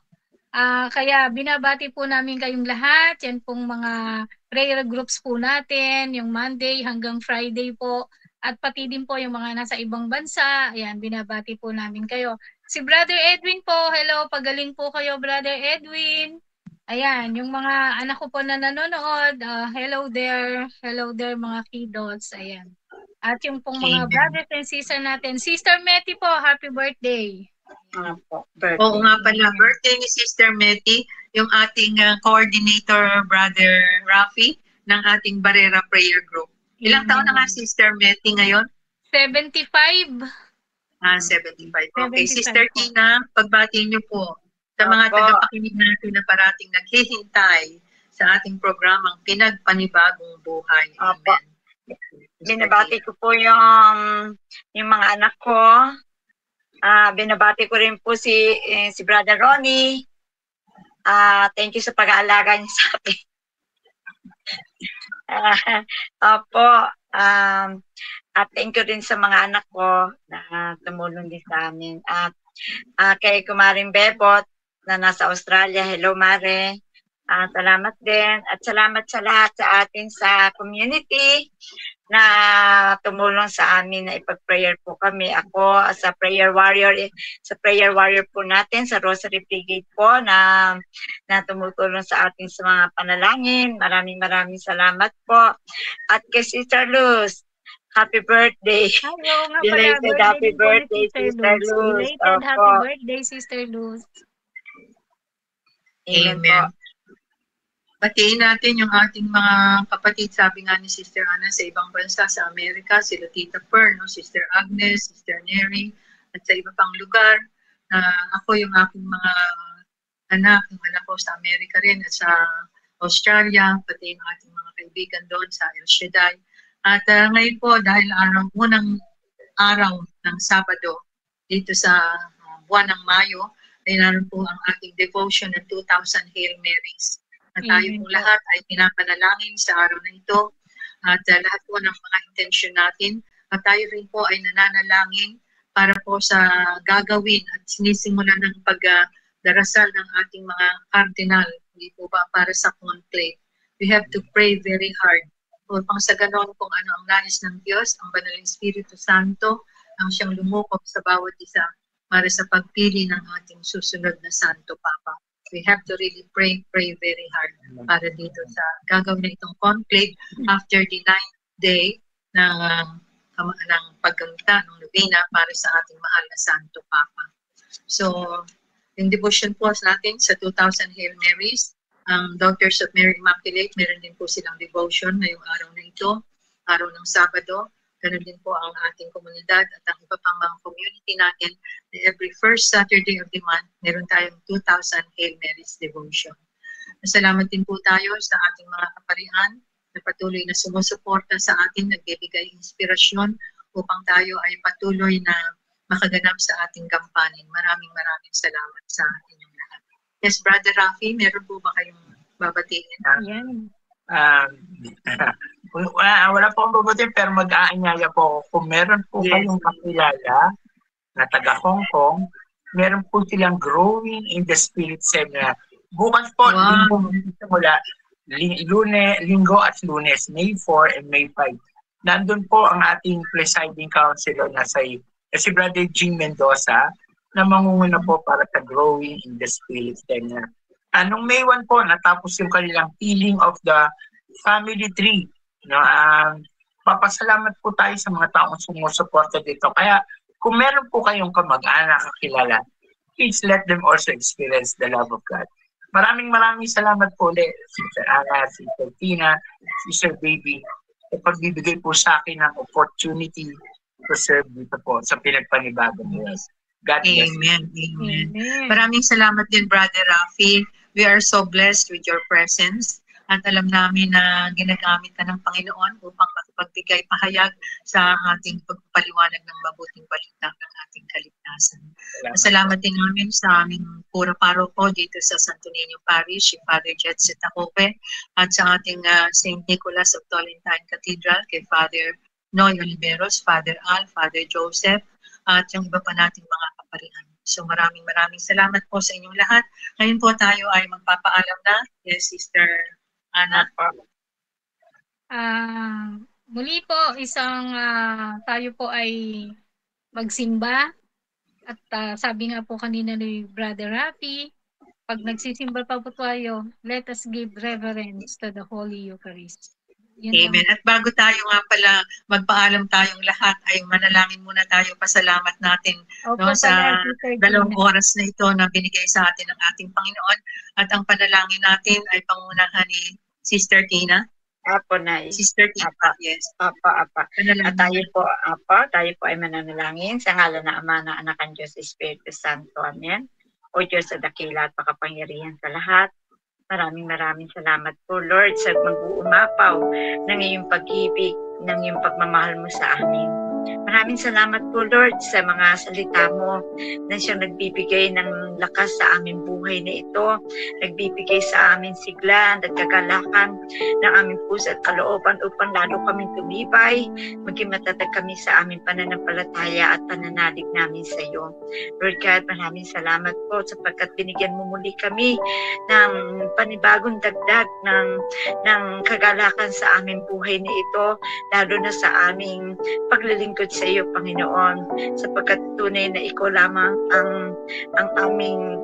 Kaya binabati po namin kayong lahat. Yan pong mga prayer groups po natin, yung Monday hanggang Friday po. At pati din po yung mga nasa ibang bansa. Ayan, binabati po namin kayo. Si Brother Edwin po, hello, pagaling po kayo, Brother Edwin. Ayan, yung mga anak ko po na nanonood, hello there mga kiddos. Ayan. At yung pong mga brothers and sisters natin, Sister Meti po, happy birthday. Oo nga pala, birthday ni Sister Meti, yung ating coordinator, Brother Rafi, ng ating Barrera Prayer Group. Ilang taon na nga Sister Meti ngayon? 75. 75. Okay, Sister Tina, pagbatiin niyo po sa mga tagapakinig natin na parating naghihintay sa ating programang Pinagpanibagong Buhay. Amen. Binabati ko po yung mga anak ko. Binabati ko rin po si Brother Ronnie. Thank you sa pag-aalaga niya sa akin. At thank you rin sa mga anak ko na tumulong din sa amin. At Kay Kumaring Bebot na nasa Australia. Hello, Mare. Salamat din. At salamat sa lahat sa atin sa community na tumulong sa amin na ipag-prayer po kami. Ako sa prayer warrior po natin sa Rosary Brigade po na tumutulong sa atin sa mga panalangin. Maraming salamat po. At kay Sister Luz, happy birthday. Hello nga pala. Belated happy birthday, Sister Luz. Belated happy birthday, Sister Luz. Amen. Amen. Batiin natin yung ating mga kapatid, sabi nga ni Sister Ana, sa ibang bansa, sa Amerika, sila Tita Per, no? Sister Agnes, Sister Neri, at sa iba pang lugar. Ako yung aking mga anak, yung anak ko sa Amerika rin, at sa Australia, pati yung ating mga kaibigan doon sa El Shaddai. At ngayon po, dahil unang araw ng Sabado, dito sa buwan ng Mayo, ay naroon po ang ating devotion ng 2,000 Hail Marys. At tayo po lahat ay pinapanalangin sa araw na ito at lahat po ng mga intensyon natin. At tayo rin po ay nananalangin para po sa gagawin at sinisimulan ng pagdarasal ng ating mga cardinal, hindi po ba para sa conclave. We have to pray very hard upang sa ganon kung ano ang nais ng Diyos, ang Banal Espiritu Santo, ang siyang lumukop sa bawat isa para sa pagpili ng ating susunod na Santo Papa. We have to really pray very hard para dito sa gagawin na itong conclave after the 9th day ng paggamita ng Novena para sa ating mahal na Santo Papa. So, yung devotion po natin sa 2,000 Hail Marys, ang Daughters of Mary Immaculate, meron din po silang devotion ngayong araw na ito, araw ng Sabado. Ganun din po ang ating komunidad at ang iba pang mga community natin. Every first Saturday of the month, meron tayong 2,000 Hail Marys devotion. Salamat din po tayo sa ating mga kaparian na patuloy na sumusuporta sa atin, nagbibigay inspirasyon upang tayo ay patuloy na makaganap sa ating kampanin. Maraming salamat sa inyong lahat. Yes, Brother Rafi, meron po ba kayong babatiin? Yan. Wala po akong babatiin pero mag-aanyaya po ako. Kung meron po kayong kakilala na taga Hong Kong, meron po silang Growing in the Spirit Seminar. Bukas po, Linggo at Lunes, May 4 and May 5. Nandun po ang ating presiding counselor na si Brother Jim Mendoza na mangunguna po para sa Growing in the Spirit Seminar. Nung May 1 po, natapos yung kanilang Healing of the Family Tree. No, papasalamat po tayo sa mga taong sumusuporta dito. Kaya kung meron po kayong kamag-anak kakilala, please let them also experience the love of God. Maraming salamat po ulit, Sister Ana, Sister Tina, Sister Baby, sa pagbibigay po sa akin ng opportunity to serve dito po sa pinagpanibago mo. God bless. Amen. Maraming salamat din, Brother Rafi. We are so blessed with your presence. At alam namin na ginagamit ka ng Panginoon upang makipagbigay pahayag sa ating pagpapaliwanag ng mabuting balita ng ating kaligtasan. Salamat din namin sa aming pura paroko dito sa Santo Niño Parish, si Father Jetset Tacope, at sa ating St. Nicholas of Tolentine Cathedral, kay Father Noy Oliveros, Father Al, Father Joseph, at yung iba pa nating mga kaparihan. So maraming salamat po sa inyong lahat. Ngayon po tayo ay magpapaalam na. Yes, Sister Ana. Muli po, tayo po ay magsimba. At sabi nga po kanina ni Brother Rafi, pag nagsisimba pa po tayo, let us give reverence to the Holy Eucharist. Amen. At bago tayo nga pala magpaalam tayong lahat, ay manalangin muna tayo, pasalamat natin sa 2 oras na ito na binigay sa atin ng ating Panginoon. At ang panalangin natin ay pangunahan ni Sister Tina. Apo na. Sister Tina, yes. Apa. At tayo po ay mananalangin sa ngalan ng Ama, ng Anak, ng Diyos, Espiritu Santo. Amen. O Diyos sa dakila at makapangyarihan sa lahat, maraming salamat po, Lord, sa mag-uumapaw ng iyong pag-ibig, ng iyong pagmamahal mo sa amin. Maraming salamat po, Lord, sa mga salita mo na siyang nagbibigay ng lakas sa aming buhay na ito, nagbibigay sa amin sigla, nagkagalakan ng aming puso at kalooban upang lalo kaming tumibay, maging matatag kami sa aming pananampalataya at pananalig namin sa iyo. Lord God, maraming salamat po sapagkat binigyan mo muli kami ng panibagong dagdag ng kagalakan sa aming buhay na ito, lalo na sa aming paglilingkod sa iyo, Panginoon, sapagkat tunay na ikaw lamang ang aming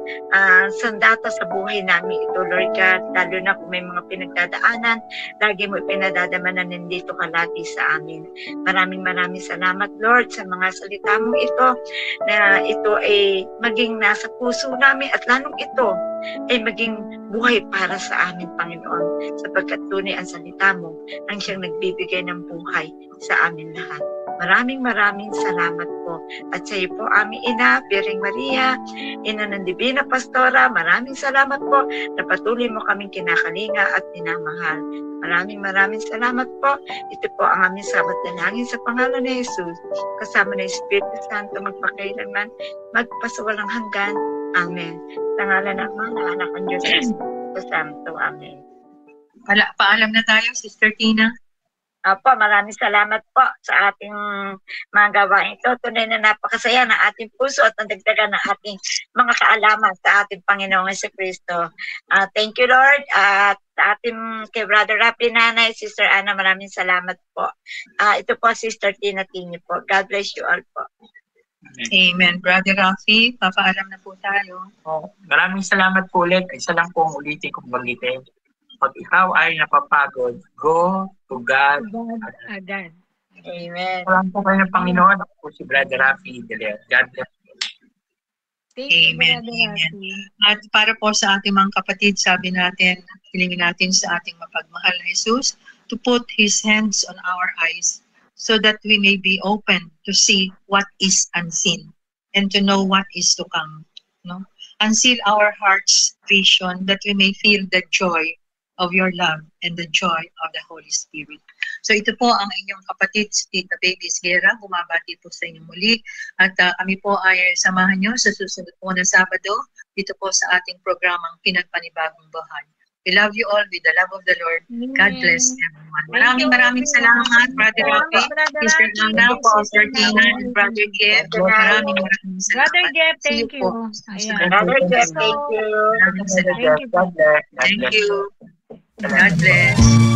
sandata sa buhay namin ito, Lord God, lalo na kung may mga pinagdadaanan, lagi mo pinadadama na nandito ka lagi sa amin. Maraming salamat, Lord, sa mga salita mo ito, na ito ay maging nasa puso namin at lalong ito ay maging buhay para sa amin, Panginoon, sapagkat tunay ang salita mo ang siyang nagbibigay ng buhay sa amin lahat. Maraming salamat po. At sa iyo po, aming Ina, Birheng Maria, Ina ng Divina Pastora, maraming salamat po na patuloy mo kaming kinakalinga at minamahal. Maraming salamat po. Ito po ang aming sabat na langin sa pangalan ni Jesus. Kasama ng Espiritu Santo, magpakailanman, magpasawalang hanggan. Amen. Sa ngalan ng Ama, ng Anak ng Diyos, Espiritu Santo. Amen. Paalam na tayo, Sister Tina. Opo, maraming salamat po sa ating mga gawain ito. Tunay na napakasaya ng ating puso at nandagdagan ng ating mga kaalaman sa ating Panginoong Jesucristo. Thank you, Lord. At sa ating kay Brother Rafi, Nanay, Sister Ana, maraming salamat po. Ito po, Sister Tina Tini po. God bless you all po. Amen. Brother Rafi, papaalam na po tayo. Maraming salamat po ulit. Isa lang po ang ulitin kong bagitin. Pag ikaw ay napapagod, go to God Agad. Amen. Salamat po kayo ng Panginoon. Ako po si Brother Rafi. God bless. Amen. At para po sa ating mga kapatid, sabi natin, hilingin natin sa ating mapagmahal na Jesus to put His hands on our eyes so that we may be open to see what is unseen and to know what is to come. No? Unseal our heart's vision that we may feel the joy of your love and the joy of the Holy Spirit. So ito po ang inyong kapatid, si Tita Baby Sierra, bumabati po sa inyo muli. At kami po ay samahan nyo sa susunod po na Sabado, dito po sa ating programang Pinagpanibagong Buhay. We love you all with the love of the Lord. God bless everyone. Maraming salamat, Brother Rafi, Sister Ana, Sister Tina, and Brother Jeff. Maraming salamat. Brother Jeff, thank you. Brother Jeff, thank you. Maraming salamat. God bless. Thank you. God bless.